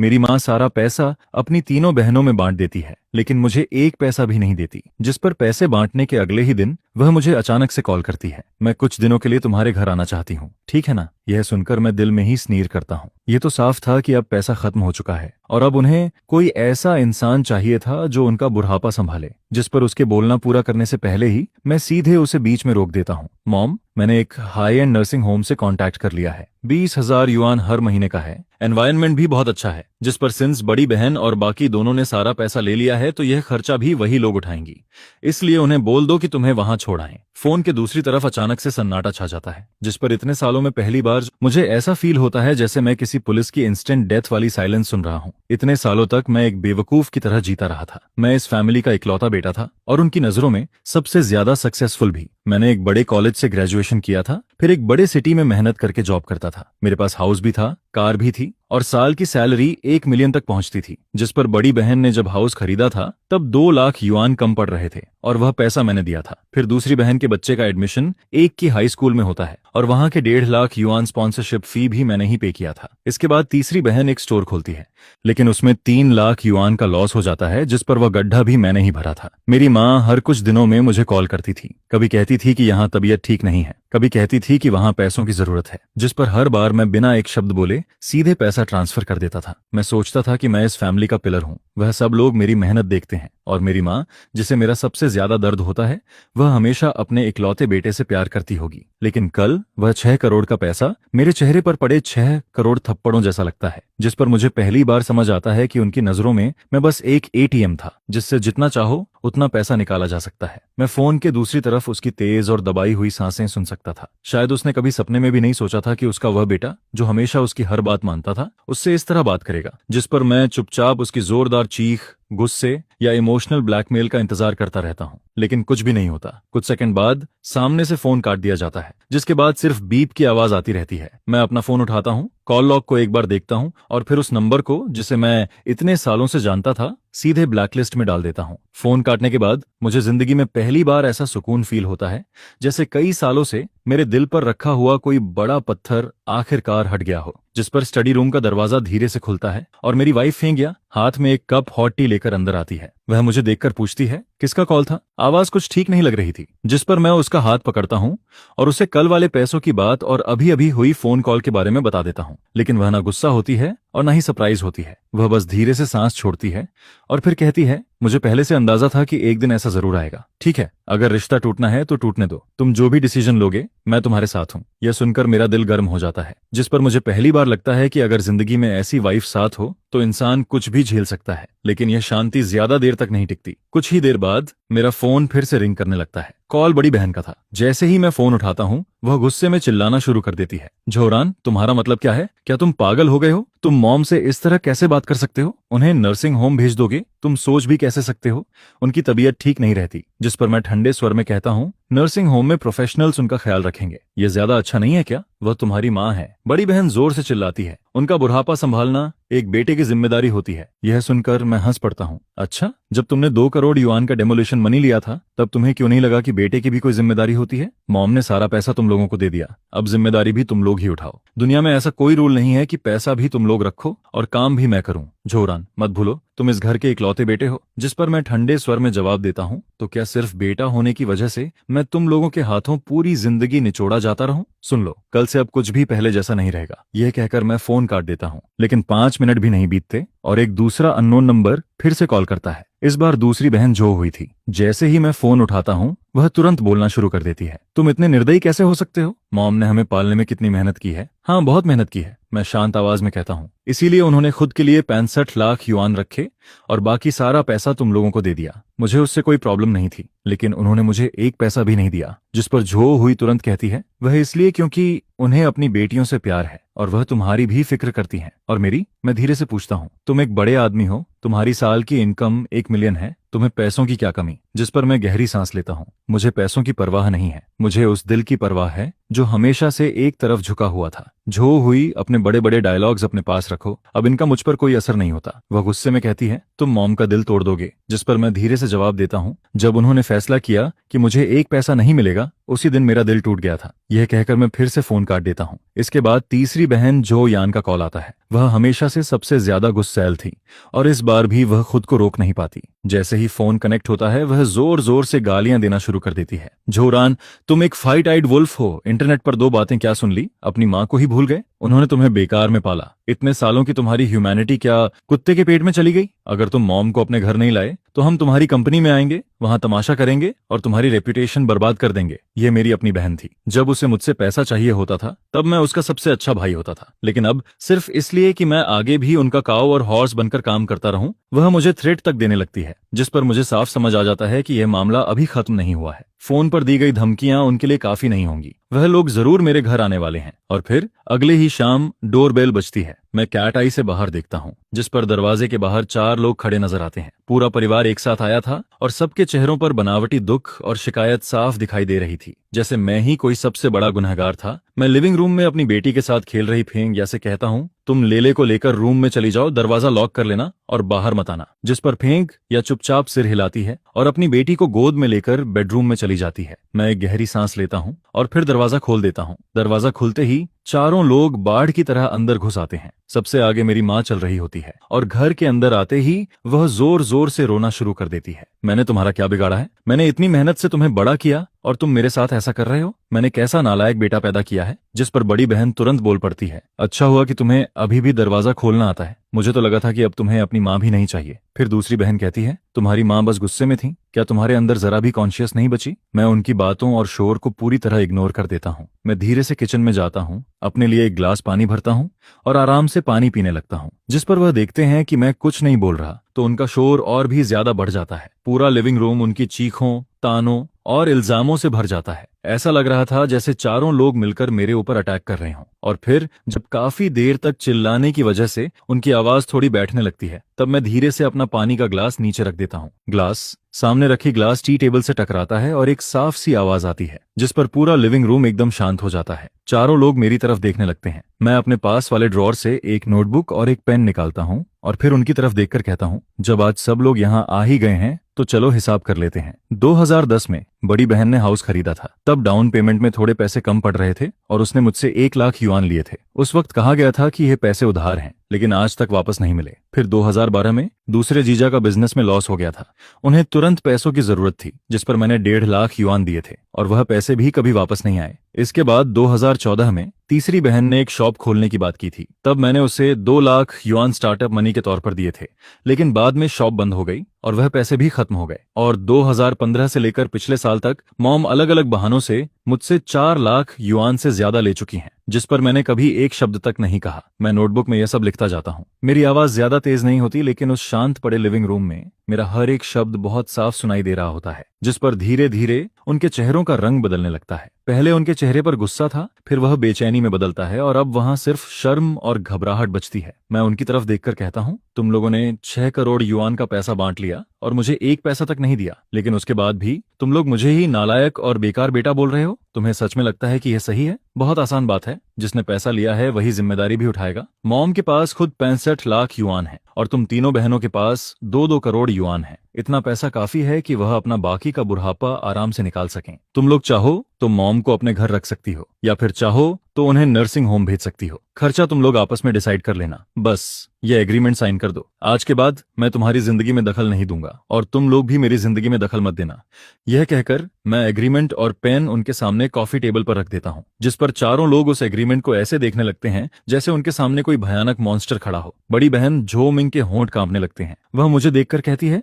मेरी माँ सारा पैसा अपनी तीनों बहनों में बांट देती है, लेकिन मुझे एक पैसा भी नहीं देती। जिस पर पैसे बांटने के अगले ही दिन वह मुझे अचानक से कॉल करती है, मैं कुछ दिनों के लिए तुम्हारे घर आना चाहती हूँ, ठीक है ना। यह सुनकर मैं दिल में ही स्नीर करता हूँ। ये तो साफ था कि अब पैसा खत्म हो चुका है और अब उन्हें कोई ऐसा इंसान चाहिए था जो उनका बुढ़ापा संभाले। जिस पर उसके बोलना पूरा करने से पहले ही मैं सीधे उसे बीच में रोक देता हूँ। मॉम, मैंने एक हाई एंड नर्सिंग होम से कांटेक्ट कर लिया है। 20,000 युआन हर महीने का है। एनवायरनमेंट भी बहुत अच्छा है। जिस पर सिंस बड़ी बहन और बाकी दोनों ने सारा पैसा ले लिया है तो यह खर्चा भी वही लोग उठाएंगी, इसलिए उन्हें बोल दो कि तुम्हें वहां छोड़ आएं। फोन के दूसरी तरफ अचानक से सन्नाटा छा जाता है, जिस पर इतने सालों में पहली बार मुझे ऐसा फील होता है जैसे मैं किसी पुलिस की इंस्टेंट डेथ वाली साइलेंस सुन रहा हूँ। इतने सालों तक मैं एक बेवकूफ की तरह जीता रहा था। मैं इस फैमिली का इकलौता बेटा था और उनकी नजरों में सबसे ज्यादा सक्सेसफुल भी। मैंने एक बड़े कॉलेज से ग्रेजुएशन किया था, फिर एक बड़े सिटी में मेहनत करके जॉब करता था। मेरे पास हाउस भी था, कार भी थी और साल की सैलरी 1 मिलियन तक पहुंचती थी। जिस पर बड़ी बहन ने जब हाउस खरीदा था तब 2 लाख युआन कम पड़ रहे थे और वह पैसा मैंने दिया था। फिर दूसरी बहन के बच्चे का एडमिशन एक की हाई स्कूल में होता है और वहां के 1.5 लाख युआन स्पॉन्सरशिप फी भी मैंने ही पे किया था। इसके बाद तीसरी बहन एक स्टोर खोलती है, लेकिन उसमें 3 लाख युआन का लॉस हो जाता है, जिस पर वह गड्ढा भी मैंने ही भरा था। मेरी माँ हर कुछ दिनों में मुझे कॉल करती थी। कभी कहती थी कि यहाँ तबीयत ठीक नहीं है, कभी कहती थी कि वहां पैसों की जरूरत है, जिस पर हर बार मैं बिना एक शब्द बोले सीधे पैसा ट्रांसफर कर देता था। मैं सोचता था कि मैं इस फैमिली का पिलर हूँ, वह सब लोग मेरी मेहनत देखते हैं और मेरी माँ, जिसे मेरा सबसे ज्यादा दर्द होता है, वह हमेशा अपने इकलौते बेटे से प्यार करती होगी। लेकिन कल वह 6 करोड़ का पैसा मेरे चेहरे पर पड़े 6 करोड़ थप्पड़ों जैसा लगता है, जिस पर मुझे पहली बार समझ आता है कि उनकी नजरों में मैं बस एक एटीएम था, जिससे जितना चाहो उतना पैसा निकाला जा सकता है। मैं फोन के दूसरी तरफ उसकी तेज और दबाई हुई सांसें सुन सकता था। शायद उसने कभी सपने में भी नहीं सोचा था कि उसका वह बेटा, जो हमेशा उसकी हर बात मानता था, उससे इस तरह बात करेगा। जिस पर मैं चुपचाप उसकी जोरदार चीख, गुस्से या इमोशनल ब्लैकमेल का इंतजार करता रहता हूँ, लेकिन कुछ भी नहीं होता। कुछ सेकंड बाद सामने से फोन काट दिया जाता है, जिसके बाद सिर्फ बीप की आवाज आती रहती है। मैं अपना फोन उठाता हूँ, कॉल लॉग को एक बार देखता हूँ और फिर उस नंबर को, जिसे मैं इतने सालों से जानता था, सीधे ब्लैकलिस्ट में डाल देता हूँ। फोन काटने के बाद मुझे जिंदगी में पहली बार ऐसा सुकून फील होता है जैसे कई सालों से मेरे दिल पर रखा हुआ कोई बड़ा पत्थर आखिरकार हट गया हो। जिस पर स्टडी रूम का दरवाजा धीरे से खुलता है और मेरी वाइफ फेंगिया हाथ में एक कप हॉट टी लेकर अंदर आती है। वह मुझे देखकर पूछती है, किसका कॉल था? आवाज कुछ ठीक नहीं लग रही थी। जिस पर मैं उसका हाथ पकड़ता हूँ और उसे कल वाले पैसों की बात और अभी अभी हुई फोन कॉल के बारे में बता देता हूँ। लेकिन वह ना गुस्सा होती है और ना ही सरप्राइज होती है। वह बस धीरे से सांस छोड़ती है और फिर कहती है, मुझे पहले से अंदाजा था कि एक दिन ऐसा जरूर आएगा। ठीक है, अगर रिश्ता टूटना है तो टूटने दो। तुम जो भी डिसीजन लोगे मैं तुम्हारे साथ हूँ। यह सुनकर मेरा दिल गर्म हो जाता है, जिस पर मुझे पहली बार लगता है कि अगर जिंदगी में ऐसी वाइफ साथ हो तो इंसान कुछ भी झेल सकता है। लेकिन यह शांति ज्यादा देर तक नहीं टिकती। कुछ ही देर बाद मेरा फोन फिर से रिंग करने लगता है। कॉल बड़ी बहन का था। जैसे ही मैं फोन उठाता हूँ वह गुस्से में चिल्लाना शुरू कर देती है, झोरान, तुम्हारा मतलब क्या है? क्या तुम पागल हो गए हो? तुम मॉम से इस तरह कैसे बात कर सकते हो? उन्हें नर्सिंग होम भेज दोगे? तुम सोच भी कैसे सकते हो? उनकी तबीयत ठीक नहीं रहती। जिस पर मैं ठंडे स्वर में कहता हूँ, नर्सिंग होम में प्रोफेशनल्स उनका ख्याल रखेंगे। ये ज्यादा अच्छा नहीं है क्या? वह तुम्हारी माँ है। बड़ी बहन जोर से चिल्लाती है, उनका बुढ़ापा संभालना एक बेटे की जिम्मेदारी होती है। यह सुनकर मैं हंस पड़ता हूँ। अच्छा, जब तुमने 2 करोड़ युआन का डेमोलिशन मनी लिया था तब तुम्हें क्यों नहीं लगा कि बेटे की भी कोई जिम्मेदारी होती है? मॉम ने सारा पैसा तुम लोगों को दे दिया, अब जिम्मेदारी भी तुम लोग ही उठाओ। दुनिया में ऐसा कोई रूल नहीं है कि पैसा भी तुम लोग रखो और काम भी मैं करूं। झोरान, मत भूलो तुम इस घर के इकलौते बेटे हो। जिस पर मैं ठंडे स्वर में जवाब देता हूँ, तो क्या सिर्फ बेटा होने की वजह से मैं तुम लोगों के हाथों पूरी जिंदगी निचोड़ा जाता रहूं? सुन लो, कल से अब कुछ भी पहले जैसा नहीं रहेगा। यह कहकर मैं फोन काट देता हूँ, लेकिन 5 मिनट भी नहीं बीतते और एक दूसरा अननोन नंबर फिर से कॉल करता है। इस बार दूसरी बहन जो हुई थी। जैसे ही मैं फोन उठाता हूँ वह तुरंत बोलना शुरू कर देती है, तुम इतने निर्दयी कैसे हो सकते हो? मॉम ने हमें पालने में कितनी मेहनत की है। हाँ, बहुत मेहनत की है, मैं शांत आवाज में कहता हूँ। इसीलिए उन्होंने खुद के लिए 65 लाख युआन रखे और बाकी सारा पैसा तुम लोगों को दे दिया। मुझे उससे कोई प्रॉब्लम नहीं थी, लेकिन उन्होंने मुझे एक पैसा भी नहीं दिया। जिस पर झो हुई तुरंत कहती है, वह इसलिए क्योंकि उन्हें अपनी बेटियों से प्यार है और वह तुम्हारी भी फिक्र करती हैं। और मेरी? मैं धीरे से पूछता हूँ, तुम एक बड़े आदमी हो, तुम्हारी साल की इनकम 1 मिलियन है, तुम्हें पैसों की क्या कमी। जिस पर मैं गहरी सांस लेता हूँ। मुझे पैसों की परवाह नहीं है, मुझे उस दिल की परवाह है जो हमेशा से एक तरफ झुका हुआ था। झो हुई, अपने बड़े बड़े डायलॉग्स अपने पास रखो, अब इनका मुझ पर कोई असर नहीं होता। वह गुस्से में कहती है, तुम मॉम का दिल तोड़ दोगे। जिस पर मैं धीरे से जवाब देता हूँ, जब उन्होंने फैसला किया कि मुझे एक पैसा नहीं मिलेगा, उसी दिन मेरा दिल टूट गया था। यह कहकर मैं फिर से फोन काट देता हूँ। इसके बाद तीसरी बहन जो यान का कॉल आता है। वह हमेशा से सबसे ज्यादा गुस्सैल थी और इस बार भी वह खुद को रोक नहीं पाती। जैसे ही फोन कनेक्ट होता है, वह जोर जोर से गालियां देना शुरू कर देती है। झोरान, तुम एक फाइट आइड वुल्फ हो। इंटरनेट पर 2 बातें क्या सुन ली? अपनी माँ को ही भूल गए? उन्होंने तुम्हें बेकार में पाला। इतने सालों की तुम्हारी ह्यूमैनिटी क्या कुत्ते के पेट में चली गई? अगर तुम मॉम को अपने घर नहीं लाए तो हम तुम्हारी कंपनी में आएंगे, वहां तमाशा करेंगे और तुम्हारी रेपुटेशन बर्बाद कर देंगे। ये मेरी अपनी बहन थी। जब उसे मुझसे पैसा चाहिए होता था तब मैं उसका सबसे अच्छा भाई होता था, लेकिन अब सिर्फ इसलिए कि मैं आगे भी उनका काऊ और हॉर्स बनकर काम करता रहूं, वह मुझे थ्रेट तक देने लगती है। जिस पर मुझे साफ समझ आ जाता है कि यह मामला अभी खत्म नहीं हुआ है। फोन पर दी गई धमकियां उनके लिए काफी नहीं होंगी। वह लोग जरूर मेरे घर आने वाले हैं। और फिर अगले ही शाम डोरबेल बजती है। मैं कैट आई से बाहर देखता हूँ, जिस पर दरवाजे के बाहर 4 लोग खड़े नजर आते हैं। पूरा परिवार एक साथ आया था और सबके चेहरों पर बनावटी दुख और शिकायत साफ दिखाई दे रही थी, जैसे मैं ही कोई सबसे बड़ा गुनहगार था। मैं लिविंग रूम में अपनी बेटी के साथ खेल रही फेंग या से कहता हूँ, तुम लेले को लेकर रूम में चली जाओ, दरवाजा लॉक कर लेना और बाहर मत आना। जिस पर फेंग या चुपचाप सिर हिलाती है और अपनी बेटी को गोद में लेकर बेडरूम में चली जाती है। मैं एक गहरी सांस लेता हूँ और फिर दरवाजा खोल देता हूँ। दरवाजा खुलते ही 4 लोग बाढ़ की तरह अंदर घुस आते हैं। सबसे आगे मेरी माँ चल रही होती है और घर के अंदर आते ही वह जोर जोर से रोना शुरू कर देती है। मैंने तुम्हारा क्या बिगाड़ा है? मैंने इतनी मेहनत से तुम्हें बड़ा किया और तुम मेरे साथ ऐसा कर रहे हो? मैंने कैसा नालायक बेटा पैदा किया है? जिस पर बड़ी बहन तुरंत बोल पड़ती है, अच्छा हुआ कि तुम्हें अभी भी दरवाजा खोलना आता है। मुझे तो लगा था कि अब तुम्हें अपनी माँ भी नहीं चाहिए। फिर दूसरी बहन कहती है, तुम्हारी माँ बस गुस्से में थी, क्या तुम्हारे अंदर जरा भी कॉन्शियस नहीं बची? मैं उनकी बातों और शोर को पूरी तरह इग्नोर कर देता हूँ। मैं धीरे से किचन में जाता हूँ, अपने लिए एक गिलास पानी भरता हूँ और आराम से पानी पीने लगता हूँ। जिस पर वह देखते हैं कि मैं कुछ नहीं बोल रहा तो उनका शोर और भी ज्यादा बढ़ जाता है। पूरा लिविंग रूम उनकी चीखों, तानों और इल्जामों से भर जाता है। ऐसा लग रहा था जैसे 4 लोग मिलकर मेरे ऊपर अटैक कर रहे हों। और फिर जब काफी देर तक चिल्लाने की वजह से उनकी आवाज थोड़ी बैठने लगती है, तब मैं धीरे से अपना पानी का ग्लास नीचे रख देता हूँ। ग्लास सामने रखी ग्लास टी टेबल से टकराता है और एक साफ सी आवाज आती है, जिस पर पूरा लिविंग रूम एकदम शांत हो जाता है। 4 लोग मेरी तरफ देखने लगते हैं। मैं अपने पास वाले ड्रॉर से एक नोटबुक और एक पेन निकालता हूँ और फिर उनकी तरफ देखकर कहता हूँ, जब आज सब लोग यहाँ आ ही गए हैं तो चलो हिसाब कर लेते हैं। 2010 में बड़ी बहन ने हाउस खरीदा था। तब डाउन पेमेंट में थोड़े पैसे कम पड़ रहे थे और उसने मुझसे 1 लाख युआन लिए थे। उस वक्त कहा गया था कि ये पैसे उधार हैं, लेकिन आज तक वापस नहीं मिले। फिर 2012 में दूसरे जीजा का बिजनेस में लॉस हो गया था। उन्हें तुरंत पैसों की जरूरत थी, जिस पर मैंने 1.5 लाख युआन दिए थे और वह पैसे भी कभी वापस नहीं आए। इसके बाद 2014 में तीसरी बहन ने एक शॉप खोलने की बात की थी। तब मैंने उसे 2 लाख युआन स्टार्टअप मनी के तौर पर दिए थे, लेकिन बाद में शॉप बंद हो गई और वह पैसे भी खत्म हो गए। और 2015 से लेकर पिछले साल तक मॉम अलग अलग बहानों से मुझसे 4 लाख युआन से ज्यादा ले चुकी हैं, जिस पर मैंने कभी एक शब्द तक नहीं कहा। मैं नोटबुक में यह सब लिखता जाता हूँ। मेरी आवाज ज्यादा तेज नहीं होती, लेकिन उस शांत पड़े लिविंग रूम में मेरा हर एक शब्द बहुत साफ सुनाई दे रहा होता है, जिस पर धीरे धीरे उनके चेहरों का रंग बदलने लगता है। पहले उनके चेहरे पर गुस्सा था, फिर वह बेचैनी में बदलता है और अब वहां सिर्फ शर्म और घबराहट बचती है। मैं उनकी तरफ देखकर कहता हूँ, तुम लोगों ने 6 करोड़ युआन का पैसा बांट लिया और मुझे 1 पैसा तक नहीं दिया, लेकिन उसके बाद भी तुम लोग मुझे ही नालायक और बेकार बेटा बोल रहे हो। तुम्हें सच में लगता है कि यह सही है? बहुत आसान बात है, जिसने पैसा लिया है वही जिम्मेदारी भी उठाएगा। मॉम के पास खुद 65 लाख युआन है और तुम तीनों बहनों के पास 2-2 करोड़ युआन है। इतना पैसा काफी है कि वह अपना बाकी का बुढ़ापा आराम से निकाल सकें। तुम लोग चाहो तो मॉम को अपने घर रख सकती हो या फिर चाहो तो उन्हें नर्सिंग होम भेज सकती हो। खर्चा तुम लोग आपस में डिसाइड कर लेना। बस ये एग्रीमेंट साइन कर दो। आज के बाद मैं तुम्हारी जिंदगी में दखल नहीं दूंगा और तुम लोग भी मेरी जिंदगी में दखल मत देना। यह कहकर मैं एग्रीमेंट और पेन उनके सामने कॉफी टेबल पर रख देता हूँ, जिस पर 4 लोग उस एग्रीमेंट को ऐसे देखने लगते हैं जैसे उनके सामने कोई भयानक मॉन्स्टर खड़ा हो। बड़ी बहन झो मिंग के होंठ कांपने लगते हैं। वह मुझे देखकर कहती है,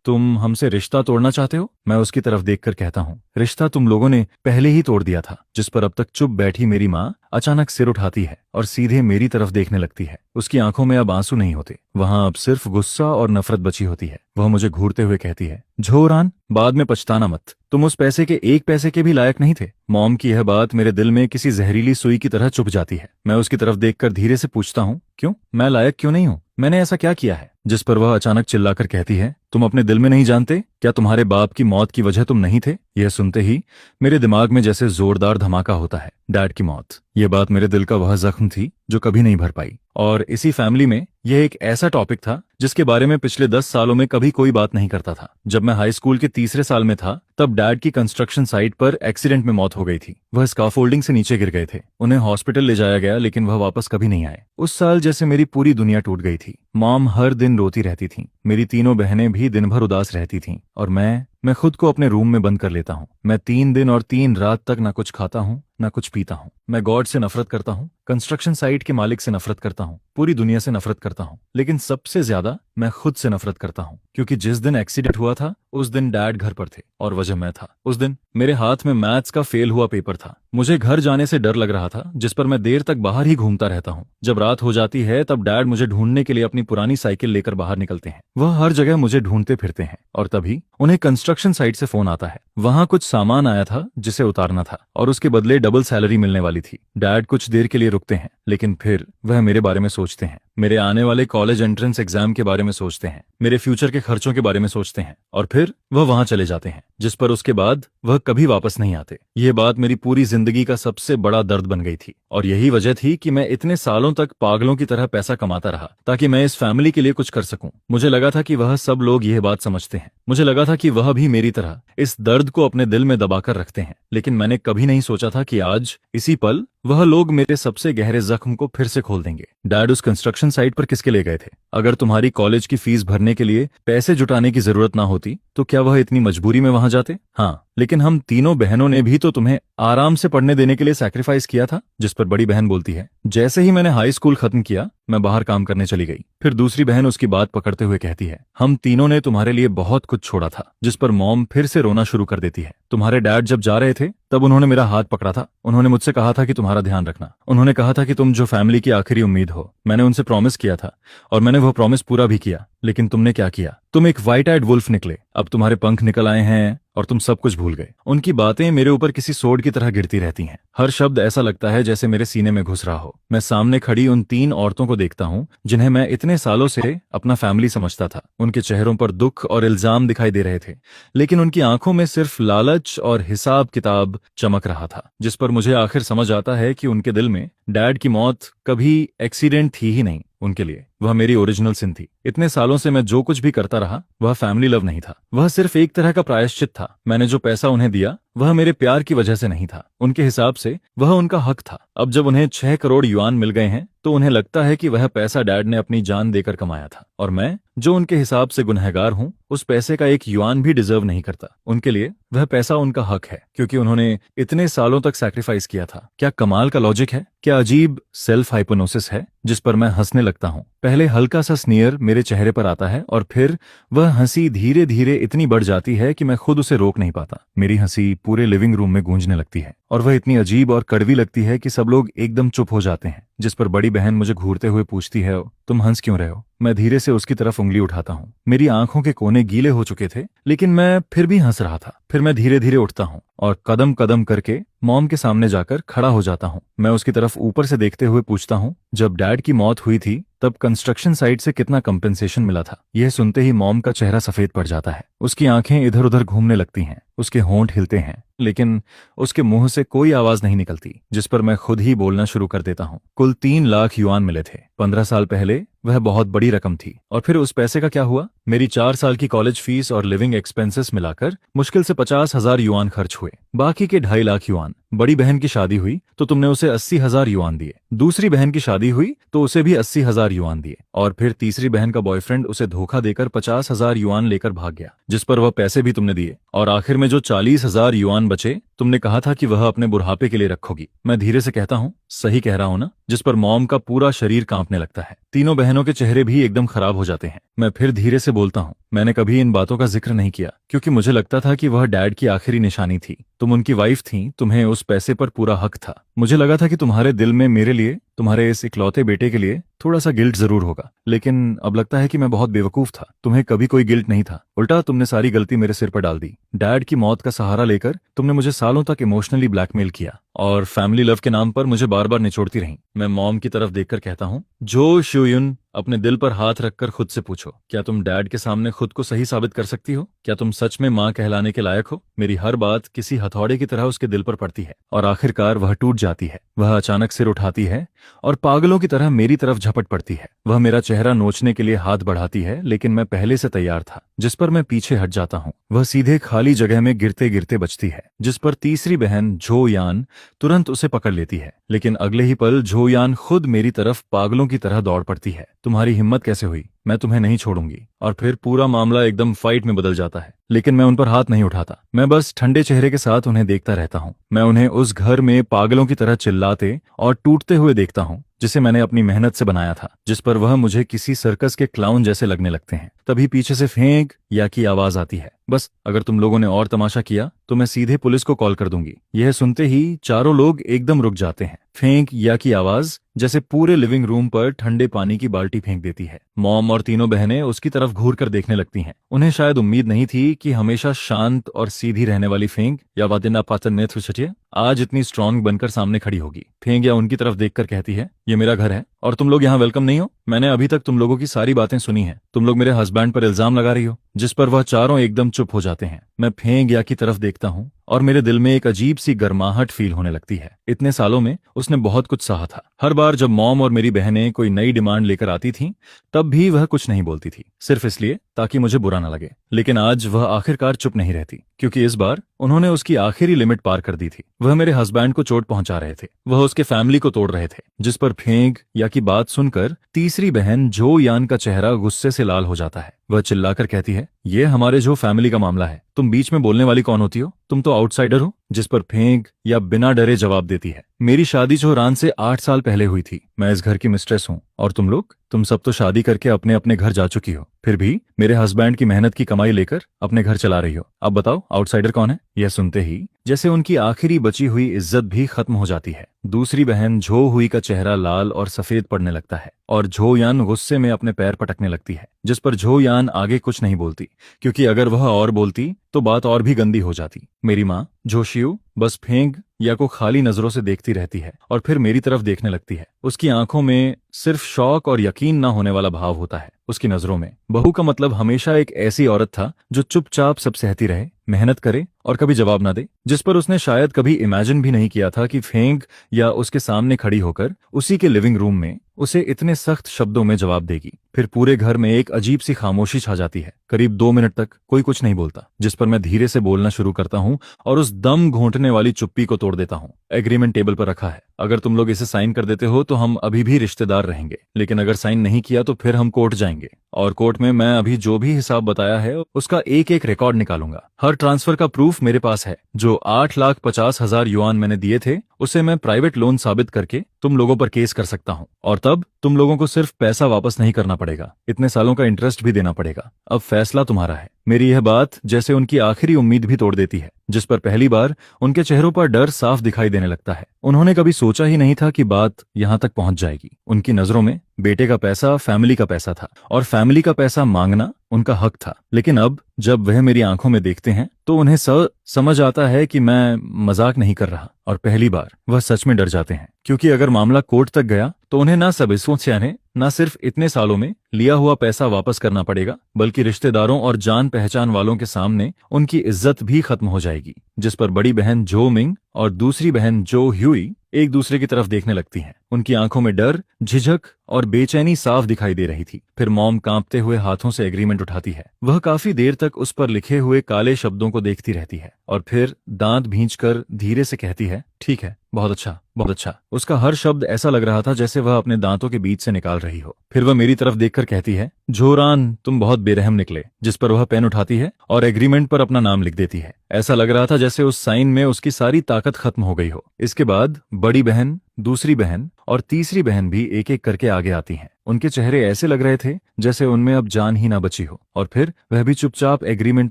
तुम हमसे रिश्ता तोड़ना चाहते हो? मैं उसकी तरफ देखकर कहता हूँ, रिश्ता तुम लोगों ने पहले ही तोड़ दिया था। जिस पर अब तक चुप बैठी मेरी माँ अचानक सिर उठाती है और सीधे मेरी तरफ देखने लगती है। उसकी आंखों में अब आंसू नहीं होते, वहां अब सिर्फ गुस्सा और नफरत बची होती है। वह मुझे घूरते हुए कहती है, झोरान, बाद में पछताना मत। तुम उस पैसे के 1 पैसे के भी लायक नहीं थे। मॉम की यह बात मेरे दिल में किसी जहरीली सुई की तरह चुभ जाती है। मैं उसकी तरफ देखकर धीरे से पूछता हूँ, क्यों? मैं लायक क्यों नहीं हूँ? मैंने ऐसा क्या किया है? जिस पर वह अचानक चिल्लाकर कहती है, तुम अपने दिल में नहीं जानते क्या तुम्हारे बाप की मौत की वजह तुम नहीं थे? यह सुनते ही मेरे दिमाग में जैसे जोरदार धमाका होता है। डैड की मौत, यह बात मेरे दिल का वह जख्म थी जो कभी नहीं भर पाई। और इसी फैमिली में यह एक ऐसा टॉपिक था जिसके बारे में पिछले 10 सालों में कभी कोई बात नहीं करता था। जब मैं हाई स्कूल के तीसरे साल में था तब डैड की कंस्ट्रक्शन साइट पर एक्सीडेंट में मौत हो गई थी। वह स्काफोल्डिंग से नीचे गिर गए थे। उन्हें हॉस्पिटल ले जाया गया लेकिन वह वापस कभी नहीं आए। उस साल जैसे मेरी पूरी दुनिया टूट गई थी। मॉम हर दिन रोती रहती थी, मेरी तीनों बहनें भी दिन भर उदास रहती थीं और मैं खुद को अपने रूम में बंद कर लेता हूँ। मैं 3 दिन और 3 रात तक ना कुछ खाता हूँ ना कुछ पीता हूँ। मैं गॉड से नफरत करता हूँ, कंस्ट्रक्शन साइट के मालिक से नफरत करता हूँ, पूरी दुनिया से नफरत करता हूँ, लेकिन सबसे ज्यादा मैं खुद से नफरत करता हूँ क्योंकि जिस दिन एक्सीडेंट हुआ था उस दिन डैड घर पर थे और वजह मैं था। उस दिन मेरे हाथ में मैथ्स का फेल हुआ पेपर था। मुझे घर जाने से डर लग रहा था जिस पर मैं देर तक बाहर ही घूमता रहता हूँ। जब रात हो जाती है तब डैड मुझे ढूंढने के लिए अपनी पुरानी साइकिल लेकर बाहर निकलते हैं। वह हर जगह मुझे ढूंढते फिरते हैं और तभी उन्हें कंस्ट्रक्शन साइट से फोन आता है। वहां कुछ सामान आया था जिसे उतारना था और उसके बदले डबल सैलरी मिलने वाली थी। डैड कुछ देर के लिए रुकते हैं लेकिन फिर वह मेरे बारे में सोचते हैं, मेरे आने वाले कॉलेज एंट्रेंस एग्जाम के बारे में सोचते हैं, मेरे फ्यूचर के खर्चों के बारे में सोचते हैं और फिर वह वहां चले जाते हैं जिस पर उसके बाद वह कभी वापस नहीं आते। यह बात मेरी पूरी जिंदगी का सबसे बड़ा दर्द बन गई थी और यही वजह थी कि मैं इतने सालों तक पागलों की तरह पैसा कमाता रहा ताकि मैं इस फैमिली के लिए कुछ कर सकूं। मुझे लगा था कि वह सब लोग यह बात समझते हैं। मुझे लगा था कि वह भी मेरी तरह इस दर्द को अपने दिल में दबाकर रखते हैं, लेकिन मैंने कभी नहीं सोचा था कि आज इसी पल वह लोग मेरे सबसे गहरे जख्म को फिर से खोल देंगे। डैड उस कंस्ट्रक्शन साइट पर किसके लिए गए थे? अगर तुम्हारी कॉलेज की फीस भरने के लिए पैसे जुटाने की जरूरत ना होती तो क्या वह इतनी मजबूरी में वहां जाते? हाँ, लेकिन हम तीनों बहनों ने भी तो तुम्हें आराम से पढ़ने देने के लिए सैक्रिफाइस किया था। जिस पर बड़ी बहन बोलती है, जैसे ही मैंने हाई स्कूल खत्म किया मैं बाहर काम करने चली गई। फिर दूसरी बहन उसकी बात पकड़ते हुए कहती है, हम तीनों ने तुम्हारे लिए बहुत कुछ छोड़ा था। जिस पर मॉम फिर से रोना शुरू कर देती है। तुम्हारे डैड जब जा रहे थे तब उन्होंने मेरा हाथ पकड़ा था। उन्होंने मुझसे कहा था कि तुम्हारा ध्यान रखना। उन्होंने कहा था कि तुम जो फैमिली की आखिरी उम्मीद हो। मैंने उनसे प्रॉमिस किया था और मैंने वो प्रॉमिस पूरा भी किया, लेकिन तुमने क्या किया? तुम एक व्हाइट आइड वुल्फ निकले। अब तुम्हारे पंख निकल आए हैं और तुम सब कुछ भूल गए। उनकी बातें मेरे ऊपर किसी सोड की तरह गिरती रहती हैं। हर शब्द ऐसा लगता है जैसे मेरे सीने में घुस रहा हो। मैं सामने खड़ी उन 3 औरतों को देखता हूँ जिन्हें मैं इतने सालों से अपना फैमिली समझता था। उनके चेहरों पर दुख और इल्जाम दिखाई दे रहे थे, लेकिन उनकी आंखों में सिर्फ लालच और हिसाब किताब चमक रहा था। जिस पर मुझे आखिर समझ आता है कि उनके दिल में डैड की मौत कभी एक्सीडेंट थी ही नहीं। उनके लिए वह मेरी ओरिजिनल सिन थी। इतने सालों से मैं जो कुछ भी करता रहा वह फैमिली लव नहीं था, वह सिर्फ एक तरह का प्रायश्चित था। मैंने जो पैसा उन्हें दिया वह मेरे प्यार की वजह से नहीं था, उनके हिसाब से वह उनका हक था। अब जब उन्हें 6 करोड़ युआन मिल गए हैं तो उन्हें लगता है कि वह पैसा डैड ने अपनी जान देकर कमाया था और मैं जो उनके हिसाब से गुनहगार हूं उस पैसे का एक युआन भी डिजर्व नहीं करता। उनके लिए वह पैसा उनका हक है क्योंकि उन्होंने इतने सालों तक सैक्रिफाइस किया था। क्या कमाल का लॉजिक है, क्या अजीब सेल्फ हाइपोनोसिस है जिस पर मैं हंसने लगता हूँ। पहले हल्का सा स्नीयर मेरे चेहरे पर आता है और फिर वह हंसी धीरे धीरे इतनी बढ़ जाती है कि मैं खुद उसे रोक नहीं पाता। मेरी हंसी पूरे लिविंग रूम में गूंजने लगती है और वह इतनी अजीब और कड़वी लगती है कि सब लोग एकदम चुप हो जाते हैं। जिस पर बड़ी बहन मुझे घूरते हुए पूछती है, तुम हंस क्यों रहे हो? मैं धीरे से उसकी तरफ उंगली उठाता हूँ। मेरी आंखों के कोने गीले हो चुके थे लेकिन मैं फिर भी हंस रहा था। फिर मैं धीरे धीरे उठता हूँ और कदम कदम करके मॉम के सामने जाकर खड़ा हो जाता हूँ। मैं उसकी तरफ ऊपर से देखते हुए पूछता हूँ, जब डैड की मौत हुई थी तब कंस्ट्रक्शन साइट से कितना कंपेंसेशन मिला था? यह सुनते ही मॉम का चेहरा सफेद पड़ जाता है। उसकी आंखें इधर उधर घूमने लगती हैं, उसके होंठ हिलते हैं लेकिन उसके मुंह से कोई आवाज नहीं निकलती। जिस पर मैं खुद ही बोलना शुरू कर देता हूँ। कुल 3 लाख युआन मिले थे। 15 साल पहले वह बहुत बड़ी रकम थी। और फिर उस पैसे का क्या हुआ? मेरी 4 साल की कॉलेज फीस और लिविंग एक्सपेंसेस मिलाकर मुश्किल से 50,000 युआन खर्च हुए। बाकी के 2.5 लाख युआन। बड़ी बहन की शादी हुई तो तुमने उसे 80,000 युआन दिए। दूसरी बहन की शादी हुई तो उसे भी 80,000 युआन दिए और फिर तीसरी बहन का बॉयफ्रेंड उसे धोखा देकर 50,000 युआन लेकर भाग गया, जिस पर वह पैसे भी तुमने दिए। और आखिर में जो 40,000 युआन बचे तुमने कहा था कि वह अपने बुढ़ापे के लिए रखोगी। मैं धीरे से कहता हूँ, सही कह रहा हूं ना? जिस पर मॉम का पूरा शरीर कांपने लगता है। तीनों बहनों के चेहरे भी एकदम खराब हो जाते हैं। मैं फिर धीरे से बोलता हूँ, मैंने कभी इन बातों का जिक्र नहीं किया क्योंकि मुझे लगता था कि वह डैड की आखिरी निशानी थी। तुम उनकी वाइफ थी, तुम्हें उस पैसे पर पूरा हक था। मुझे लगा था कि तुम्हारे दिल में मेरे लिए, तुम्हारे इस इकलौते बेटे के लिए थोड़ा सा गिल्ट जरूर होगा, लेकिन अब लगता है कि मैं बहुत बेवकूफ था। तुम्हें कभी कोई गिल्ट नहीं था, उल्टा तुमने सारी गलती मेरे सिर पर डाल दी। डैड की मौत का सहारा लेकर तुमने मुझे सालों तक इमोशनली ब्लैकमेल किया। और फैमिली लव के नाम पर मुझे बार बार निचोड़ती रहीं। मैं मॉम की तरफ देखकर कहता हूँ, जो शुयुन, अपने दिल पर हाथ रखकर खुद से पूछो, क्या तुम डैड के सामने खुद को सही साबित कर सकती हो? क्या तुम सच में माँ कहलाने के लायक हो? मेरी हर बात किसी हथौड़े की तरह उसके दिल पर पड़ती है और आखिरकार वह टूट जाती है। वह अचानक सिर उठाती है और पागलों की तरह मेरी तरफ झपट पड़ती है। वह मेरा चेहरा नोचने के लिए हाथ बढ़ाती है, लेकिन मैं पहले से तैयार था, जिस पर मैं पीछे हट जाता हूँ। वह सीधे खाली जगह में गिरते गिरते बचती है, जिस पर तीसरी बहन झो यान तुरंत उसे पकड़ लेती है। लेकिन अगले ही पल झो यान खुद मेरी तरफ पागलों की तरह दौड़ पड़ती है। तुम्हारी हिम्मत कैसे हुई? मैं तुम्हें नहीं छोड़ूंगी। और फिर पूरा मामला एकदम फाइट में बदल जाता है। लेकिन मैं उन पर हाथ नहीं उठाता। मैं बस ठंडे चेहरे के साथ उन्हें देखता रहता हूँ। मैं उन्हें उस घर में पागलों की तरह चिल्लाते और टूटते हुए देखता हूँ, जिसे मैंने अपनी मेहनत से बनाया था, जिस पर वह मुझे किसी सर्कस के क्लाउन जैसे लगने लगते हैं। तभी पीछे से फेंक या की आवाज आती है, बस अगर तुम लोगों ने और तमाशा किया तो मैं सीधे पुलिस को कॉल कर दूंगी। यह सुनते ही चारों लोग एकदम रुक जाते हैं। फेंक या की आवाज जैसे पूरे लिविंग रूम पर ठंडे पानी की बाल्टी फेंक देती है। मॉम और तीनों बहनें उसकी तरफ घूर कर देखने लगती हैं। उन्हें शायद उम्मीद नहीं थी कि हमेशा शांत और सीधी रहने वाली फेंक या वादिना पाचन नेत्र आज इतनी स्ट्रांग बनकर सामने खड़ी होगी। फेंक या उनकी तरफ देखकर कहती है, ये मेरा घर है और तुम लोग यहाँ वेलकम नहीं हो। मैंने अभी तक तुम लोगों की सारी बातें सुनी हैं। तुम लोग मेरे हस्बैंड पर इल्जाम लगा रही हो। जिस पर वह चारों एकदम चुप हो जाते हैं। मैं फेंक या की तरफ देखता हूँ और मेरे दिल में एक अजीब सी गर्माहट फील होने लगती है। इतने सालों में उसने बहुत कुछ सहा था। हर बार जब मॉम और मेरी बहनें कोई नई डिमांड लेकर आती थीं, तब भी वह कुछ नहीं बोलती थी, सिर्फ इसलिए ताकि मुझे बुरा न लगे। लेकिन आज वह आखिरकार चुप नहीं रहती, क्योंकि इस बार उन्होंने उसकी आखिरी लिमिट पार कर दी थी। वह मेरे हस्बैंड को चोट पहुंचा रहे थे, वह उसके फैमिली को तोड़ रहे थे। जिस पर फेंक या की बात सुनकर तीसरी बहन जो यान का चेहरा गुस्से से लाल हो जाता है। वह चिल्लाकर कहती है, ये हमारे जो फैमिली का मामला है, तुम बीच में बोलने वाली कौन होती हो? तुम तो आउटसाइडर हो। जिस पर फेंक या बिना डरे जवाब देती है, मेरी शादी जोहरान से 8 साल पहले हुई थी। मैं इस घर की मिस्ट्रेस हूँ और तुम लोग, तुम सब तो शादी करके अपने अपने घर जा चुकी हो, फिर भी मेरे हस्बैंड की मेहनत की कमाई लेकर अपने घर चला रही हो। अब बताओ आउटसाइडर कौन है? यह सुनते ही जैसे उनकी आखिरी बची हुई इज्जत भी खत्म हो जाती है। दूसरी बहन झो हुई का चेहरा लाल और सफेद पड़ने लगता है और झो यान गुस्से में अपने पैर पटकने लगती है। जिस पर झो यान आगे कुछ नहीं बोलती, क्योंकि अगर वह और बोलती तो बात और भी गंदी हो जाती। मेरी माँ जोशियू बस फेंक या को खाली नजरों से देखती रहती है और फिर मेरी तरफ देखने लगती है। उसकी आंखों में सिर्फ शौक और यकीन न होने वाला भाव होता है। उसकी नजरों में बहू का मतलब हमेशा एक ऐसी औरत था जो चुपचाप सब सहती रहे, मेहनत करे और कभी जवाब ना दे। जिस पर उसने शायद कभी इमेजिन भी नहीं किया था कि फेंक या उसके सामने खड़ी होकर उसी के लिविंग रूम में उसे इतने सख्त शब्दों में जवाब देगी। फिर पूरे घर में एक अजीब सी खामोशी छा जाती है। करीब 2 मिनट तक कोई कुछ नहीं बोलता, जिस पर मैं धीरे से बोलना शुरू करता हूँ और उस दम घोंटने वाली चुप्पी को तोड़ देता हूँ। एग्रीमेंट टेबल पर रखा है, अगर तुम लोग इसे साइन कर देते हो तो हम अभी भी रिश्तेदार रहेंगे, लेकिन अगर साइन नहीं किया तो फिर हम कोर्ट जाएंगे और कोर्ट में मैं अभी जो भी हिसाब बताया है उसका एक एक रिकॉर्ड निकालूंगा। हर ट्रांसफर का प्रूफ मेरे पास है। जो 8,50,000 युआन मैंने दिए थे, उसे मैं प्राइवेट लोन साबित करके तुम लोगों पर केस कर सकता हूँ और तब तुम लोगों को सिर्फ पैसा वापस नहीं करना पड़ेगा, इतने सालों का इंटरेस्ट भी देना पड़ेगा। अब फैसला तुम्हारा है। मेरी यह बात जैसे उनकी आखिरी उम्मीद भी तोड़ देती है, जिस पर पहली बार उनके चेहरों पर डर साफ दिखाई देने लगता है। उन्होंने कभी सोचा ही नहीं था कि बात यहाँ तक पहुंच जाएगी। उनकी नजरों में बेटे का पैसा फैमिली का पैसा था और फैमिली का पैसा मांगना उनका हक था। लेकिन अब जब वह मेरी आंखों में देखते हैं तो उन्हें समझ आता है कि मैं मजाक नहीं कर रहा और पहली बार वह सच में डर जाते हैं, क्योंकि अगर मामला कोर्ट तक गया तो उन्हें ना सबूतों से न सिर्फ इतने सालों में लिया हुआ पैसा वापस करना पड़ेगा, बल्कि रिश्तेदारों और जान पहचान वालों के सामने उनकी इज्जत भी खत्म हो जाएगी। जिस पर बड़ी बहन जो मिंग और दूसरी बहन जो ह्यूई एक दूसरे की तरफ देखने लगती हैं। उनकी आंखों में डर, झिझक और बेचैनी साफ दिखाई दे रही थी। फिर मॉम कांपते हुए हाथों से एग्रीमेंट उठाती है। वह काफी देर तक उस पर लिखे हुए काले शब्दों को देखती रहती है और फिर दांत भींचकर धीरे से कहती है, ठीक है, बहुत अच्छा, बहुत अच्छा। उसका हर शब्द ऐसा लग रहा था जैसे वह अपने दांतों के बीच से निकाल रही हो। फिर वह मेरी तरफ देखकर कहती है, जोरान तुम बहुत बेरहम निकले। जिस पर वह पेन उठाती है और एग्रीमेंट पर अपना नाम लिख देती है। ऐसा लग रहा था जैसे उस साइन में उसकी सारी ताकत खत्म हो गई हो। इसके बाद बड़ी बहन, दूसरी बहन और तीसरी बहन भी एक एक करके आगे आती हैं। उनके चेहरे ऐसे लग रहे थे जैसे उनमें अब जान ही ना बची हो और फिर वह भी चुपचाप एग्रीमेंट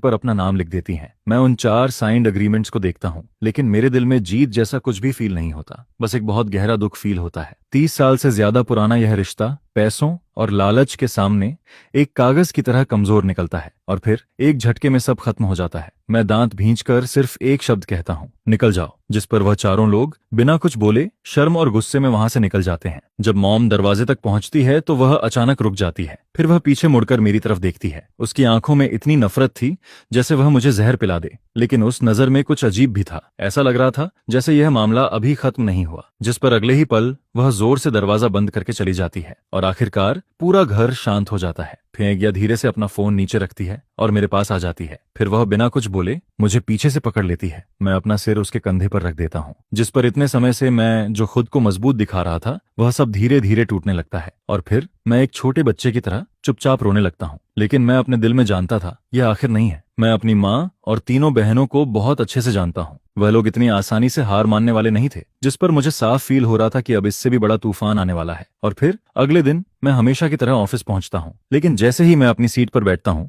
पर अपना नाम लिख देती हैं। मैं उन 4 साइंड एग्रीमेंट्स को देखता हूँ, लेकिन मेरे दिल में जीत जैसा कुछ भी फील नहीं होता, बस एक बहुत गहरा दुख फील होता है। 30 साल से ज्यादा पुराना यह रिश्ता पैसों और लालच के सामने एक कागज की तरह कमजोर निकलता है और फिर एक झटके में सब खत्म हो जाता है। मैं दांत भींचकर सिर्फ एक शब्द कहता हूँ, निकल जाओ, जिस पर वह चारों लोग बिना कुछ बोले शर्म और गुस्से में वहां से निकल जाते हैं। जब मॉम दरवाजे तक पहुंचती है तो वह अचानक रुक जाती है। फिर वह पीछे मुड़कर मेरी तरफ देखती है। उसकी आंखों में इतनी नफरत थी जैसे वह मुझे जहर पिला दे, लेकिन उस नजर में कुछ अजीब भी था। ऐसा लग रहा था जैसे यह मामला अभी खत्म नहीं हुआ। जिस पर अगले ही पल वह जोर से दरवाजा बंद करके चली जाती है और आखिरकार पूरा घर शांत हो जाता है। फेंगिया धीरे से अपना फोन नीचे रखती है और मेरे पास आ जाती है। फिर वह बिना कुछ बोले मुझे पीछे से पकड़ लेती है। मैं अपना सिर उसके कंधे पर रख देता हूँ, जिस पर इतने समय से मैं जो खुद को मजबूत दिखा रहा था वह सब धीरे धीरे टूटने लगता है और फिर मैं एक छोटे बच्चे की तरह चुपचाप रोने लगता हूँ। लेकिन मैं अपने दिल में जानता था यह आखिर नहीं है। मैं अपनी माँ और तीनों बहनों को बहुत अच्छे से जानता हूँ। वह लोग इतनी आसानी से हार मानने वाले नहीं थे, जिस पर मुझे साफ फील हो रहा था कि अब इससे भी बड़ा तूफान आने वाला है। और फिर अगले दिन मैं हमेशा की तरह ऑफिस पहुंचता हूं, लेकिन जैसे ही मैं अपनी सीट पर बैठता हूं,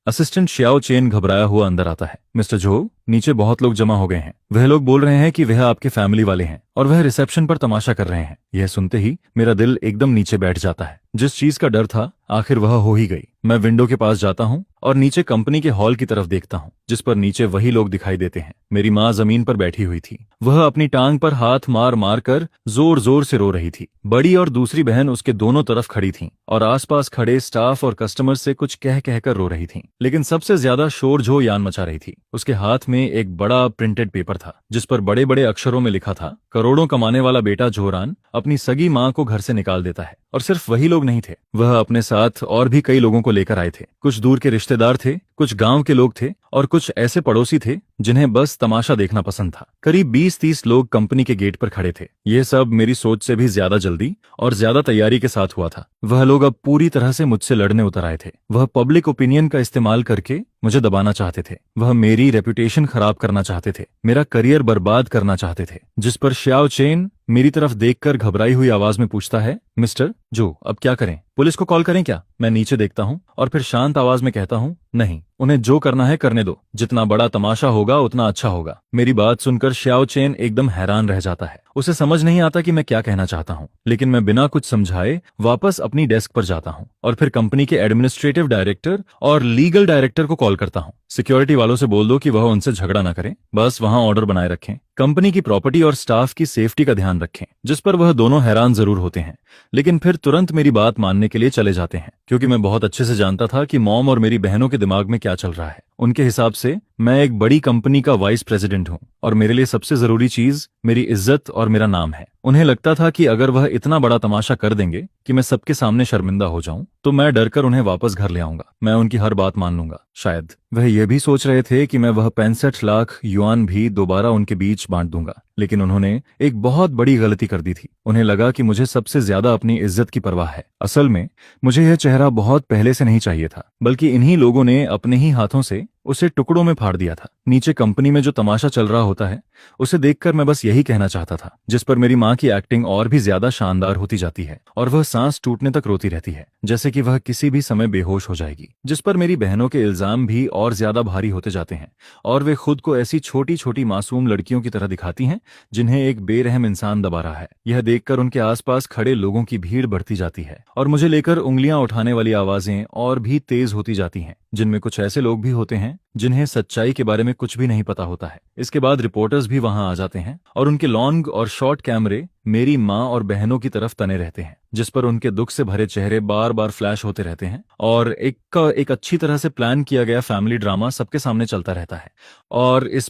असिस्टेंट श्याओ चेन घबराया हुआ अंदर आता है। मिस्टर जो, नीचे बहुत लोग जमा हो गए हैं। वह लोग बोल रहे हैं कि वह आपके फैमिली वाले हैं और वह रिसेप्शन पर तमाशा कर रहे हैं। यह सुनते ही मेरा दिल एकदम नीचे बैठ जाता है। जिस चीज का डर था आखिर वह हो ही गई। मैं विंडो के पास जाता हूँ और नीचे कंपनी के हॉल की तरफ देखता हूँ, जिस पर नीचे वही लोग दिखाई देते हैं। मेरी माँ जमीन पर बैठी हुई थी। वह अपनी टांग पर हाथ मार मार कर जोर जोर से रो रही थी। बड़ी और दूसरी बहन उसके दोनों तरफ खड़ी थीं और आसपास खड़े स्टाफ और कस्टमर से कुछ कह कहकर रो रही थीं। लेकिन सबसे ज्यादा शोर झो यान मचा रही थी। उसके हाथ में एक बड़ा प्रिंटेड पेपर था, जिस पर बड़े बड़े अक्षरों में लिखा था, करोड़ों कमाने वाला बेटा जोरान अपनी सगी माँ को घर से निकाल देता है। और सिर्फ वही लोग नहीं थे, वह अपने साथ और भी कई लोगों को लेकर आए थे। कुछ दूर के रिश्तेदार थे, कुछ गांव के लोग थे और कुछ ऐसे पड़ोसी थे जिन्हें बस तमाशा देखना पसंद था। करीब 20-30 लोग कंपनी के गेट पर खड़े थे। यह सब मेरी सोच से भी ज्यादा जल्दी और ज्यादा तैयारी के साथ हुआ था। वह लोग अब पूरी तरह से मुझसे लड़ने उतर आए थे। वह पब्लिक ओपिनियन का इस्तेमाल करके मुझे दबाना चाहते थे। वह मेरी रेपुटेशन खराब करना चाहते थे, मेरा करियर बर्बाद करना चाहते थे। जिस पर श्याओ चेन मेरी तरफ देखकर घबराई हुई आवाज में पूछता है, मिस्टर जो, अब क्या करें? पुलिस को कॉल करें क्या? मैं नीचे देखता हूँ और फिर शांत आवाज में कहता हूँ, नहीं, उन्हें जो करना है करने दो। जितना बड़ा तमाशा होगा उतना अच्छा होगा। मेरी बात सुनकर श्याओ चेन एकदम हैरान रह जाता है। उसे समझ नहीं आता कि मैं क्या कहना चाहता हूँ, लेकिन मैं बिना कुछ समझाए वापस अपनी डेस्क पर जाता हूँ और फिर कंपनी के एडमिनिस्ट्रेटिव डायरेक्टर और लीगल डायरेक्टर को कॉल करता हूँ। सिक्योरिटी वालों से बोल दो कि वह उनसे झगड़ा ना करें, बस वहां ऑर्डर बनाए रखें। कंपनी की प्रॉपर्टी और स्टाफ की सेफ्टी का ध्यान रखें। जिस पर वह दोनों हैरान जरूर होते हैं, लेकिन फिर तुरंत मेरी बात मानने के लिए चले जाते हैं, क्योंकि मैं बहुत अच्छे से जानता था कि मॉम और मेरी बहनों के दिमाग में क्या चल रहा है। उनके हिसाब से मैं एक बड़ी कंपनी का वाइस प्रेसिडेंट हूँ और मेरे लिए सबसे जरूरी चीज मेरी इज्जत और मेरा नाम है। उन्हें लगता था कि अगर वह इतना बड़ा तमाशा कर देंगे कि मैं सबके सामने शर्मिंदा हो जाऊं, तो मैं डरकर उन्हें वापस घर ले आऊंगा। मैं उनकी हर बात मान लूंगा। शायद वह यह भी सोच रहे थे कि मैं वह 65 लाख युआन भी दोबारा उनके बीच बांट दूंगा, लेकिन उन्होंने एक बहुत बड़ी गलती कर दी थी। उन्हें लगा कि मुझे सबसे ज्यादा अपनी इज्जत की परवाह है। असल में मुझे यह चेहरा बहुत पहले से नहीं चाहिए था, बल्कि इन्हीं लोगों ने अपने ही हाथों से उसे टुकड़ों में फाड़ दिया था। नीचे कंपनी में जो तमाशा चल रहा होता है उसे देखकर मैं बस यही कहना चाहता था। जिस पर मेरी माँ की एक्टिंग और भी ज्यादा शानदार होती जाती है और वह सांस टूटने तक रोती रहती है, जैसे कि वह किसी भी समय बेहोश हो जाएगी। जिस पर मेरी बहनों के इल्जाम भी और ज्यादा भारी होते जाते हैं और वे खुद को ऐसी छोटी छोटी मासूम लड़कियों की तरह दिखाती हैं जिन्हें एक बेरहम इंसान दबा रहा है। यह देखकर उनके आसपास खड़े लोगों की भीड़ बढ़ती जाती है और मुझे लेकर उंगलियां उठाने वाली आवाजें और भी तेज होती जाती हैं, जिनमें कुछ ऐसे लोग भी होते हैं जिन्हें सच्चाई के बारे में कुछ भी नहीं पता होता है। इसके बाद रिपोर्टर्स भी वहां आ जाते हैं और उनके लॉन्ग और शॉर्ट कैमरे मेरी माँ और बहनों की तरफ तने रहते हैं, जिस पर उनके दुख से भरे चेहरे बार बार फ्लैश होते रहते हैं और एक अच्छी तरह से प्लान किया गया फैमिली ड्रामा सबके सामने चलता रहता है। और इस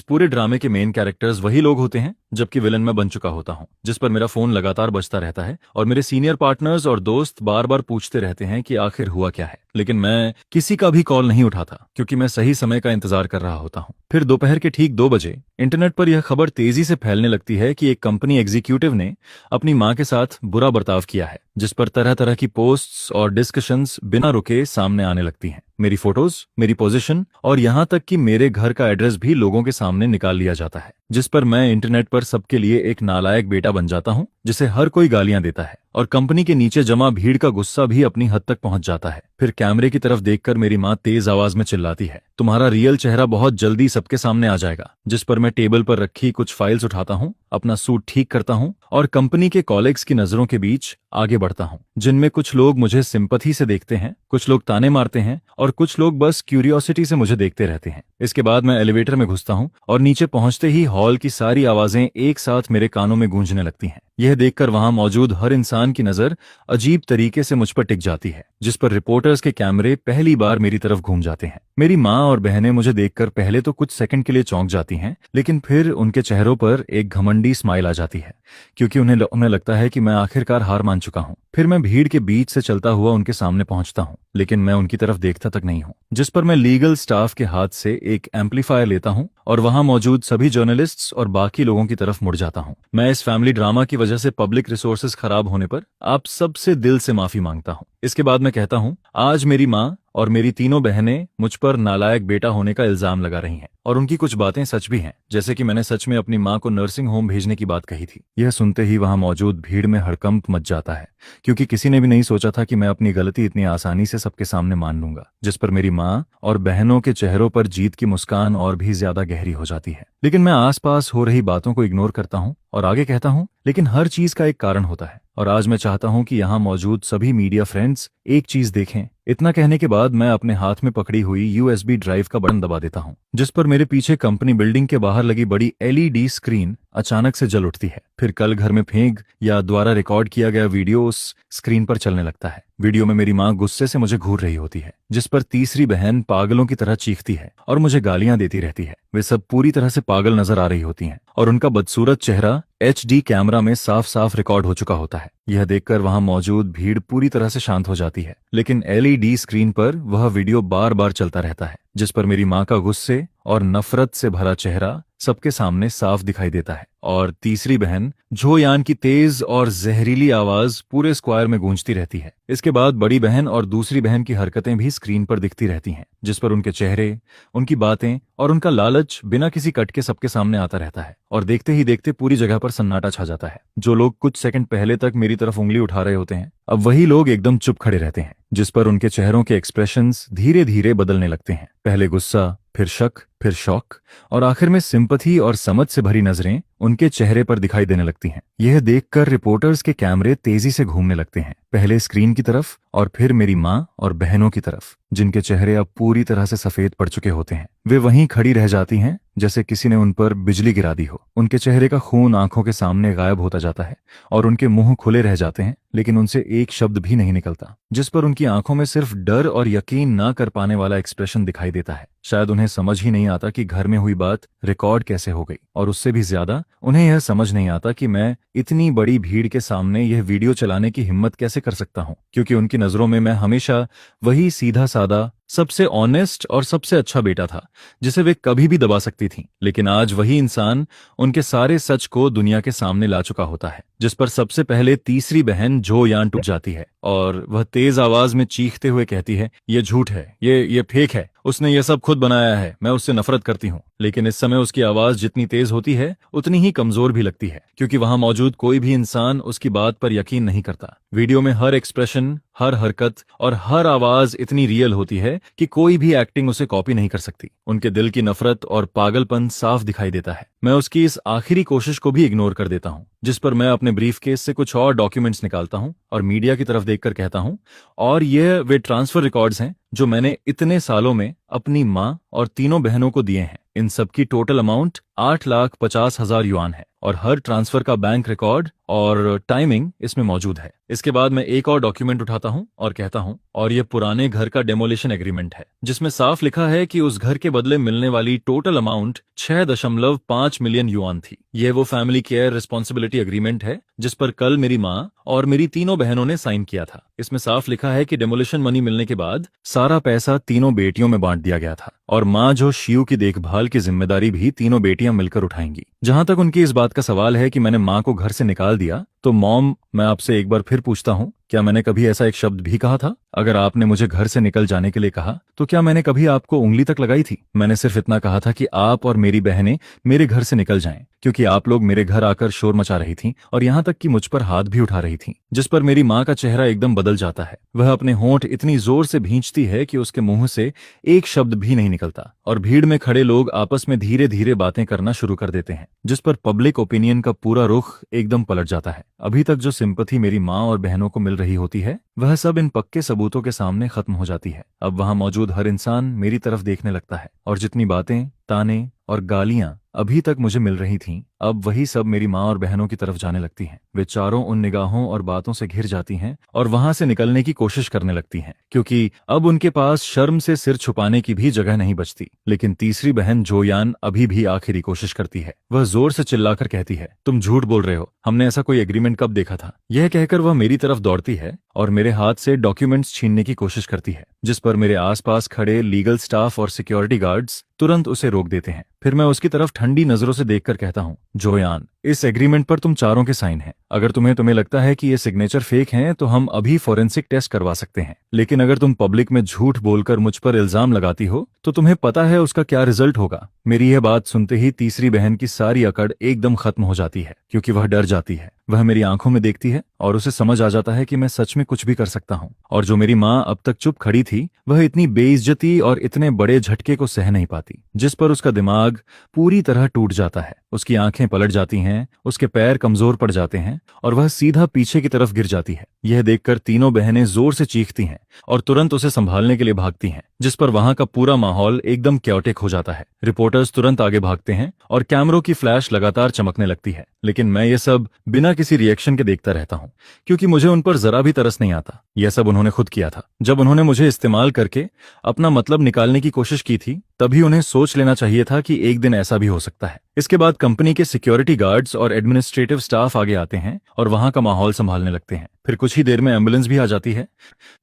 पूरे ड्रामे के मेन कैरेक्टर्स वही लोग होते हैं, जबकि विलन मैं बन चुका होता हूँ। जिस पर मेरा फोन लगातार बजता रहता है और मेरे सीनियर पार्टनर्स और दोस्त बार बार पूछते रहते हैं कि आखिर हुआ क्या है, लेकिन मैं किसी का भी कॉल नहीं उठाता, क्योंकि मैं सही समय का इंतजार कर रहा होता हूँ। फिर दोपहर के ठीक 2 बजे इंटरनेट पर यह खबर तेजी से फैलने लगती है कि एक कंपनी एग्जीक्यूटिव ने अपनी माँ के साथ बुरा बर्ताव किया है, जिस पर तरह तरह की पोस्ट्स और डिस्कशंस बिना रुके सामने आने लगती हैं। मेरी फोटोज, मेरी पोजीशन और यहाँ तक कि मेरे घर का एड्रेस भी लोगों के सामने निकाल लिया जाता है, जिस पर मैं इंटरनेट पर सबके लिए एक नालायक बेटा बन जाता हूँ जिसे हर कोई गालियां देता है और कंपनी के नीचे जमा भीड़ का गुस्सा भी अपनी हद तक पहुंच जाता है। फिर कैमरे की तरफ देखकर मेरी माँ तेज आवाज में चिल्लाती है, तुम्हारा रियल चेहरा बहुत जल्दी सबके सामने आ जाएगा। जिस पर मैं टेबल पर रखी कुछ फाइल्स उठाता हूँ, अपना सूट ठीक करता हूँ और कंपनी के कॉलीग्स की नजरों के बीच आगे बढ़ता हूँ, जिनमें कुछ लोग मुझे सिंपैथी से देखते हैं, कुछ लोग ताने मारते हैं और कुछ लोग बस क्यूरियोसिटी से मुझे देखते रहते हैं। इसके बाद मैं एलिवेटर में घुसता हूँ और नीचे पहुंचते ही हॉल की सारी आवाजें एक साथ मेरे कानों में गूंजने लगती हैं। यह देखकर वहां मौजूद हर इंसान की नजर अजीब तरीके से मुझ पर टिक जाती है, जिस पर रिपोर्टर्स के कैमरे पहली बार मेरी तरफ घूम जाते हैं। मेरी माँ और बहनें मुझे देखकर पहले तो कुछ सेकंड के लिए चौंक जाती हैं, लेकिन फिर उनके चेहरों पर एक घमंडी स्माइल आ जाती है, क्योंकि उन्हें लगता है कि मैं आखिरकार हार मान चुका हूँ। फिर मैं भीड़ के बीच से चलता हुआ उनके सामने पहुंचता हूँ, लेकिन मैं उनकी तरफ देखता तक नहीं हूँ। जिस पर मैं लीगल स्टाफ के हाथ से एक एम्पलीफायर लेता हूँ और वहां मौजूद सभी जर्नलिस्ट्स और बाकी लोगों की तरफ मुड़ जाता हूँ। मैं इस फैमिली ड्रामा की वजह से पब्लिक रिसोर्सेज खराब होने पर आप सबसे दिल से माफी मांगता हूँ। इसके बाद मैं कहता हूँ, आज मेरी माँ और मेरी तीनों बहनें मुझ पर नालायक बेटा होने का इल्जाम लगा रही हैं और उनकी कुछ बातें सच भी हैं, जैसे कि मैंने सच में अपनी माँ को नर्सिंग होम भेजने की बात कही थी। यह सुनते ही वहां मौजूद भीड़ में हड़कंप मच जाता है, क्योंकि किसी ने भी नहीं सोचा था कि मैं अपनी गलती इतनी आसानी से सबके सामने मान लूंगा। जिस पर मेरी माँ और बहनों के चेहरों पर जीत की मुस्कान और भी ज्यादा गहरी हो जाती है। लेकिन मैं आसपास हो रही बातों को इग्नोर करता हूँ और आगे कहता हूँ, लेकिन हर चीज का एक कारण होता है और आज मैं चाहता हूँ कि यहाँ मौजूद सभी मीडिया फ्रेंड्स एक चीज देखें। इतना कहने के बाद मैं अपने हाथ में पकड़ी हुई यूएसबी ड्राइव का बटन दबा देता हूँ, जिस पर मेरे पीछे कंपनी बिल्डिंग के बाहर लगी बड़ी एलईडी स्क्रीन अचानक से जल उठती है। फिर कल घर में फेंक या द्वारा रिकॉर्ड किया गया वीडियो उस स्क्रीन पर चलने लगता है। वीडियो में मेरी माँ गुस्से से मुझे घूर रही होती है, जिस पर तीसरी बहन पागलों की तरह चीखती है और मुझे गालियां देती रहती है। वे सब पूरी तरह से पागल नजर आ रही होती हैं और उनका बदसूरत चेहरा HD कैमरा में साफ साफ रिकॉर्ड हो चुका होता है। यह देखकर वहां मौजूद भीड़ पूरी तरह से शांत हो जाती है, लेकिन LED स्क्रीन पर वह वीडियो बार बार चलता रहता है, जिस पर मेरी माँ का गुस्से और नफरत से भरा चेहरा सबके सामने साफ दिखाई देता है और तीसरी बहन झोयान की तेज और जहरीली आवाज पूरे स्क्वायर में गूंजती रहती है। इसके बाद बड़ी बहन और दूसरी बहन की हरकतें भी स्क्रीन पर दिखती रहती हैं, जिस पर उनके चेहरे, उनकी बातें और उनका लालच बिना किसी कट के सबके सामने आता रहता है और देखते ही देखते पूरी जगह पर सन्नाटा छा जाता है। जो लोग कुछ सेकंड पहले तक मेरी तरफ उंगली उठा रहे होते हैं, अब वही लोग एकदम चुप खड़े रहते हैं, जिस पर उनके चेहरों के एक्सप्रेशंस धीरे धीरे बदलने लगते हैं। पहले गुस्सा, फिर शक, फिर शौक और आखिर में सिंपैथी और समझ से भरी नजरें उनके चेहरे पर दिखाई देने लगती हैं। यह देखकर रिपोर्टर्स के कैमरे तेजी से घूमने लगते हैं, पहले स्क्रीन की तरफ और फिर मेरी माँ और बहनों की तरफ, जिनके चेहरे अब पूरी तरह से सफेद पड़ चुके होते हैं। वे वहीं खड़ी रह जाती हैं जैसे किसी ने उन पर बिजली गिरा दी हो। उनके चेहरे का खून आंखों के सामने गायब होता जाता है और उनके मुंह खुले रह जाते हैं, लेकिन उनसे एक शब्द भी नहीं निकलता, जिस पर उनकी आंखों में सिर्फ डर और यकीन ना कर पाने वाला एक्सप्रेशन दिखाई देता है। शायद उन्हें समझ ही नहीं आता कि घर में हुई बात रिकॉर्ड कैसे हो गई, और उससे भी ज्यादा उन्हें यह समझ नहीं आता कि मैं इतनी बड़ी भीड़ के सामने यह वीडियो चलाने की हिम्मत कैसे कर सकता हूँ, क्योंकि उनकी नजरों में मैं हमेशा वही सीधा सादा, सबसे ऑनेस्ट और सबसे अच्छा बेटा था जिसे वे कभी भी दबा सकती थीं। लेकिन आज वही इंसान उनके सारे सच को दुनिया के सामने ला चुका होता है, जिस पर सबसे पहले तीसरी बहन झोयान टूट जाती है और वह तेज आवाज में चीखते हुए कहती है, ये झूठ है, ये फेक है, उसने ये सब खुद बनाया है, मैं उससे नफरत करती हूँ। लेकिन इस समय उसकी आवाज जितनी तेज होती है उतनी ही कमजोर भी लगती है, क्योंकि वहां मौजूद कोई भी इंसान उसकी बात पर यकीन नहीं करता। वीडियो में हर एक्सप्रेशन, हर हरकत और हर आवाज इतनी रियल होती है कि कोई भी एक्टिंग उसे कॉपी नहीं कर सकती। उनके दिल की नफरत और पागलपन साफ दिखाई देता है। मैं उसकी इस आखिरी कोशिश को भी इग्नोर कर देता हूँ, जिस पर मैं अपने ब्रीफकेस से कुछ और डॉक्यूमेंट्स निकालता हूँ और मीडिया की तरफ देखकर कहता हूँ, और ये वे ट्रांसफर रिकॉर्ड्स हैं जो मैंने इतने सालों में अपनी माँ और तीनों बहनों को दिए हैं। इन सब की टोटल अमाउंट 8,50,000 युआन है और हर ट्रांसफर का बैंक रिकॉर्ड और टाइमिंग इसमें मौजूद है। इसके बाद मैं एक और डॉक्यूमेंट उठाता हूं और कहता हूं, और ये पुराने घर का डेमोलिशन एग्रीमेंट है, जिसमें साफ लिखा है कि उस घर के बदले मिलने वाली टोटल अमाउंट 6.5 मिलियन युआन थी। यह वो फैमिली केयर रिस्पॉन्सिबिलिटी एग्रीमेंट है जिस पर कल मेरी माँ और मेरी तीनों बहनों ने साइन किया था। इसमें साफ लिखा है कि डेमोलिशन मनी मिलने के बाद सारा पैसा तीनों बेटियों में बांट दिया गया था और माँ जो शियू की देखभाल की जिम्मेदारी भी तीनों बेटियां मिलकर उठाएंगी। जहां तक उनकी इस बात का सवाल है कि मैंने माँ को घर से निकाल दिया, तो मॉम, मैं आपसे एक बार फिर पूछता हूँ, क्या मैंने कभी ऐसा एक शब्द भी कहा था? अगर आपने मुझे घर से निकल जाने के लिए कहा तो क्या मैंने कभी आपको उंगली तक लगाई थी? मैंने सिर्फ इतना कहा था कि आप और मेरी बहनें मेरे घर से निकल जाएं, क्योंकि आप लोग मेरे घर आकर शोर मचा रही थीं और यहाँ तक कि मुझ पर हाथ भी उठा रही थीं, जिस पर मेरी माँ का चेहरा एकदम बदल जाता है। वह अपने होंठ इतनी जोर से भींचती है कि उसके मुंह से एक शब्द भी नहीं निकलता, और भीड़ में खड़े लोग आपस में धीरे धीरे बातें करना शुरू कर देते हैं, जिस पर पब्लिक ओपिनियन का पूरा रुख एकदम पलट जाता है। अभी तक जो सिंपैथी मेरी माँ और बहनों को मिल रही होती है, वह सब इन पक्के सबूतों के सामने खत्म हो जाती है। अब वहां मौजूद हर इंसान मेरी तरफ देखने लगता है, और जितनी बातें, ताने और गालियां अभी तक मुझे मिल रही थीं, अब वही सब मेरी माँ और बहनों की तरफ जाने लगती हैं। वे चारों उन निगाहों और बातों से घिर जाती हैं और वहां से निकलने की कोशिश करने लगती हैं, क्योंकि अब उनके पास शर्म से सिर छुपाने की भी जगह नहीं बचती। लेकिन तीसरी बहन जोयान अभी भी आखिरी कोशिश करती है। वह जोर से चिल्लाकर कहती है, तुम झूठ बोल रहे हो, हमने ऐसा कोई एग्रीमेंट कब देखा था? यह कहकर वह मेरी तरफ दौड़ती है और मेरे हाथ से डॉक्यूमेंट्स छीनने की कोशिश करती है, जिस पर मेरे आसपास खड़े लीगल स्टाफ और सिक्योरिटी गार्ड्स तुरंत उसे रोक देते हैं। फिर मैं उसकी तरफ ठंडी नजरों से देखकर कहता हूँ, जोयान, इस एग्रीमेंट पर तुम चारों के साइन हैं। अगर तुम्हें लगता है कि ये सिग्नेचर फेक हैं, तो हम अभी फोरेंसिक टेस्ट करवा सकते हैं। लेकिन अगर तुम पब्लिक में झूठ बोलकर मुझ पर इल्जाम लगाती हो, तो तुम्हें पता है उसका क्या रिजल्ट होगा। मेरी यह बात सुनते ही तीसरी बहन की सारी अकड़ एकदम खत्म हो जाती है, क्योंकि वह डर जाती है। वह मेरी आंखों में देखती है और उसे समझ आ जाता है कि मैं सच में कुछ भी कर सकता हूँ। और जो मेरी माँ अब तक चुप खड़ी थी, वह इतनी बेइज्जती और इतने बड़े झटके को सह नहीं पाती, जिस पर उसका दिमाग पूरी तरह टूट जाता है। उसकी आंखें पलट जाती हैं, उसके पैर कमजोर पड़ जाते हैं और वह सीधा पीछे की तरफ गिर जाती है। यह देखकर तीनों बहनें जोर से चीखती हैं और तुरंत उसे संभालने के लिए भागती हैं, जिस पर वहां का पूरा माहौल एकदम क्योटिक हो जाता है। रिपोर्टर्स तुरंत आगे भागते हैं और कैमरों की फ्लैश लगातार चमकने लगती है। लेकिन मैं ये सब बिना किसी रिएक्शन के देखता रहता हूँ, क्योंकि मुझे उन पर जरा भी तरस नहीं आता। यह सब उन्होंने खुद किया था। जब उन्होंने मुझे इस्तेमाल करके अपना मतलब निकालने की कोशिश की थी, तभी उन्हें सोच लेना चाहिए था कि एक दिन ऐसा भी हो सकता है। इसके बाद कंपनी के सिक्योरिटी गार्ड्स और एडमिनिस्ट्रेटिव स्टाफ आगे आते हैं और वहां का माहौल संभालने लगते हैं। फिर कुछ ही देर में एम्बुलेंस भी आ जाती है,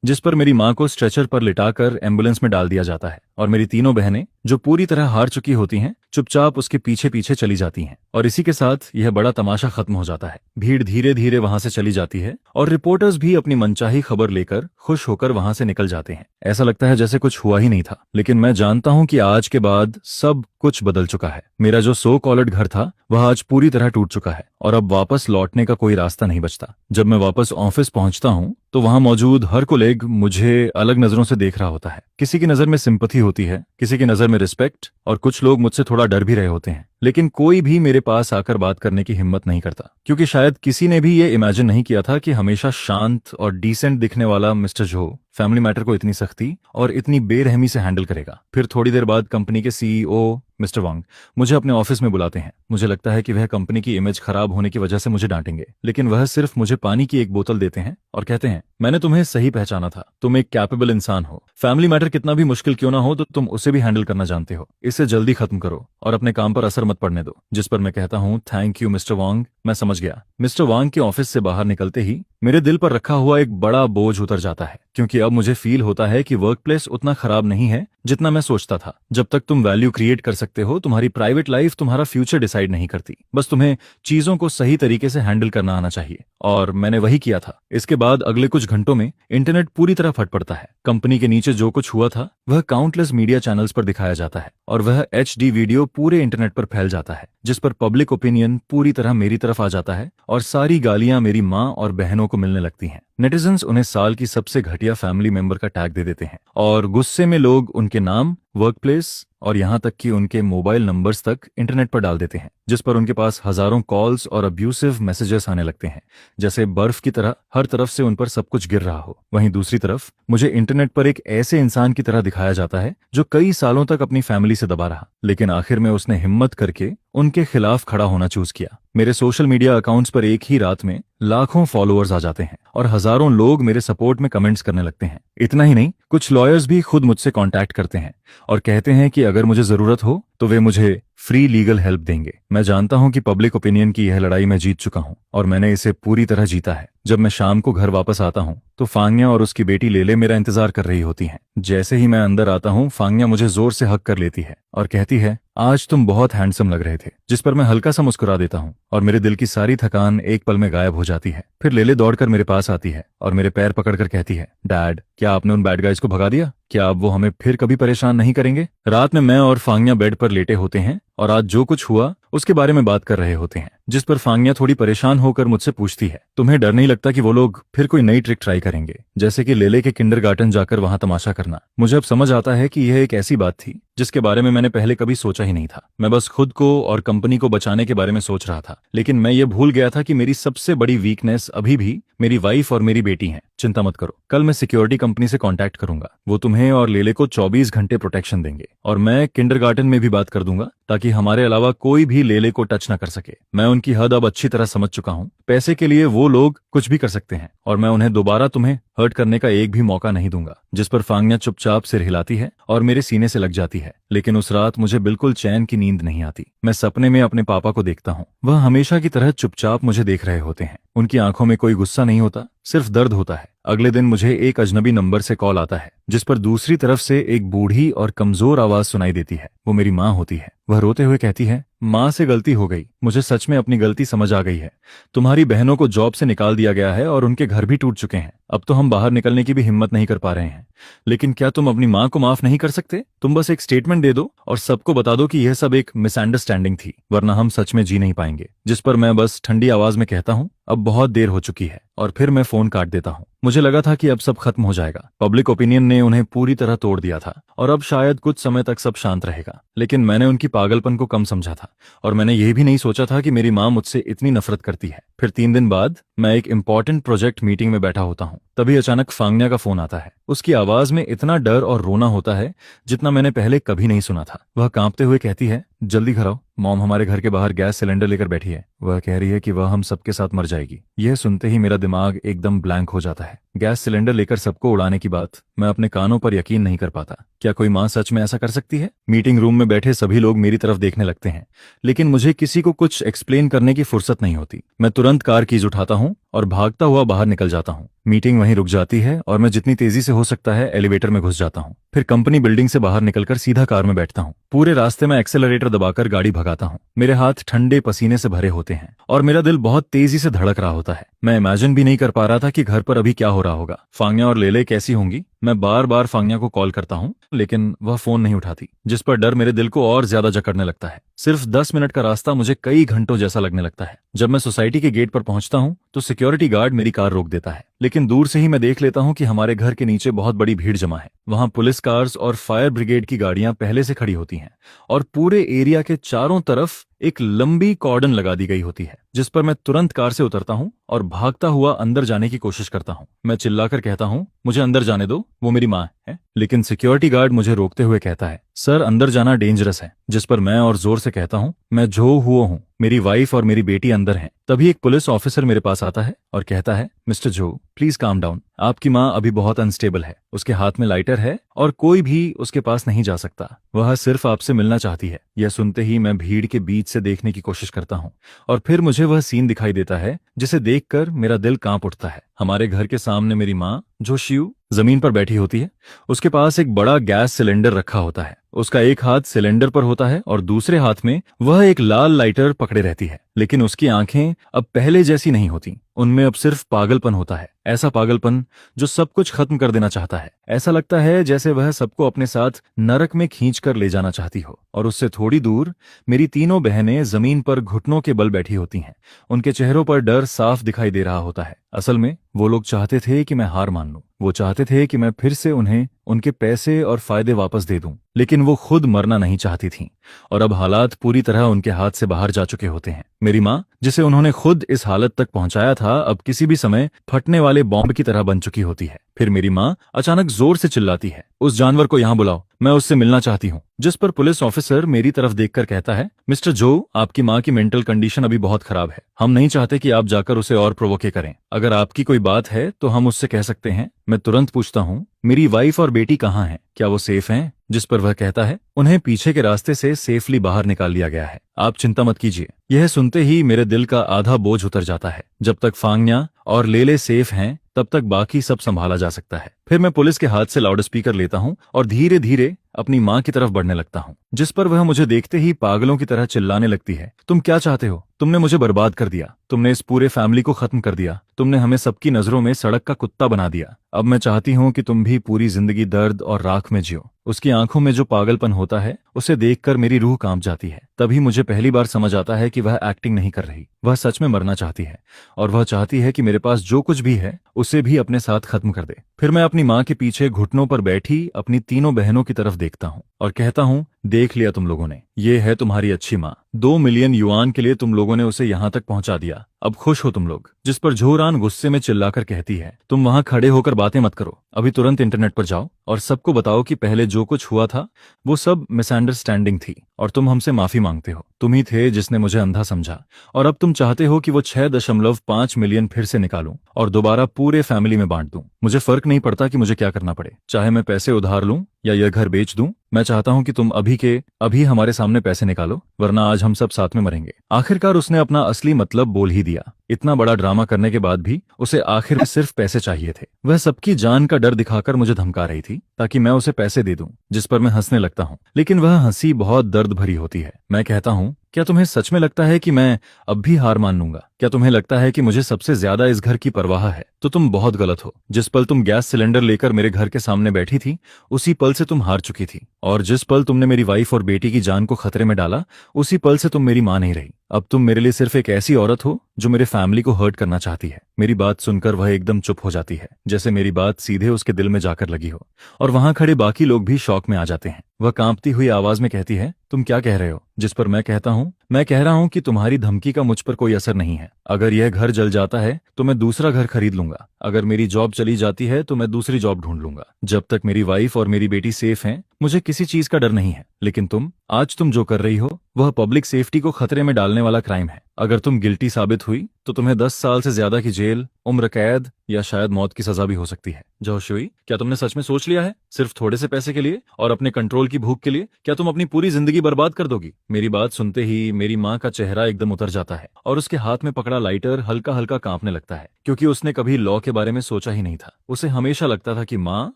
जिस पर मेरी माँ को स्ट्रेचर पर लिटाकर एम्बुलेंस में डाल दिया जाता है, और मेरी तीनों बहनें, जो पूरी तरह हार चुकी होती हैं, चुपचाप उसके पीछे पीछे चली जाती हैं। और इसी के साथ यह बड़ा तमाशा खत्म हो जाता है। भीड़ धीरे धीरे वहां से चली जाती है और रिपोर्टर्स भी अपनी मनचाही खबर लेकर खुश होकर वहां से निकल जाते हैं। ऐसा लगता है जैसे कुछ हुआ ही नहीं था। लेकिन मैं जानता हूं कि आज के बाद सब कुछ बदल चुका है। मेरा जो सो कॉल्ड घर था, वह आज पूरी तरह टूट चुका है और अब वापस लौटने का कोई रास्ता नहीं बचता। जब मैं वापस ऑफिस पहुंचता हूं, तो वहां मौजूद हर कोलेग मुझे अलग नजरों से देख रहा होता है। किसी की नजर में सिंपैथी होती है, किसी की नजर में रिस्पेक्ट, और कुछ लोग मुझसे थोड़ा डर भी रहे होते हैं। लेकिन कोई भी मेरे पास आकर बात करने की हिम्मत नहीं करता, क्योंकि शायद किसी ने भी ये इमेजिन नहीं किया था कि हमेशा शांत और डिसेंट दिखने वाला मिस्टर जो फैमिली मैटर को इतनी सख्ती और इतनी बेरहमी से हैंडल करेगा। फिर थोड़ी देर बाद कंपनी के सीईओ मिस्टर वांग मुझे अपने ऑफिस में बुलाते हैं। मुझे लगता है कि वह कंपनी की इमेज खराब होने की वजह से मुझे डांटेंगे, लेकिन वह सिर्फ मुझे पानी की एक बोतल देते हैं और कहते हैं, मैंने तुम्हें सही पहचाना था, तुम एक कैपेबल इंसान हो। फैमिली मैटर कितना भी मुश्किल क्यों ना हो, तो तुम उसे भी हैंडल करना जानते हो। इसे जल्दी खत्म करो और अपने काम पर असर मत पड़ने दो। जिस पर मैं कहता हूँ, थैंक यू मिस्टर वांग, मैं समझ गया। मिस्टर वांग के ऑफिस से बाहर निकलते ही मेरे दिल पर रखा हुआ एक बड़ा बोझ उतर जाता है, क्योंकि अब मुझे फील होता है कि वर्क प्लेस उतना खराब नहीं है जितना मैं सोचता था। जब तक तुम वैल्यू क्रिएट कर सकते हो, तुम्हारी प्राइवेट लाइफ तुम्हारा फ्यूचर डिसाइड नहीं करती। बस तुम्हें चीजों को सही तरीके से हैंडल करना आना चाहिए, और मैंने वही किया था। इसके बाद अगले कुछ घंटों में इंटरनेट पूरी तरह फट पड़ता है। कंपनी के नीचे जो कुछ हुआ था, वह काउंटलेस मीडिया चैनल्स पर दिखाया जाता है, और वह HD वीडियो पूरे इंटरनेट पर फैल जाता है, जिस पर पब्लिक ओपिनियन पूरी तरह मेरी तरफ आ जाता है और सारी गालियां मेरी माँ और बहनों को मिलने लगती हैं। नेटिजन्स उन्हें साल की सबसे घटिया फैमिली मेंबर का टैग दे देते हैं, और गुस्से में लोग उनके नाम, वर्क प्लेस और यहाँ तक कि उनके मोबाइल नंबर्स तक इंटरनेट पर डाल देते हैं, जिस पर उनके पास हजारों कॉल्स और अब्यूसिव मैसेजेस आने लगते हैं, जैसे बर्फ की तरह हर तरफ से उन पर सब कुछ गिर रहा हो। वहीं दूसरी तरफ मुझे इंटरनेट पर एक ऐसे इंसान की तरह दिखाया जाता है जो कई सालों तक अपनी फैमिली से दबा रहा, लेकिन आखिर में उसने हिम्मत करके उनके खिलाफ खड़ा होना चूज किया। मेरे सोशल मीडिया अकाउंट्स पर एक ही रात में लाखों फॉलोअर्स आ जाते हैं और हजारों लोग मेरे सपोर्ट में कमेंट्स करने लगते हैं। इतना ही नहीं, कुछ लॉयर्स भी खुद मुझसे कांटेक्ट करते हैं और कहते हैं कि अगर मुझे जरूरत हो तो वे मुझे फ्री लीगल हेल्प देंगे। मैं जानता हूं कि पब्लिक ओपिनियन की यह लड़ाई मैं जीत चुका हूं, और मैंने इसे पूरी तरह जीता है। जब मैं शाम को घर वापस आता हूं, तो फांग्या और उसकी बेटी लेले मेरा इंतजार कर रही होती हैं। जैसे ही मैं अंदर आता हूं, फांग्या मुझे जोर से हक कर लेती है और कहती है, आज तुम बहुत हैंडसम लग रहे थे, जिस पर मैं हल्का सा मुस्कुरा देता हूं और मेरे दिल की सारी थकान एक पल में गायब हो जाती है। फिर लेले दौड़कर मेरे पास आती है और मेरे पैर पकड़कर कहती है, डैड, क्या आपने उन बैड गाइज को भगा दिया? क्या अब वो हमें फिर कभी परेशान नहीं करेंगे? रात में मैं और फांगनिया बेड पर लेटे होते हैं और आज जो कुछ हुआ उसके बारे में बात कर रहे होते हैं, जिस पर फांगनिया थोड़ी परेशान होकर मुझसे पूछती है, तुम्हें डर नहीं लगता कि वो लोग फिर कोई नई ट्रिक ट्राई करेंगे, जैसे कि लेले के किंडरगार्टन जाकर वहां तमाशा करना? मुझे अब समझ आता है कि यह एक ऐसी बात थी जिसके बारे में मैंने पहले कभी सोचा ही नहीं था। मैं बस खुद को और कंपनी को बचाने के बारे में सोच रहा था, लेकिन मैं ये भूल गया था कि मेरी सबसे बड़ी वीकनेस अभी भी मेरी वाइफ और मेरी बेटी हैं। चिंता मत करो, कल मैं सिक्योरिटी कंपनी से कांटेक्ट करूंगा। वो तुम्हें और लेले को 24 घंटे प्रोटेक्शन देंगे और मैं किंडरगार्टन में भी बात कर दूंगा ताकि हमारे अलावा कोई भी लेले को टच न कर सके। मैं उनकी हद अब अच्छी तरह समझ चुका हूँ। पैसे के लिए वो लोग कुछ भी कर सकते हैं और मैं उन्हें दोबारा तुम्हें हर्ट करने का एक भी मौका नहीं दूंगा। जिस पर फांगनिया चुपचाप सिर हिलाती है और मेरे सीने से लग जाती है। लेकिन उस रात मुझे बिल्कुल चैन की नींद नहीं आती। मैं सपने में अपने पापा को देखता हूँ। वह हमेशा की तरह चुपचाप मुझे देख रहे होते हैं। उनकी आंखों में कोई गुस्सा नहीं होता, सिर्फ दर्द होता है। अगले दिन मुझे एक अजनबी नंबर से कॉल आता है, जिस पर दूसरी तरफ से एक बूढ़ी और कमजोर आवाज सुनाई देती है। वो मेरी माँ होती है। वह रोते हुए कहती है, माँ से गलती हो गई, मुझे सच में अपनी गलती समझ आ गई है। तुम्हारी बहनों को जॉब से निकाल दिया गया है और उनके घर भी टूट चुके हैं। अब तो हम बाहर निकलने की भी हिम्मत नहीं कर पा रहे हैं। लेकिन क्या तुम अपनी माँ को माफ नहीं कर सकते? तुम बस एक स्टेटमेंट दे दो और सबको बता दो कि यह सब एक मिसअंडरस्टैंडिंग थी, वरना हम सच में जी नहीं पाएंगे। जिस पर मैं बस ठंडी आवाज में कहता हूँ, अब बहुत देर हो चुकी है, और फिर मैं फोन काट देता हूँ। मुझे लगा था कि अब सब खत्म हो जाएगा। पब्लिक ओपिनियन ने उन्हें पूरी तरह तोड़ दिया था और अब शायद कुछ समय तक सब शांत रहेगा। लेकिन मैंने उनकी पागलपन को कम समझा था और मैंने यह भी नहीं सोचा था कि मेरी माँ मुझसे इतनी नफरत करती है। फिर 3 दिन बाद मैं एक इंपॉर्टेंट प्रोजेक्ट मीटिंग में बैठा होता हूँ। तभी अचानक फांगनिया का फोन आता है। उसकी आवाज में इतना डर और रोना होता है जितना मैंने पहले कभी नहीं सुना था। वह कांपते हुए कहती है, जल्दी घर आओ, मॉम हमारे घर के बाहर गैस सिलेंडर लेकर बैठी है। वह कह रही है कि वह हम सबके साथ मर जाएगी। यह सुनते ही मेरा दिमाग एकदम ब्लैंक हो जाता है। गैस सिलेंडर लेकर सबको उड़ाने की बात, मैं अपने कानों पर यकीन नहीं कर पाता। क्या कोई माँ सच में ऐसा कर सकती है? मीटिंग रूम में बैठे सभी लोग मेरी तरफ देखने लगते हैं, लेकिन मुझे किसी को कुछ एक्सप्लेन करने की फुर्सत नहीं होती। मैं तुरंत कार कीज उठाता हूँ और भागता हुआ बाहर निकल जाता हूँ। मीटिंग वहीं रुक जाती है और मैं जितनी तेजी से हो सकता है एलिवेटर में घुस जाता हूँ। फिर कंपनी बिल्डिंग से बाहर निकलकर सीधा कार में बैठता हूँ। पूरे रास्ते में एक्सेलरेटर दबाकर गाड़ी भगाता हूँ। मेरे हाथ ठंडे पसीने से भरे होते हैं और मेरा दिल बहुत तेजी से धड़क रहा होता है। मैं इमेजिन भी नहीं कर पा रहा था कि घर पर अभी क्या हो रहा होगा। फांगनिया और लेले कैसी होंगी? मैं बार बार फांगनिया को कॉल करता हूँ, लेकिन वह फोन नहीं उठाती, जिस पर डर मेरे दिल को और ज्यादा जकड़ने लगता है। सिर्फ 10 मिनट का रास्ता मुझे कई घंटों जैसा लगने लगता है। जब मैं सोसाइटी के गेट पर पहुंचता हूं तो सिक्योरिटी गार्ड मेरी कार रोक देता है, लेकिन दूर से ही मैं देख लेता हूं कि हमारे घर के नीचे बहुत बड़ी भीड़ जमा है। वहां पुलिस कार्स और फायर ब्रिगेड की गाड़ियां पहले से खड़ी होती हैं और पूरे एरिया के चारों तरफ एक लंबी कॉर्डन लगा दी गई होती है, जिस पर मैं तुरंत कार से उतरता हूं और भागता हुआ अंदर जाने की कोशिश करता हूं। मैं चिल्लाकर कहता हूं, मुझे अंदर जाने दो, वो मेरी माँ है। लेकिन सिक्योरिटी गार्ड मुझे रोकते हुए कहता है, सर अंदर जाना डेंजरस है। जिस पर मैं और जोर से कहता हूं, मैं जो हुआ हूं, मेरी वाइफ और मेरी बेटी अंदर हैं। तभी एक पुलिस ऑफिसर मेरे पास आता है और कहता है, मिस्टर जो, प्लीज काम डाउन, आपकी माँ अभी बहुत अनस्टेबल है। उसके हाथ में लाइटर है और कोई भी उसके पास नहीं जा सकता। वह सिर्फ आपसे मिलना चाहती है। यह सुनते ही मैं भीड़ के बीच से देखने की कोशिश करता हूँ और फिर मुझे वह सीन दिखाई देता है जिसे देखकर मेरा दिल कांप उठता है। हमारे घर के सामने मेरी माँ, जो शिव, जमीन पर बैठी होती है। उसके पास एक बड़ा गैस सिलेंडर रखा होता है। उसका एक हाथ सिलेंडर पर होता है और दूसरे हाथ में वह एक लाल लाइटर पकड़े रहती है। लेकिन उसकी आंखें अब पहले जैसी नहीं होती, उनमें अब सिर्फ पागलपन होता है। ऐसा पागलपन जो सब कुछ खत्म कर देना चाहता है। ऐसा लगता है जैसे वह सबको अपने साथ नरक में खींचकर ले जाना चाहती हो। और उससे थोड़ी दूर मेरी तीनों बहनें जमीन पर घुटनों के बल बैठी होती हैं। उनके चेहरों पर डर साफ दिखाई दे रहा होता है। असल में वो लोग चाहते थे कि मैं हार मान लूं। वो चाहते थे कि मैं फिर से उन्हें उनके पैसे और फायदे वापस दे दूं, लेकिन वो खुद मरना नहीं चाहती थीं और अब हालात पूरी तरह उनके हाथ से बाहर जा चुके होते हैं। मेरी माँ, जिसे उन्होंने खुद इस हालत तक पहुंचाया था, अब किसी भी समय फटने वाले बॉम्ब की तरह बन चुकी होती है। फिर मेरी माँ अचानक जोर से चिल्लाती है, उस जानवर को यहाँ बुलाओ, मैं उससे मिलना चाहती हूँ। जिस पर पुलिस ऑफिसर मेरी तरफ देखकर कहता है, मिस्टर जो, आपकी माँ की मेंटल कंडीशन अभी बहुत खराब है। हम नहीं चाहते कि आप जाकर उसे और प्रोवोके करें। अगर आपकी कोई बात है तो हम उससे कह सकते हैं। मैं तुरंत पूछता हूँ, मेरी वाइफ और बेटी कहाँ हैं? क्या वो सेफ हैं? जिस पर वह कहता है, उन्हें पीछे के रास्ते से सेफली बाहर निकाल लिया गया है, आप चिंता मत कीजिए। यह सुनते ही मेरे दिल का आधा बोझ उतर जाता है। जब तक फांगनिया और लेले सेफ हैं तब तक बाकी सब संभाला जा सकता है। फिर मैं पुलिस के हाथ से लाउड स्पीकर लेता हूँ और धीरे धीरे अपनी माँ की तरफ बढ़ने लगता हूँ। जिस पर वह मुझे देखते ही पागलों की तरह चिल्लाने लगती है, तुम क्या चाहते हो? तुमने मुझे बर्बाद कर दिया, तुमने इस पूरे फैमिली को खत्म कर दिया, तुमने हमें सबकी नजरों में सड़क का कुत्ता बना दिया। अब मैं चाहती हूँ कि तुम भी पूरी जिंदगी दर्द और राख में जियो। उसकी आंखों में जो पागलपन होता है उसे देखकर मेरी रूह कांप जाती है। तभी मुझे पहली बार समझ आता है कि वह एक्टिंग नहीं कर रही, वह सच में मरना चाहती है और वह चाहती है कि मेरे पास जो कुछ भी है उसे भी अपने साथ खत्म कर दे। फिर मैं अपनी माँ के पीछे घुटनों पर बैठी अपनी तीनों बहनों की तरफ देखता हूँ और कहता हूँ, देख लिया तुम लोगों ने, ये है तुम्हारी अच्छी माँ। 2 मिलियन युआन के लिए तुम लोगों ने उसे यहाँ तक पहुंचा दिया, अब खुश हो तुम लोग। जिस पर झोरान गुस्से में चिल्लाकर कहती है, तुम वहां खड़े होकर बातें मत करो, अभी तुरंत इंटरनेट पर जाओ और सबको बताओ कि पहले जो कुछ हुआ था वो सब मिसअंडरस्टैंडिंग थी और तुम हमसे माफी मांगते हो। तुम ही थे जिसने मुझे अंधा समझा और अब तुम चाहते हो कि वो 6.5 मिलियन फिर से निकालूं और दोबारा पूरे फैमिली में बांट दूं। मुझे फर्क नहीं पड़ता कि मुझे क्या करना पड़े, चाहे मैं पैसे उधार लूं या यह घर बेच दूं। मैं चाहता हूं कि तुम अभी के अभी हमारे सामने पैसे निकालो, वरना आज हम सब साथ में मरेंगे। आखिरकार उसने अपना असली मतलब बोल ही दिया। इतना बड़ा ड्रामा करने के बाद भी उसे आखिर में सिर्फ पैसे चाहिए थे। वह सबकी जान का डर दिखाकर मुझे धमका रही थी ताकि मैं उसे पैसे दे दूं, जिस पर मैं हंसने लगता हूं, लेकिन वह हंसी बहुत दर्द भरी होती है। मैं कहता हूं, क्या तुम्हें सच में लगता है कि मैं अब भी हार मान लूंगा? क्या तुम्हें लगता है कि मुझे सबसे ज्यादा इस घर की परवाह है? तो तुम बहुत गलत हो। जिस पल तुम गैस सिलेंडर लेकर मेरे घर के सामने बैठी थी उसी पल से तुम हार चुकी थी, और जिस पल तुमने मेरी वाइफ और बेटी की जान को खतरे में डाला उसी पल से तुम मेरी मां नहीं रही। अब तुम मेरे लिए सिर्फ एक ऐसी औरत हो जो मेरे फैमिली को हर्ट करना चाहती है। मेरी बात सुनकर वह एकदम चुप हो जाती है, जैसे मेरी बात सीधे उसके दिल में जाकर लगी हो, और वहां खड़े बाकी लोग भी शौक में आ जाते हैं। वह कांपती हुई आवाज में कहती है, तुम क्या कह रहे हो? जिस पर मैं कहता हूँ, मैं कह रहा हूँ कि तुम्हारी धमकी का मुझ पर कोई असर नहीं है। अगर यह घर जल जाता है तो मैं दूसरा घर खरीद लूंगा, अगर मेरी जॉब चली जाती है तो मैं दूसरी जॉब ढूंढ लूंगा। जब तक मेरी वाइफ और मेरी बेटी सेफ हैं, मुझे किसी चीज का डर नहीं है। लेकिन आज तुम जो कर रही हो वह पब्लिक सेफ्टी को खतरे में डालने वाला क्राइम है। अगर तुम गिल्टी साबित हुई तो तुम्हें 10 साल से ज्यादा की जेल, उम्र कैद या शायद मौत की सजा भी हो सकती है। जोशुई, क्या तुमने सच में सोच लिया है, सिर्फ थोड़े से पैसे के लिए और अपने कंट्रोल की भूख के लिए, क्या तुम अपनी पूरी जिंदगी बर्बाद कर दोगी? मेरी बात सुनते ही मेरी माँ का चेहरा एकदम उतर जाता है और उसके हाथ में पकड़ा लाइटर हल्का हल्का कांपने लगता है, क्योंकि उसने कभी लॉ के बारे में सोचा ही नहीं था। उसे हमेशा लगता था कि माँ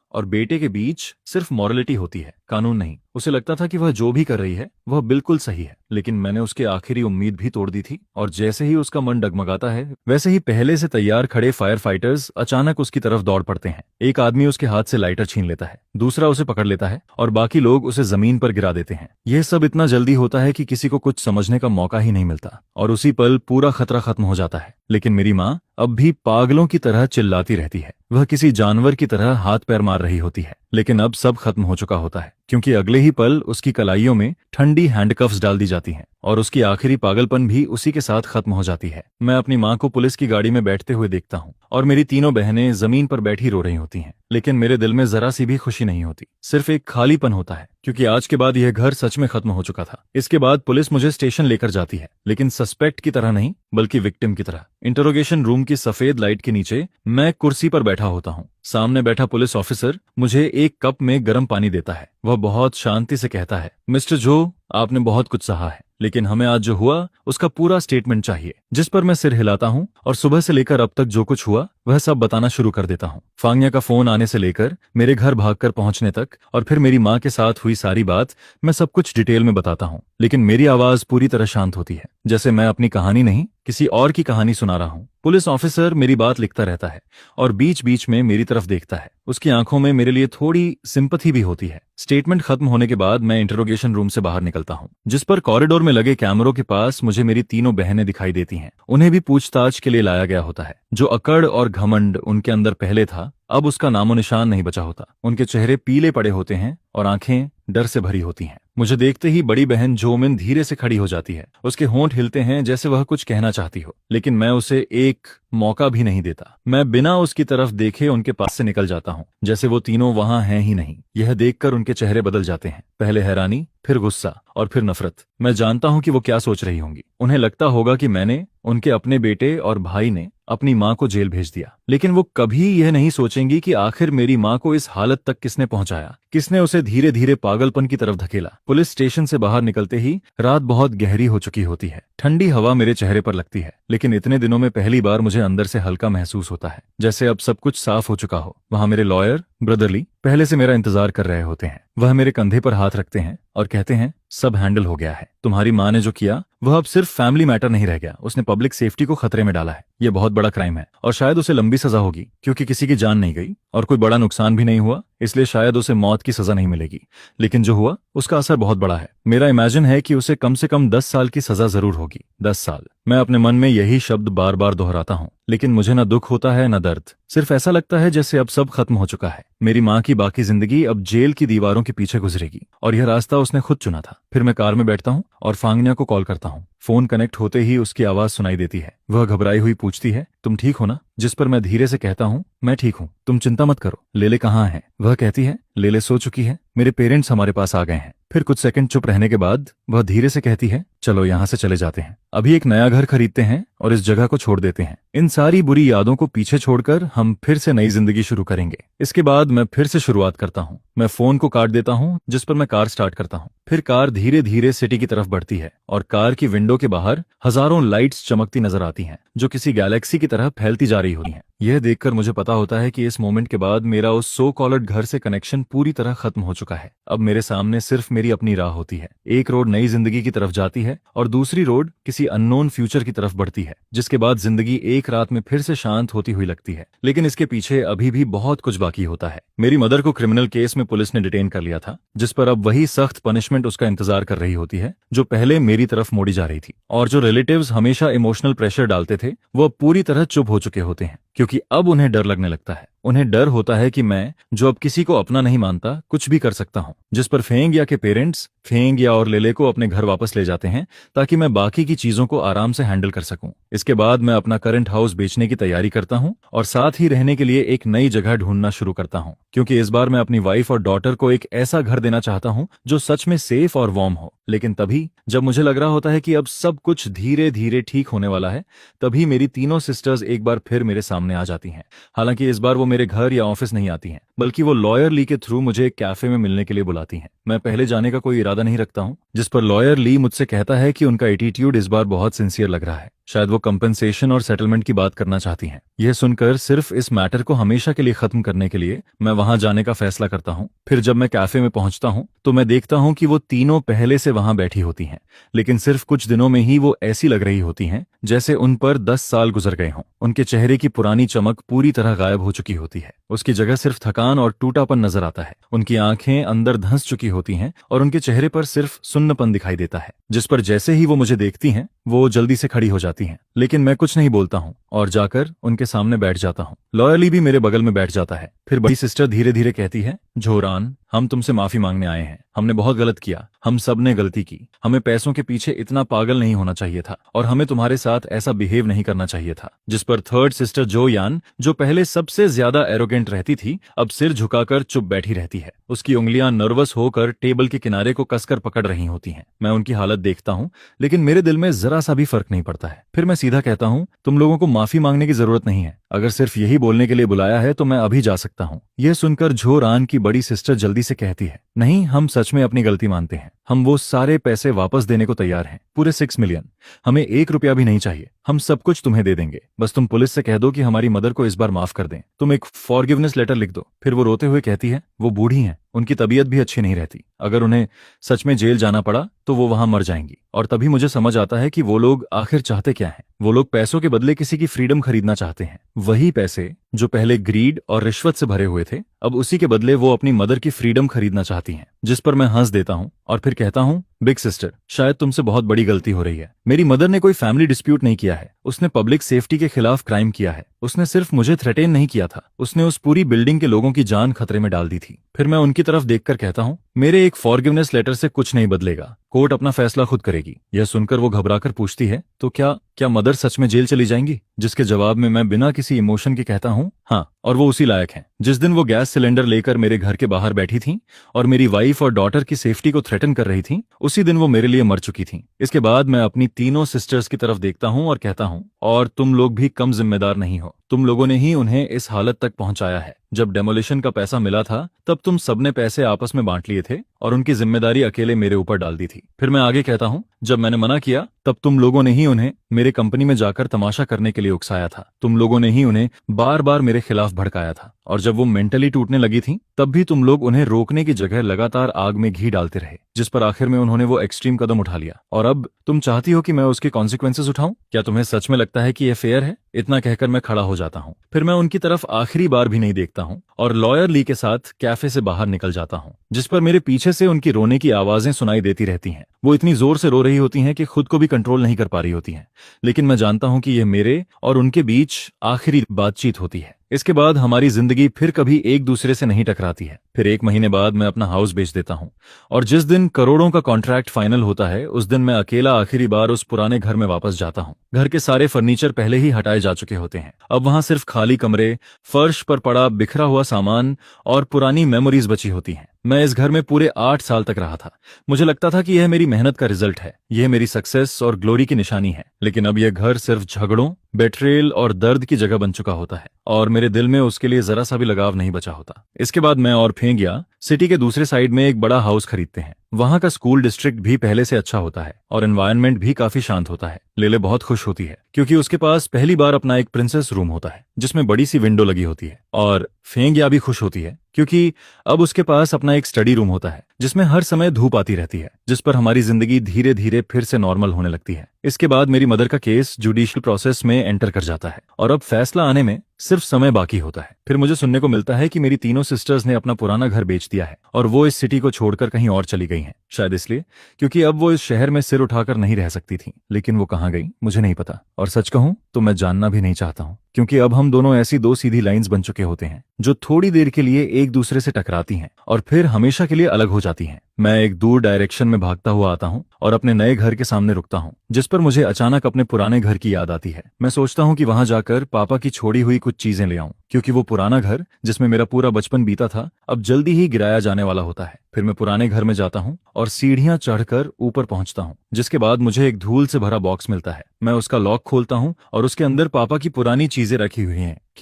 और बेटे के बीच सिर्फ मॉरलिटी होती है, कानून नहीं। उसे लगता था कि वह जो भी कर रही है वह बिल्कुल सही है। लेकिन मैंने उसकी आखिरी उम्मीद भी तोड़ दी थी, और जैसे ही उसका मन डगमगाता है वैसे ही पहले से तैयार खड़े फायर फाइटर्स अचानक उसकी तरफ दौड़ पड़ते हैं। एक आदमी उसके हाथ से लाइटर छीन लेता है, दूसरा उसे पकड़ लेता है और बाकी लोग उसे जमीन पर गिरा देते हैं। यह सब इतना जल्दी होता है कि किसी को कुछ समझने का मौका ही नहीं मिलता और उसी पल पूरा खतरा खत्म हो जाता है। लेकिन मेरी माँ अब भी पागलों की तरह चिल्लाती रहती है। वह किसी जानवर की तरह हाथ पैर मार रही होती है, लेकिन अब सब खत्म हो चुका होता है, क्योंकि अगले ही पल उसकी कलाइयों में ठंडी हैंडकफ्स डाल दी जाती हैं और उसकी आखिरी पागलपन भी उसी के साथ खत्म हो जाती है। मैं अपनी माँ को पुलिस की गाड़ी में बैठते हुए देखता हूँ और मेरी तीनों बहनें जमीन पर बैठी रो रही होती हैं, लेकिन मेरे दिल में जरा सी भी खुशी नहीं होती, सिर्फ एक खालीपन होता है, क्योंकि आज के बाद यह घर सच में खत्म हो चुका था। इसके बाद पुलिस मुझे स्टेशन लेकर जाती है, लेकिन सस्पेक्ट की तरह नहीं बल्कि विक्टिम की तरह। इंटरोगेशन रूम की सफेद लाइट के नीचे मैं कुर्सी पर बैठा होता हूँ। सामने बैठा पुलिस ऑफिसर मुझे एक कप में गर्म पानी देता है। वह बहुत शांति से कहता है, मिस्टर जो, आपने बहुत कुछ सहा है, लेकिन हमें आज जो हुआ उसका पूरा स्टेटमेंट चाहिए। जिस पर मैं सिर हिलाता हूँ और सुबह से लेकर अब तक जो कुछ हुआ वह सब बताना शुरू कर देता हूँ। फांगिया का फोन आने से लेकर मेरे घर भागकर पहुंचने तक और फिर मेरी माँ के साथ हुई सारी बात मैं सब कुछ डिटेल में बताता हूँ, लेकिन मेरी आवाज पूरी तरह शांत होती है, जैसे मैं अपनी कहानी नहीं किसी और की कहानी सुना रहा हूँ। पुलिस ऑफिसर मेरी बात लिखता रहता है और बीच बीच में मेरी तरफ देखता है। उसकी आंखों में मेरे लिए थोड़ी सिंपैथी भी होती है। स्टेटमेंट खत्म होने के बाद मैं इंटरोगेशन रूम से बाहर निकलता हूँ, जिस पर कॉरिडोर में लगे कैमरों के पास मुझे मेरी तीनों बहनें दिखाई देती हैं। उन्हें भी पूछताछ के लिए लाया गया होता है। जो अकड़ और घमंड उनके अंदर पहले था, अब उसका नामो निशान नहीं बचा होता। उनके चेहरे पीले पड़े होते हैं और आंखें डर से भरी होती हैं। मुझे देखते ही बड़ी बहन जोमिन धीरे से खड़ी हो जाती है। उसके होंठ हिलते हैं जैसे वह कुछ कहना चाहती हो, लेकिन मैं उसे एक मौका भी नहीं देता। मैं बिना उसकी तरफ देखे उनके पास से निकल जाता हूँ, जैसे वो तीनों वहां हैं ही नहीं। यह देखकर उनके चेहरे बदल जाते हैं, पहले हैरानी, फिर गुस्सा और फिर नफरत। मैं जानता हूँ कि वो क्या सोच रही होंगी। उन्हें लगता होगा कि मैंने, उनके अपने बेटे और भाई ने अपनी माँ को जेल भेज दिया, लेकिन वो कभी यह नहीं सोचेंगी कि आखिर मेरी माँ को इस हालत तक किसने पहुंचाया, किसने उसे धीरे धीरे पागलपन की तरफ धकेला। पुलिस स्टेशन से बाहर निकलते ही रात बहुत गहरी हो चुकी होती है। ठंडी हवा मेरे चेहरे पर लगती है, लेकिन इतने दिनों में पहली बार मुझे अंदर से हल्का महसूस होता है, जैसे अब सब कुछ साफ हो चुका हो। वहां मेरे लॉयर ब्रदरली पहले से मेरा इंतजार कर रहे होते हैं। वह मेरे कंधे पर हाथ रखते हैं और कहते हैं सब हैंडल हो गया है। तुम्हारी माँ ने जो किया वह अब सिर्फ फैमिली मैटर नहीं रह गया, उसने पब्लिक सेफ्टी को खतरे में डाला है। यह बहुत बड़ा क्राइम है और शायद उसे लंबी सजा होगी क्योंकि किसी की जान नहीं गई और कोई बड़ा नुकसान भी नहीं हुआ, इसलिए शायद उसे मौत की सजा नहीं मिलेगी। लेकिन जो हुआ उसका असर बहुत बड़ा है। मेरा इमेजिन है कि उसे कम से कम 10 साल की सजा जरूर होगी। 10 साल। मैं अपने मन में यही शब्द बार बार दोहराता हूँ, लेकिन मुझे न दुख होता है न दर्द। सिर्फ ऐसा लगता है जैसे अब सब खत्म हो चुका है। मेरी माँ की बाकी जिंदगी अब जेल की दीवारों के पीछे गुजरेगी और यह रास्ता उसने खुद चुना था। फिर मैं कार में बैठता हूँ और फांगनिया को कॉल करता हूँ। फोन कनेक्ट होते ही उसकी आवाज सुनाई देती है। वह घबराई हुई पूछती है, तुम ठीक हो ना? जिस पर मैं धीरे से कहता हूँ, मैं ठीक हूँ, तुम चिंता मत करो। लेले कहाँ है? वह कहती है, लेले सो चुकी है, मेरे पेरेंट्स हमारे पास आ गए हैं। फिर कुछ सेकंड चुप रहने के बाद वह धीरे से कहती है, चलो यहाँ से चले जाते हैं। अभी एक नया घर खरीदते हैं और इस जगह को छोड़ देते हैं। इन सारी बुरी यादों को पीछे छोड़कर हम फिर से नई जिंदगी शुरू करेंगे। इसके बाद मैं फिर से शुरुआत करता हूँ। मैं फोन को काट देता हूँ जिस पर मैं कार स्टार्ट करता हूँ। फिर कार धीरे धीरे सिटी की तरफ बढ़ती है और कार की विंडो के बाहर हजारों लाइट्स चमकती नजर आती हैं जो किसी गैलेक्सी की तरह फैलती जा रही होती हैं। यह देखकर मुझे पता होता है कि इस मोमेंट के बाद मेरा उस सो कॉल्ड घर से कनेक्शन पूरी तरह खत्म हो चुका है। अब मेरे सामने सिर्फ मेरी अपनी राह होती है। एक रोड नई जिंदगी की तरफ जाती है और दूसरी रोड किसी अननोन फ्यूचर की तरफ बढ़ती है, जिसके बाद जिंदगी एक रात में फिर से शांत होती हुई लगती है। लेकिन इसके पीछे अभी भी बहुत कुछ बाकी होता है। मेरी मदर को क्रिमिनल केस में पुलिस ने डिटेन कर लिया था, जिस पर अब वही सख्त पनिशमेंट उसका इंतजार कर रही होती है जो पहले मेरी तरफ मोड़ी जा रही थी। और जो रिलेटिव्स हमेशा इमोशनल प्रेशर डालते थे वो पूरी तरह चुप हो चुके होते हैं, क्योंकि अब उन्हें डर लगने लगता है। उन्हें डर होता है कि मैं, जो अब किसी को अपना नहीं मानता, कुछ भी कर सकता हूँ। जिस पर फेंग या के पेरेंट्स फेंग या और लेले को अपने घर वापस ले जाते हैं ताकि मैं बाकी की चीजों को आराम से हैंडल कर सकूं। इसके बाद मैं अपना करंट हाउस बेचने की तैयारी करता हूं और साथ ही रहने के लिए एक नई जगह ढूंढना शुरू करता हूं, क्योंकि इस बार मैं अपनी वाइफ और डॉटर को एक ऐसा घर देना चाहता हूं जो सच में सेफ और वार्म हो। लेकिन तभी जब मुझे लग रहा होता है कि अब सब कुछ धीरे धीरे ठीक होने वाला है, तभी मेरी तीनों सिस्टर्स एक बार फिर मेरे सामने आ जाती हैं। हालांकि इस बार वो मेरे घर या ऑफिस नहीं आती हैं, बल्कि वो लॉयर ली के थ्रू मुझे एक कैफे में मिलने के लिए बुलाती हैं। मैं पहले जाने का कोई इरादा नहीं रखता हूं, जिस पर लॉयर ली मुझसे कहता है कि उनका एटीट्यूड इस बार बहुत सिंसियर लग रहा है। शायद वो कंपनसेशन और सेटलमेंट की बात करना चाहती हैं। यह सुनकर सिर्फ इस मैटर को हमेशा के लिए खत्म करने के लिए मैं वहां जाने का फैसला करता हूं। फिर जब मैं कैफे में पहुंचता हूं तो मैं देखता हूं कि वो तीनों पहले से वहां बैठी होती हैं, लेकिन सिर्फ कुछ दिनों में ही वो ऐसी लग रही होती हैं जैसे उन पर 10 साल गुजर गए हों। उनके चेहरे की पुरानी चमक पूरी तरह गायब हो चुकी होती है। उसकी जगह सिर्फ थकान और टूटापन नजर आता है। उनकी आंखें अंदर धंस चुकी होती हैं और उनके चेहरे पर सिर्फ सुन्नपन दिखाई देता है, जिस पर जैसे ही वो मुझे देखती हैं वो जल्दी से खड़ी हो जाती हैं। लेकिन मैं कुछ नहीं बोलता हूँ और जाकर उनके सामने बैठ जाता हूँ। लॉयली भी मेरे बगल में बैठ जाता है। फिर बड़ी सिस्टर धीरे धीरे कहती है, झोरान, हम तुमसे माफी मांगने आए हैं। हमने बहुत गलत किया, हम सब ने गलती की। हमें पैसों के पीछे इतना पागल नहीं होना चाहिए था और हमें तुम्हारे साथ ऐसा बिहेव नहीं करना चाहिए था। जिस पर थर्ड सिस्टर जो यान, जो पहले सबसे ज्यादा एरोगेंट रहती थी, अब सिर झुकाकर चुप बैठी रहती है। उसकी उंगलियां नर्वस होकर टेबल के किनारे को कसकर पकड़ रही होती हैं। मैं उनकी हालत देखता हूँ, लेकिन मेरे दिल में जरा सा भी फर्क नहीं पड़ता है। फिर मैं सीधा कहता हूँ, तुम लोगों को माफी मांगने की जरूरत नहीं है। अगर सिर्फ यही बोलने के लिए बुलाया है तो मैं अभी जा सकता हूँ। यह सुनकर झोरान की बड़ी सिस्टर जल्दी से कहती है, नहीं, हम सच में अपनी गलती मानते हैं। हम वो सारे पैसे वापस देने को तैयार हैं, पूरे 6 मिलियन। हमें 1 रुपया भी नहीं चाहिए। हम सब कुछ तुम्हें दे देंगे। बस तुम पुलिस से कह दो कि हमारी मदर को इस बार माफ कर दें। तुम एक फॉरगिवनेस लेटर लिख दो। फिर वो रोते हुए कहती है, वो बूढ़ी हैं, उनकी तबीयत भी अच्छी नहीं रहती। अगर उन्हें सच में जेल जाना पड़ा तो वो वहां मर जाएंगी। और तभी मुझे समझ आता है कि वो लोग आखिर चाहते क्या हैं। वो लोग पैसों के बदले किसी की फ्रीडम खरीदना चाहते हैं। वही पैसे जो पहले ग्रीड और रिश्वत से भरे हुए थे, अब उसी के बदले वो अपनी मदर की फ्रीडम खरीदना चाहती हैं। जिस पर मैं हंस देता हूँ और फिर कहता हूँ, बिग सिस्टर, शायद तुमसे बहुत बड़ी गलती हो रही है। मेरी मदर ने कोई फैमिली डिस्प्यूट नहीं किया है। उसने पब्लिक सेफ्टी के खिलाफ क्राइम किया है। उसने सिर्फ मुझे थ्रेटेन नहीं किया था, उसने उस पूरी बिल्डिंग के लोगों की जान खतरे में डाल दी थी। फिर मैं उनकी तरफ देखकर कहता हूँ, मेरे एक फॉरगिवनेस लेटर से कुछ नहीं बदलेगा। कोर्ट अपना फैसला खुद करेगी। यह सुनकर वो घबराकर पूछती है, तो क्या मदर सच में जेल चली जाएंगी? जिसके जवाब में मैं बिना किसी इमोशन के कहता हूँ, हाँ, और वो उसी लायक हैं। जिस दिन वो गैस सिलेंडर लेकर मेरे घर के बाहर बैठी थीं और मेरी वाइफ और डॉटर की सेफ्टी को थ्रेटन कर रही थीं, उसी दिन वो मेरे लिए मर चुकी थीं। इसके बाद मैं अपनी तीनों सिस्टर्स की तरफ देखता हूँ और कहता हूँ, और तुम लोग भी कम जिम्मेदार नहीं हो। तुम लोगों ने ही उन्हें इस हालत तक पहुंचाया है। जब डेमोलिशन का पैसा मिला था तब तुम सबने पैसे आपस में बांट लिए थे और उनकी जिम्मेदारी अकेले मेरे ऊपर डाल दी थी। फिर मैं आगे कहता हूँ, जब मैंने मना किया तब तुम लोगों ने ही उन्हें मेरे कंपनी में जाकर तमाशा करने के लिए उकसाया था। तुम लोगों ने ही उन्हें बार बार मेरे खिलाफ भड़काया था, और जब वो मेंटली टूटने लगी थी तब भी तुम लोग उन्हें रोकने की जगह लगातार आग में घी डालते रहे, जिस पर आखिर में उन्होंने वो एक्सट्रीम कदम उठा लिया। और अब तुम चाहती हो कि मैं उसके कॉन्सिक्वेंसेस उठाऊं? क्या तुम्हें सच में लगता है कि यह फेयर है? इतना कहकर मैं खड़ा हो जाता हूं, फिर मैं उनकी तरफ आखिरी बार भी नहीं देखता हूं और लॉयर ली के साथ कैफे से बाहर निकल जाता हूं, जिस पर मेरे पीछे से उनकी रोने की आवाजें सुनाई देती रहती हैं। वो इतनी जोर से रो रही होती हैं कि खुद को भी कंट्रोल नहीं कर पा रही होती हैं, लेकिन मैं जानता हूं कि यह मेरे और उनके बीच आखिरी बातचीत होती है। इसके बाद हमारी जिंदगी फिर कभी एक दूसरे से नहीं टकराती है। फिर 1 महीने बाद मैं अपना हाउस बेच देता हूं, और जिस दिन करोड़ों का कॉन्ट्रैक्ट फाइनल होता है उस दिन मैं अकेला आखिरी बार उस पुराने घर में वापस जाता हूं। घर के सारे फर्नीचर पहले ही हटाए जा चुके होते हैं। अब वहां सिर्फ खाली कमरे, फर्श पर पड़ा बिखरा हुआ सामान और पुरानी मेमोरीज बची होती हैं। मैं इस घर में पूरे 8 साल तक रहा था। मुझे लगता था कि यह मेरी मेहनत का रिजल्ट है, यह मेरी सक्सेस और ग्लोरी की निशानी है, लेकिन अब यह घर सिर्फ झगड़ों, बेट्रेल और दर्द की जगह बन चुका होता है, और मेरे दिल में उसके लिए जरा सा भी लगाव नहीं बचा होता। इसके बाद मैं और फेंगिया सिटी के दूसरे साइड में एक बड़ा हाउस खरीदते हैं। वहां का स्कूल डिस्ट्रिक्ट भी पहले से अच्छा होता है और एनवायरनमेंट भी काफी शांत होता है। लेले बहुत खुश होती है क्योंकि उसके पास पहली बार अपना एक प्रिंसेस रूम होता है जिसमें बड़ी सी विंडो लगी होती है, और फेंगिया भी खुश होती है क्योंकि अब उसके पास अपना एक स्टडी रूम होता है जिसमें हर समय धूप आती रहती है, जिस पर हमारी जिंदगी धीरे धीरे फिर से नॉर्मल होने लगती है। इसके बाद मेरी मदर का केस जुडिशियल प्रोसेस में एंटर कर जाता है और अब फैसला आने में सिर्फ समय बाकी होता है। फिर मुझे सुनने को मिलता है कि मेरी तीनों सिस्टर्स ने अपना पुराना घर बेच दिया है और वो इस सिटी को छोड़कर कहीं और चली गई हैं, शायद इसलिए क्योंकि अब वो इस शहर में सिर उठाकर नहीं रह सकती थी। लेकिन वो कहाँ गई मुझे नहीं पता, और सच कहूं तो मैं जानना भी नहीं चाहता हूं, क्योंकि अब हम दोनों ऐसी 2 सीधी लाइंस बन चुके होते हैं जो थोड़ी देर के लिए एक दूसरे से टकराती हैं और फिर हमेशा के लिए अलग हो जाती हैं। मैं एक दूर डायरेक्शन में भागता हुआ आता हूं और अपने नए घर के सामने रुकता हूं, जिस पर मुझे अचानक अपने पुराने घर की याद आती है। मैं सोचता हूं कि वहां जाकर पापा की छोड़ी हुई कुछ चीजें ले आऊं, क्योंकि वो पुराना घर जिसमें मेरा पूरा बचपन बीता था अब जल्दी ही गिराया जाने वाला होता है। फिर मैं पुराने घर में जाता हूं और सीढ़ियां चढ़कर ऊपर पहुंचता हूं, जिसके बाद मुझे एक धूल से भरा बॉक्स मिलता है। मैं उसका लॉक खोलता हूं और उसके अंदर पापा की पुरानी चीजें रखी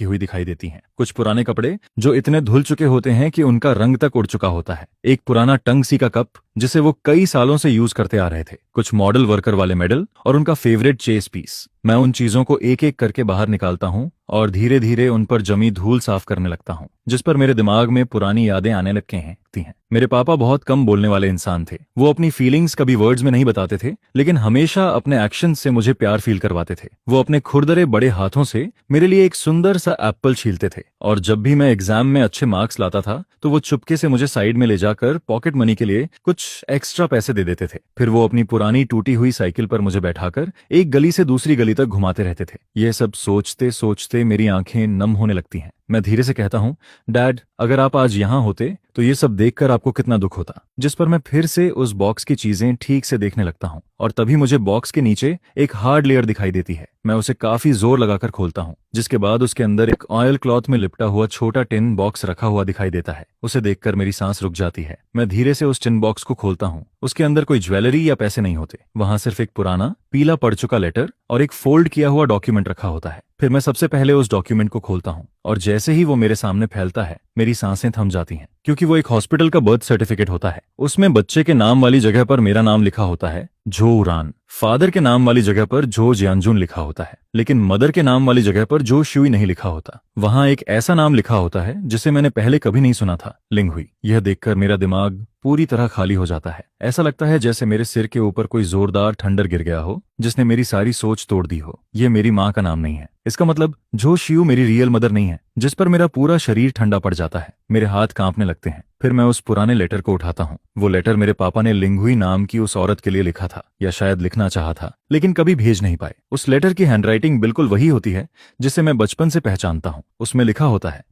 हुई दिखाई देती हैं। कुछ पुराने कपड़े जो इतने धुल चुके होते हैं कि उनका रंग तक उड़ चुका होता है, एक पुराना टंग सी का कप जिसे वो कई सालों से यूज करते आ रहे थे, कुछ मॉडल वर्कर वाले मेडल और उनका फेवरेट चेस पीस। मैं उन चीजों को एक एक करके बाहर निकालता हूं और धीरे धीरे उन पर जमी धूल साफ करने लगता हूं, जिस पर मेरे दिमाग में पुरानी यादें आने लगती हैं। मेरे पापा बहुत कम बोलने वाले इंसान थे। वो अपनी फीलिंग्स कभी वर्ड्स में नहीं बताते थे, लेकिन हमेशा अपने एक्शन से मुझे प्यार फील करवाते थे। वो अपने खुरदरे बड़े हाथों से मेरे लिए एक सुंदर सा एप्पल छीलते थे, और जब भी मैं एग्जाम में अच्छे मार्क्स लाता था तो वो चुपके से मुझे साइड में ले जाकर पॉकेट मनी के लिए कुछ एक्स्ट्रा पैसे दे देते थे। फिर वो अपनी पुरानी टूटी हुई साइकिल पर मुझे बैठाकर एक गली से दूसरी गली तक घुमाते रहते थे। यह सब सोचते सोचते मेरी आंखें नम होने लगती हैं। मैं धीरे से कहता हूं, डैड, अगर आप आज यहां होते तो ये सब देखकर आपको कितना दुख होता। जिस पर मैं फिर से उस बॉक्स की चीजें ठीक से देखने लगता हूं, और तभी मुझे बॉक्स के नीचे एक हार्ड लेयर दिखाई देती है। मैं उसे काफी जोर लगाकर खोलता हूं, जिसके बाद उसके अंदर एक ऑयल क्लॉथ में लिपटा हुआ छोटा टिन बॉक्स रखा हुआ दिखाई देता है। उसे देखकर मेरी सांस रुक जाती है। मैं धीरे से उस टिन बॉक्स को खोलता हूं। उसके अंदर कोई ज्वेलरी या पैसे नहीं होते, वहां सिर्फ एक पुराना पीला पड़ चुका लेटर और एक फोल्ड किया हुआ डॉक्यूमेंट रखा होता है। फिर मैं सबसे पहले उस डॉक्यूमेंट को खोलता हूं, और जैसे ही वो मेरे सामने फैलता है मेरी सांसें थम जाती हैं, क्योंकि वो एक हॉस्पिटल का बर्थ सर्टिफिकेट होता है। उसमें बच्चे के नाम वाली जगह पर मेरा नाम लिखा होता है, जो उरान। फादर के नाम वाली जगह पर जो जियानजुन लिखा होता है, लेकिन मदर के नाम वाली जगह पर जो शुई नहीं लिखा होता। वहां एक ऐसा नाम लिखा होता है जिसे मैंने पहले कभी नहीं सुना था, लिंगहुई। यह देखकर मेरा दिमाग पूरी तरह खाली हो जाता है। ऐसा लगता है जैसे मेरे सिर के ऊपर कोई जोरदार ठंडर गिर गया हो, जिसने मेरी सारी सोच तोड़ दी हो। यह मेरी माँ का नाम नहीं है। इसका मतलब जो शियू मेरी रियल मदर नहीं है, जिस पर मेरा पूरा शरीर ठंडा पड़ जाता है। मेरे हाथ कांपने लगते हैं। फिर मैं उस पुराने लेटर को उठाता हूँ। वो लेटर मेरे पापा ने लिंगहुई नाम की उस औरत के लिए लिखा था, या शायद लिखना चाहा था, लेकिन कभी भेज नहीं पाए। उस लेटर की हैंडराइटिंग बिल्कुल वही होती है जिसे मैं बचपन से पहचानता हूँ। उसमें लिखा होता है,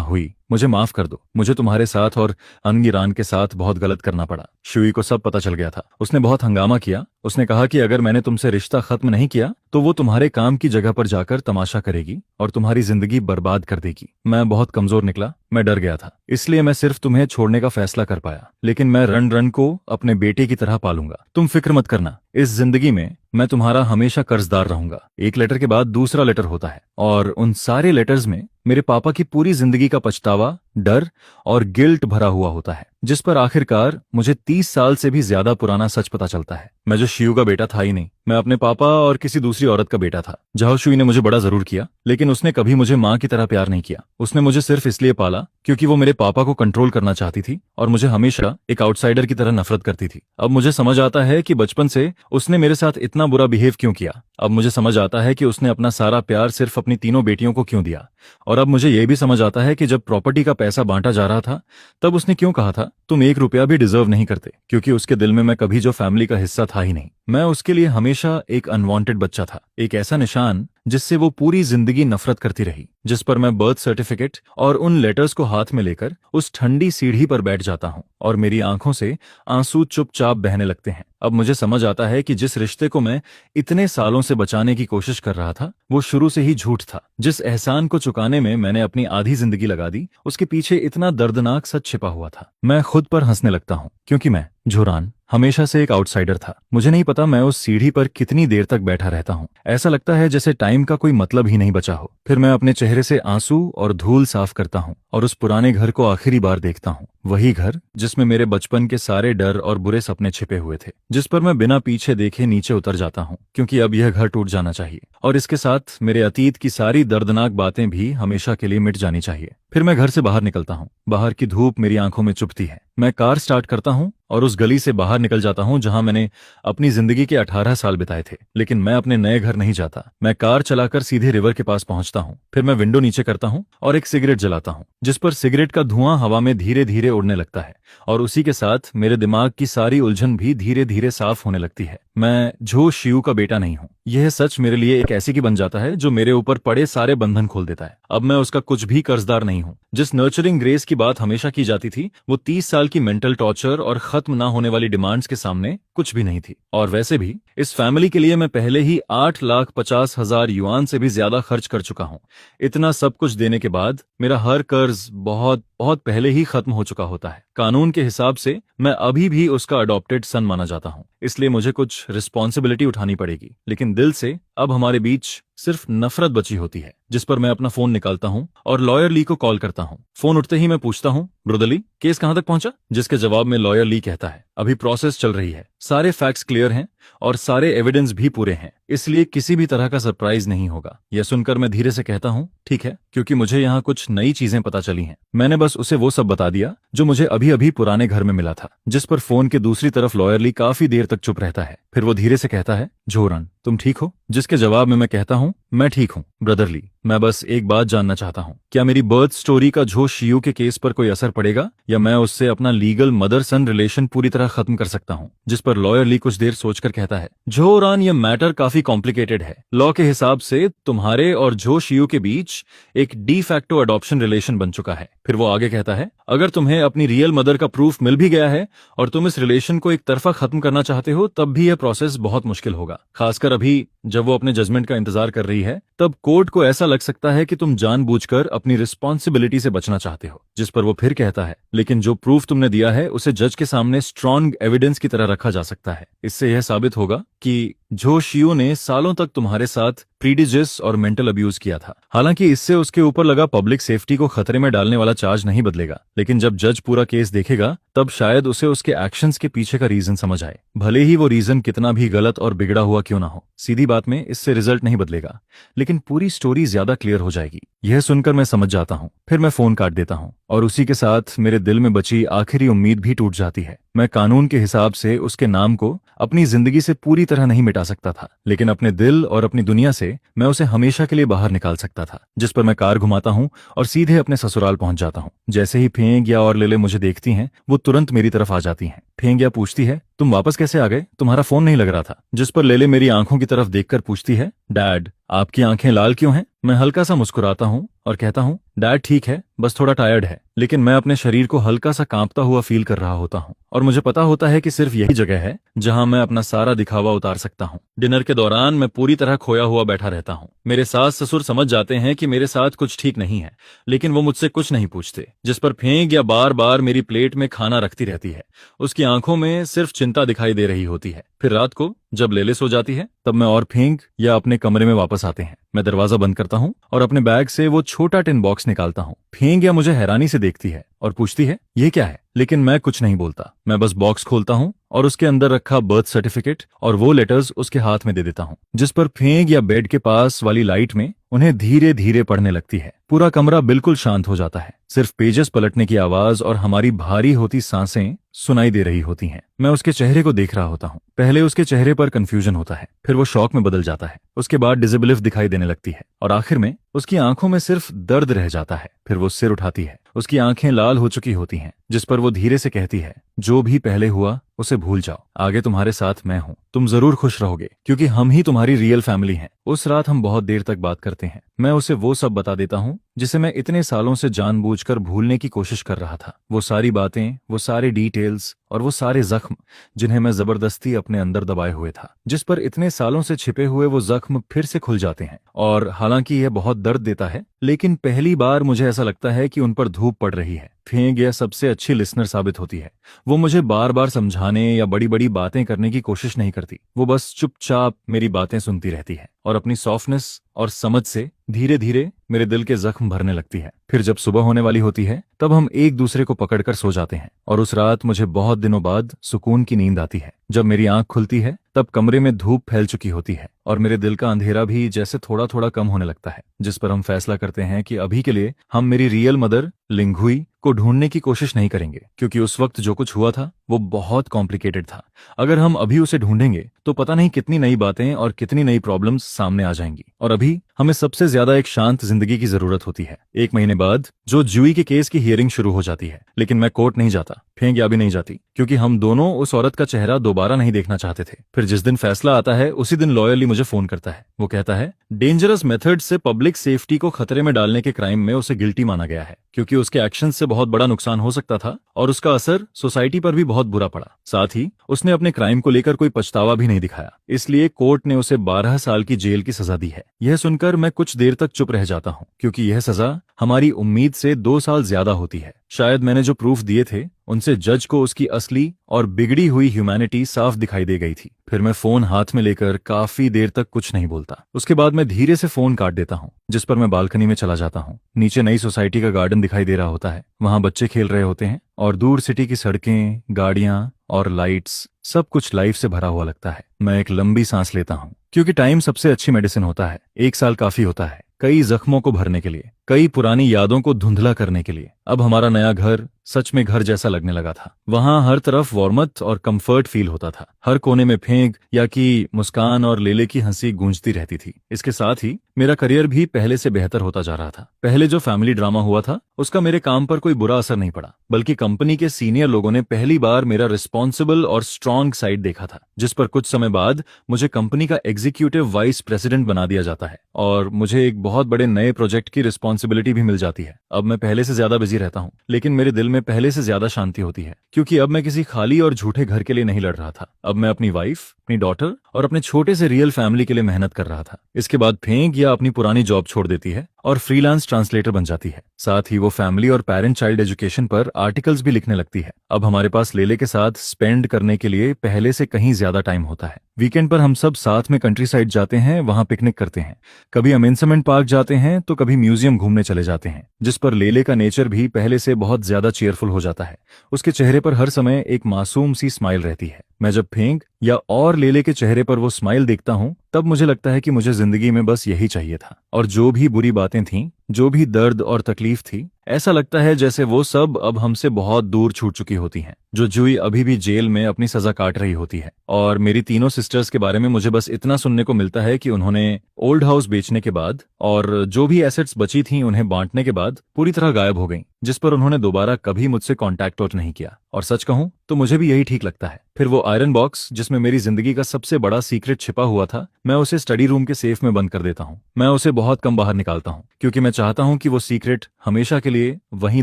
हुई, मुझे माफ कर दो। मुझे तुम्हारे साथ और अनगिरान के साथ बहुत गलत करना पड़ा। शुई को सब पता चल गया था। उसने बहुत हंगामा किया। उसने कहा कि अगर मैंने तुमसे रिश्ता खत्म नहीं किया तो वो तुम्हारे काम की जगह पर जाकर तमाशा करेगी और तुम्हारी जिंदगी बर्बाद कर देगी। मैं बहुत कमजोर निकला। मैं डर गया था, इसलिए मैं सिर्फ तुम्हें छोड़ने का फैसला कर पाया। लेकिन मैं रन रन को अपने बेटे की तरह पालूंगा। तुम फिक्र मत करना, इस जिंदगी में मैं तुम्हारा हमेशा कर्जदार रहूंगा। एक लेटर के बाद दूसरा लेटर होता है, और उन सारे लेटर्स में मेरे पापा की पूरी जिंदगी का पछतावा, डर और गिल्ट भरा हुआ होता है, जिस पर आखिरकार मुझे 30 साल से भी ज्यादा पुराना सच पता चलता है। मैं जो शिव का बेटा था ही नहीं, मैं अपने पापा और किसी दूसरी औरत का बेटा था। जाओ शुई ने मुझे बड़ा जरूर किया, लेकिन उसने कभी मुझे माँ की तरह प्यार नहीं किया। उसने मुझे सिर्फ इसलिए पाला क्योंकि वो मेरे पापा को कंट्रोल करना चाहती थी और मुझे हमेशा एक आउटसाइडर की तरह नफरत करती थी। अब मुझे समझ आता है कि बचपन से उसने मेरे साथ इतना बुरा बिहेव क्यों किया। अब मुझे समझ आता है कि उसने अपना सारा प्यार सिर्फ अपनी तीनों बेटियों को क्यों दिया। और अब मुझे यह भी समझ आता है कि जब प्रॉपर्टी का पैसा बांटा जा रहा था, तब उसने क्यों कहा था तुम 1 रुपया भी डिजर्व नहीं करते, क्योंकि उसके दिल में मैं कभी जो फैमिली का हिस्सा था ही नहीं। मैं उसके लिए हमेशा एक अनवांटेड बच्चा था, एक ऐसा निशान जिससे वो पूरी जिंदगी नफरत करती रही। जिस पर मैं बर्थ सर्टिफिकेट और उन लेटर्स को हाथ में लेकर उस ठंडी सीढ़ी पर बैठ जाता हूँ और मेरी आंखों से आंसू चुपचाप बहने लगते हैं। अब मुझे समझ आता है कि जिस रिश्ते को मैं इतने सालों से बचाने की कोशिश कर रहा था, वो शुरू से ही झूठ था। जिस एहसान को चुकाने में मैंने अपनी आधी जिंदगी लगा दी, उसके पीछे इतना दर्दनाक सच छिपा हुआ था। मैं खुद पर हंसने लगता हूँ, क्योंकि मैं झुरान हमेशा से एक आउटसाइडर था। मुझे नहीं पता मैं उस सीढ़ी पर कितनी देर तक बैठा रहता हूँ। ऐसा लगता है जैसे टाइम का कोई मतलब ही नहीं बचा हो। फिर मैं अपने चेहरे से आंसू और धूल साफ करता हूँ और उस पुराने घर को आखिरी बार देखता हूँ। वही घर जिसमें मेरे बचपन के सारे डर और बुरे सपने छिपे हुए थे, जिस पर मैं बिना पीछे देखे नीचे उतर जाता हूँ, क्योंकि अब यह घर टूट जाना चाहिए और इसके साथ मेरे अतीत की सारी दर्दनाक बातें भी हमेशा के लिए मिट जानी चाहिए। फिर मैं घर से बाहर निकलता हूँ। बाहर की धूप मेरी आंखों में चुभती है। मैं कार स्टार्ट करता हूँ और उस गली से बाहर निकल जाता हूँ जहां मैंने अपनी जिंदगी के 18 साल बिताए थे। लेकिन मैं अपने नए घर नहीं जाता। मैं कार चलाकर सीधे रिवर के पास पहुंचता हूँ। फिर मैं विंडो नीचे करता हूँ और एक सिगरेट जलाता हूँ, जिस पर सिगरेट का धुआं हवा में धीरे धीरे उड़ने लगता है और उसी के साथ मेरे दिमाग की सारी उलझन भी धीरे धीरे साफ होने लगती है। मैं झो शिव का बेटा नहीं हूँ। यह सच मेरे लिए एक ऐसी की बन जाता है जो मेरे ऊपर पड़े सारे बंधन खोल देता है। अब मैं उसका कुछ भी कर्जदार नहीं हूँ। जिस नर्चरिंग ग्रेस की बात हमेशा की जाती थी, वो 30 साल की मेंटल टॉर्चर और खत्म ना होने वाली डिमांड्स के सामने कुछ भी नहीं थी। और वैसे भी इस फैमिली के लिए मैं पहले ही 8,50,000 युआन से भी ज्यादा खर्च कर चुका हूँ। इतना सब कुछ देने के बाद मेरा हर कर्ज बहुत बहुत पहले ही खत्म हो चुका होता है। कानून के हिसाब से मैं अभी भी उसका अडॉप्टेड सन माना जाता हूँ, इसलिए मुझे कुछ रिस्पॉन्सिबिलिटी उठानी पड़ेगी। लेकिन दिल से अब हमारे बीच सिर्फ नफरत बची होती है। जिस पर मैं अपना फोन निकालता हूँ और लॉयर ली को कॉल करता हूँ। फोन उठते ही मैं पूछता हूँ, ब्रदर ली, केस कहाँ तक पहुंचा? जिसके जवाब में लॉयर ली कहता है, अभी प्रोसेस चल रही है, सारे फैक्ट्स क्लियर हैं और सारे एविडेंस भी पूरे हैं, इसलिए किसी भी तरह का सरप्राइज नहीं होगा। यह सुनकर मैं धीरे से कहता हूँ, ठीक है, क्योंकि मुझे यहाँ कुछ नई चीजें पता चली हैं। मैंने बस उसे वो सब बता दिया जो मुझे अभी अभी पुराने घर में मिला था। जिस पर फोन के दूसरी तरफ लॉयर ली काफी देर तक चुप रहता है। फिर वो धीरे से कहता है, झोरन, तुम ठीक हो? जिसके जवाब में मैं कहता हूँ, मैं ठीक हूँ ब्रदर ली, मैं बस एक बात जानना चाहता हूँ, क्या मेरी बर्थ स्टोरी का झो शियू के केस पर कोई असर पड़ेगा, या मैं उससे अपना लीगल मदर सन रिलेशन पूरी तरह खत्म कर सकता हूँ? जिस पर लॉयर ली कुछ देर सोचकर कहता है, झोरान, ये मैटर काफी कॉम्प्लिकेटेड है। लॉ के हिसाब से तुम्हारे और झो शियू के बीच एक डी फैक्टो अडॉप्शन रिलेशन बन चुका है। फिर वो आगे कहता है, अगर तुम्हें अपनी रियल मदर का प्रूफ मिल भी गया है और तुम इस रिलेशन को एक तरफा खत्म करना चाहते हो, तब भी यह प्रोसेस बहुत मुश्किल होगा। खासकर अभी जब वो अपने जजमेंट का इंतजार कर रही है, तब कोर्ट को ऐसा लग सकता है कि तुम जानबूझकर अपनी रिस्पॉन्सिबिलिटी से बचना चाहते हो। जिस पर वो फिर कहता है, लेकिन जो प्रूफ तुमने दिया है उसे जज के सामने स्ट्रॉन्ग एविडेंस की तरह रखा जा सकता है। इससे यह साबित होगा कि झो शियू ने सालों तक तुम्हारे साथ प्रीडिजिस और मेंटल अब्यूज किया था। हालांकि इससे उसके ऊपर लगा पब्लिक सेफ्टी को खतरे में डालने वाला चार्ज नहीं बदलेगा, लेकिन जब जज पूरा केस देखेगा तब शायद उसे उसके एक्शंस के पीछे का रीजन समझ आए, भले ही वो रीजन कितना भी गलत और बिगड़ा हुआ क्यों ना हो। सीधी बात में इससे रिजल्ट नहीं बदलेगा, लेकिन पूरी स्टोरी ज्यादा क्लियर हो जाएगी। यह सुनकर मैं समझ जाता हूँ। फिर मैं फोन काट देता हूँ और उसी के साथ मेरे दिल में बची आखिरी उम्मीद भी टूट जाती है। मैं कानून के हिसाब से उसके नाम को अपनी जिंदगी से पूरी तरह नहीं मिटा सकता था, लेकिन अपने दिल और अपनी दुनिया से मैं उसे हमेशा के लिए बाहर निकाल सकता था। जिस पर मैं कार घुमाता हूँ और सीधे अपने ससुराल पहुंच जाता हूँ। जैसे ही फेंगिया और लेले मुझे देखती हैं, वो तुरंत मेरी तरफ आ जाती हैं। फेंगिया पूछती है, तुम वापस कैसे आ गए? तुम्हारा फोन नहीं लग रहा था। जिस पर लेले मेरी आंखों की तरफ देखकर पूछती है, डैड, आपकी आंखें लाल क्यों हैं? मैं हल्का सा मुस्कुराता हूँ और कहता हूँ, डैड ठीक है, बस थोड़ा टायर्ड है। लेकिन मैं अपने शरीर को हल्का सा कांपता हुआ फील कर रहा होता हूँ और मुझे पता होता है कि सिर्फ यही जगह है जहां मैं अपना सारा दिखावा उतार सकता हूँ। डिनर के दौरान मैं पूरी तरह खोया हुआ बैठा रहता हूँ। मेरे सास ससुर समझ जाते हैं कि मेरे साथ कुछ ठीक नहीं है, लेकिन वो मुझसे कुछ नहीं पूछते। जिस पर फेंक या बार बार मेरी प्लेट में खाना रखती रहती है, उसकी आंखों में सिर्फ चिंता दिखाई दे रही होती है। फिर रात को जब लेले सो जाती है, तब मैं और फेंक या अपने कमरे में वापस आते हैं। मैं दरवाजा बंद करता हूँ और अपने बैग से वो छोटा टिन बॉक्स निकालता हूँ। फेंक या मुझे हैरानी से देखती है और पूछती है ये क्या है, लेकिन मैं कुछ नहीं बोलता। मैं बस बॉक्स खोलता हूँ और उसके अंदर रखा बर्थ सर्टिफिकेट और वो लेटर्स उसके हाथ में दे देता हूँ। जिस पर फेंक या बेड के पास वाली लाइट में उन्हें धीरे धीरे पढ़ने लगती है। पूरा कमरा बिल्कुल शांत हो जाता है, सिर्फ पेजेस पलटने की आवाज और हमारी भारी होती सांसें सुनाई दे रही होती हैं। मैं उसके चेहरे को देख रहा होता हूँ। पहले उसके चेहरे पर कंफ्यूजन होता है, फिर वो शॉक में बदल जाता है, उसके बाद डिसेबिलिफ दिखाई देने लगती है और आखिर में उसकी आंखों में सिर्फ दर्द रह जाता है। फिर वो सिर उठाती है, उसकी आंखें लाल हो चुकी होती हैं, जिस पर वो धीरे से कहती है जो भी पहले हुआ उसे भूल जाओ, आगे तुम्हारे साथ मैं हूँ, तुम जरूर खुश रहोगे क्योंकि हम ही तुम्हारी रियल फैमिली हैं। उस रात हम बहुत देर तक बात करते हैं। मैं उसे वो सब बता देता हूँ जिसे मैं इतने सालों से जानबूझकर भूलने की कोशिश कर रहा था। वो सारी बातें, वो सारे डिटेल्स और वो सारे जख्म जिन्हें मैं जबरदस्ती अपने अंदर दबाए हुए था। जिस पर इतने सालों से छिपे हुए वो जख्म फिर से खुल जाते हैं और हालांकि यह बहुत दर्द देता है, लेकिन पहली बार मुझे ऐसा लगता है कि उन पर धूप पड़ रही है। फेंक यह सबसे अच्छी लिसनर साबित होती है। वो मुझे बार बार समझाने या बड़ी बड़ी बातें करने की कोशिश नहीं करती। वो बस चुपचाप मेरी बातें सुनती रहती है और अपनी सॉफ्टनेस और समझ से धीरे धीरे मेरे दिल के जख्म भरने लगती है। फिर जब सुबह होने वाली होती है, तब हम एक दूसरे को पकड़कर सो जाते हैं और उस रात मुझे बहुत दिनों बाद सुकून की नींद आती है। जब मेरी आंख खुलती है, तब कमरे में धूप फैल चुकी होती है और मेरे दिल का अंधेरा भी जैसे थोड़ा थोड़ा कम होने लगता है। जिस पर हम फैसला करते हैं कि अभी के लिए हम मेरी रियल मदर लिंगुई को ढूंढने की कोशिश नहीं करेंगे, क्योंकि उस वक्त जो कुछ हुआ था वो बहुत कॉम्प्लिकेटेड था। अगर हम अभी उसे ढूंढेंगे तो पता नहीं कितनी नई बातें और कितनी नई प्रॉब्लम्स सामने आ जाएंगी। और अभी हमें सबसे ज्यादा एक शांत जिंदगी की जरूरत होती है। 1 महीने बाद जो जुई के केस की हियरिंग शुरू हो जाती है, लेकिन मैं कोर्ट नहीं जाता, फेंक या भी नहीं जाती, क्योंकि हम दोनों उस औरत का चेहरा दोबारा नहीं देखना चाहते थे। फिर जिस दिन फैसला आता है, उसी दिन लॉयरली मुझे फोन करता है। वो कहता है डेंजरस मेथड से पब्लिक सेफ्टी को खतरे में डालने के क्राइम में उसे गिल्टी माना गया है, क्योंकि उसके एक्शन से बहुत बड़ा नुकसान हो सकता था और उसका असर सोसाइटी पर भी बहुत बुरा पड़ा। साथ ही उसने अपने क्राइम को लेकर कोई पछतावा भी नहीं दिखाया, इसलिए कोर्ट ने उसे 12 साल की जेल की सजा दी है। यह सुनकर मैं कुछ देर तक चुप रह जाता हूँ, क्योंकि यह सजा हमारी उम्मीद से 2 साल ज्यादा होती है। शायद मैंने जो प्रूफ दिए थे, उनसे जज को उसकी असली और बिगड़ी हुई ह्यूमैनिटी साफ दिखाई दे गई थी। फिर मैं फोन हाथ में लेकर काफी देर तक कुछ नहीं बोलता। उसके बाद मैं धीरे से फोन काट देता हूँ, जिस पर मैं बालकनी में चला जाता हूँ। नीचे नई सोसाइटी का गार्डन दिखाई दे रहा होता है, वहां बच्चे खेल रहे होते हैं और दूर सिटी की सड़कें, गाड़ियां और लाइट्स, सब कुछ लाइफ से भरा हुआ लगता है। मैं एक लंबी सांस लेता हूँ, क्योंकि टाइम सबसे अच्छी मेडिसिन होता है। 1 साल काफी होता है कई जख्मों को भरने के लिए, कई पुरानी यादों को धुंधला करने के लिए। अब हमारा नया घर सच में घर जैसा लगने लगा था। वहां हर तरफ वार्मथ और कंफर्ट फील होता था। हर कोने में फेंक या की मुस्कान और लेले की हंसी गूंजती रहती थी। इसके साथ ही मेरा करियर भी पहले से बेहतर होता जा रहा था। पहले जो फैमिली ड्रामा हुआ था, उसका मेरे काम पर कोई बुरा असर नहीं पड़ा, बल्कि कंपनी के सीनियर लोगों ने पहली बार मेरा रिस्पॉन्सिबल और स्ट्रांग साइड देखा था। जिस पर कुछ समय बाद मुझे कंपनी का एग्जीक्यूटिव वाइस प्रेसिडेंट बना दिया जाता है और मुझे एक बहुत बड़े नए प्रोजेक्ट की रिस्पॉन्सिबिलिटी भी मिल जाती है। अब मैं पहले से ज्यादा बिजी रहता हूँ, लेकिन मेरे दिल में पहले से ज्यादा शांति होती है, क्योंकि अब मैं किसी खाली और झूठे घर के लिए नहीं लड़ रहा था। अब मैं अपनी वाइफ, अपनी डॉटर और अपने छोटे से रियल फैमिली के लिए मेहनत कर रहा था। इसके बाद फेंक या अपनी पुरानी जॉब छोड़ देती है और फ्रीलांस ट्रांसलेटर बन जाती है। साथ ही वो फैमिली और पेरेंट चाइल्ड एजुकेशन पर आर्टिकल्स भी लिखने लगती है। अब हमारे पास लेले के साथ स्पेंड करने के लिए पहले से कहीं ज्यादा टाइम होता है। वीकेंड पर हम सब साथ में कंट्री साइड जाते हैं, वहां पिकनिक करते हैं। कभी अमेंसमेंट पार्क जाते हैं तो कभी म्यूजियम घूमने चले जाते हैं, जिस पर लेले का नेचर भी पहले से बहुत ज्यादा चेयरफुल हो जाता है। उसके चेहरे पर हर समय एक मासूम सी स्माइल रहती है। मैं जब फेंक या और लेले के चेहरे पर वो स्माइल देखता हूँ, तब मुझे लगता है कि मुझे जिंदगी में बस यही चाहिए था। और जो भी बुरी बातें थीं, जो भी दर्द और तकलीफ थी, ऐसा लगता है जैसे वो सब अब हमसे बहुत दूर छूट चुकी होती हैं। जो जुई अभी भी जेल में अपनी सजा काट रही होती है और मेरी तीनों सिस्टर्स के बारे में मुझे बस इतना सुनने को मिलता है कि उन्होंने ओल्ड हाउस बेचने के बाद और जो भी एसेट्स बची थीं उन्हें बांटने के बाद पूरी तरह गायब हो गईं, जिस पर उन्होंने दोबारा कभी मुझसे कॉन्टैक्ट और नहीं किया। और सच कहूं तो मुझे भी यही ठीक लगता है। फिर वो आयरन बॉक्स जिसमें मेरी जिंदगी का सबसे बड़ा सीक्रेट छिपा हुआ था, मैं उसे स्टडी रूम के सेफ में बंद कर देता हूँ। मैं उसे बहुत कम बाहर निकालता हूँ, क्योंकि मैं चाहता हूँ कि वो सीक्रेट हमेशा के लिए वहीं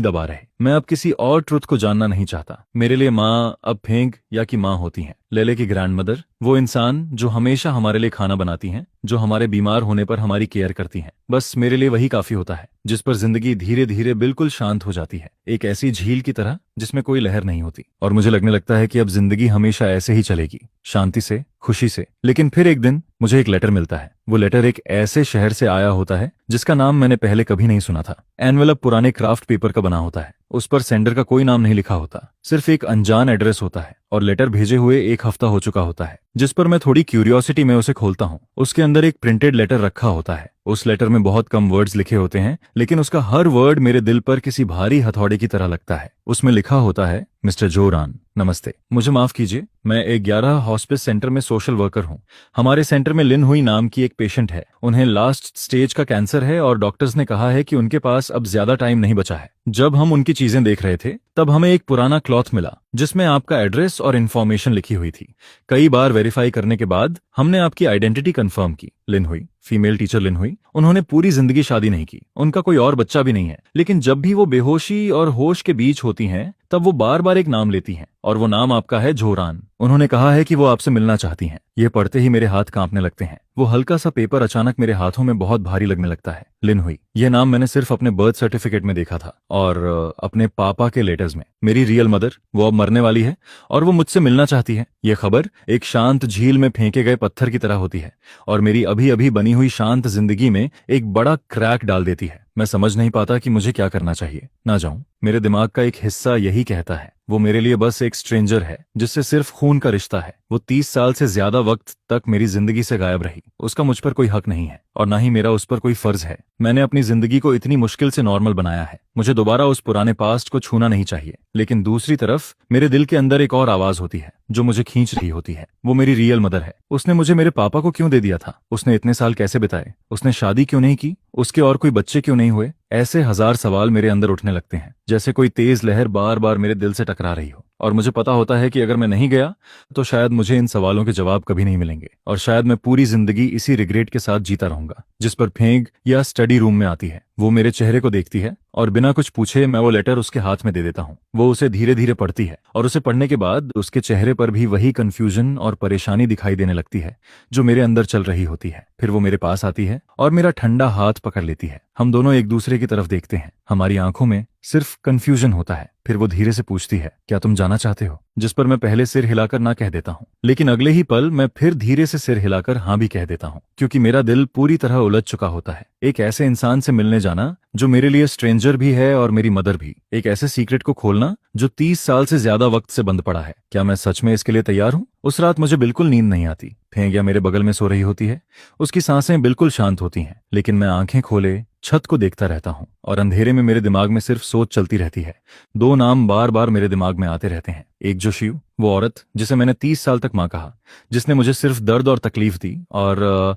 दबा रहे। मैं अब किसी और ट्रुथ को जानना नहीं चाहता। मेरे लिए माँ अब फेंग या की माँ होती हैं, लेले की ग्रैंडमदर, वो इंसान जो हमेशा हमारे लिए खाना बनाती हैं, जो हमारे बीमार होने पर हमारी केयर करती हैं। बस मेरे लिए वही काफी होता है, जिस पर जिंदगी धीरे धीरे बिल्कुल शांत हो जाती है, एक ऐसी झील की तरह जिसमें कोई लहर नहीं होती। और मुझे लगने लगता है कि अब जिंदगी हमेशा ऐसे ही चलेगी, शांति से, खुशी से। लेकिन फिर एक दिन मुझे एक लेटर मिलता है। वो लेटर एक ऐसे शहर से आया होता है जिसका नाम मैंने पहले कभी नहीं सुना था। एनवेलप पुराने क्राफ्ट पेपर का बना होता है, उस पर सेंडर का कोई नाम नहीं लिखा होता, सिर्फ एक अनजान एड्रेस होता है, और लेटर भेजे हुए 1 हफ्ता हो चुका होता है। जिस पर मैं थोड़ी क्यूरियोसिटी में उसे खोलता हूँ। उसके अंदर एक प्रिंटेड लेटर रखा होता है। उस लेटर में बहुत कम वर्ड्स लिखे होते हैं, लेकिन उसका हर वर्ड मेरे दिल पर किसी भारी हथौड़े की तरह लगता है। उसमें लिखा होता है, मिस्टर जोरान, नमस्ते। मुझे माफ कीजिए, मैं 11 हॉस्पिस सेंटर में सोशल वर्कर हूँ। हमारे सेंटर में लिन हुई नाम की एक पेशेंट है। उन्हें लास्ट स्टेज का कैंसर है और डॉक्टर्स ने कहा है कि उनके पास अब ज्यादा टाइम नहीं बचा है। जब हम उनकी चीजें देख रहे थे तब हमें एक पुराना क्लॉथ मिला जिसमें आपका एड्रेस और इन्फॉर्मेशन लिखी हुई थी। कई बार वेरीफाई करने के बाद हमने आपकी आइडेंटिटी कंफर्म की। लिन हुई, फीमेल टीचर लिन हुई। उन्होंने पूरी जिंदगी शादी नहीं की, उनका कोई और बच्चा भी नहीं है, लेकिन जब भी वो बेहोशी और होश के बीच होती हैं तब वो बार बार एक नाम लेती हैं, और वो नाम आपका है जोरान। उन्होंने कहा है कि वो आपसे मिलना चाहती हैं। ये पढ़ते ही मेरे हाथ कांपने लगते हैं। वो हल्का सा पेपर अचानक मेरे हाथों में बहुत भारी लगने लगता है। लिन हुई, यह नाम मैंने सिर्फ अपने बर्थ सर्टिफिकेट में देखा था और अपने पापा के लेटर्स में। मेरी रियल मदर, वो अब मरने वाली है और वो मुझसे मिलना चाहती है। ये खबर एक शांत झील में फेंके गए पत्थर की तरह होती है और मेरी अभी अभी बनी हुई शांत जिंदगी में एक बड़ा क्रैक डाल देती है। मैं समझ नहीं पाता कि मुझे क्या करना चाहिए। ना जाऊं। मेरे दिमाग का एक हिस्सा यही कहता है, वो मेरे लिए बस एक स्ट्रेंजर है जिससे सिर्फ खून का रिश्ता है। वो 30 साल से ज्यादा वक्त तक मेरी जिंदगी से गायब रही। उसका मुझ पर कोई हक नहीं है और ना ही मेरा उस पर कोई फर्ज है। मैंने अपनी जिंदगी को इतनी मुश्किल से नॉर्मल बनाया है। मुझे दोबारा उस पुराने पास्ट को छूना नहीं चाहिए। लेकिन दूसरी तरफ मेरे दिल के अंदर एक और आवाज होती है जो मुझे खींच रही होती है। वो मेरी रियल मदर है। उसने मुझे मेरे पापा को क्यों दे दिया था? उसने इतने साल कैसे बिताए? उसने शादी क्यों नहीं की? उसके और कोई बच्चे क्यों नहीं हुए? ऐसे हजार सवाल मेरे अंदर उठने लगते हैं, जैसे कोई तेज लहर बार बार मेरे दिल से टकरा रही हो। और मुझे पता होता है कि अगर मैं नहीं गया तो शायद मुझे इन सवालों के जवाब कभी नहीं मिलेंगे और शायद मैं पूरी जिंदगी इसी रिग्रेट के साथ जीता रहूंगा। जिस पर फेंग या स्टडी रूम में आती है, वो मेरे चेहरे को देखती है और बिना कुछ पूछे मैं वो लेटर उसके हाथ में दे देता हूँ। वो उसे धीरे धीरे पढ़ती है और उसे पढ़ने के बाद उसके चेहरे पर भी वही कंफ्यूजन और परेशानी दिखाई देने लगती है जो मेरे अंदर चल रही होती है। फिर वो मेरे पास आती है और मेरा ठंडा हाथ पकड़ लेती है। हम दोनों एक दूसरे की तरफ देखते हैं। हमारी आंखों में सिर्फ कंफ्यूजन होता है। फिर वो धीरे से पूछती है, क्या तुम जाना चाहते हो? जिस पर मैं पहले सिर हिलाकर ना कह देता हूँ, लेकिन अगले ही पल मैं फिर धीरे से सिर हिलाकर हाँ भी कह देता हूँ, क्योंकि मेरा दिल पूरी तरह उलझ चुका होता है। एक ऐसे इंसान से मिलने जाना जो मेरे लिए स्ट्रेंजर भी है और मेरी मदर भी। एक ऐसे सीक्रेट को खोलना जो 30 साल से ज्यादा वक्त से बंद पड़ा है। क्या मैं सच में इसके लिए तैयार हूँ? उस रात मुझे बिल्कुल नींद नहीं आती। फेंगिया मेरे बगल में सो रही होती है। उसकी सांसें बिल्कुल शांत होती हैं, लेकिन मैं आंखें खोले छत को देखता रहता हूँ और अंधेरे में मेरे दिमाग में सिर्फ सोच चलती रहती है। 2 नाम बार बार मेरे दिमाग में आते रहते हैं। एक जो शिव, वो औरत जिसे मैंने 30 साल तक माँ कहा, जिसने मुझे सिर्फ दर्द और तकलीफ दी और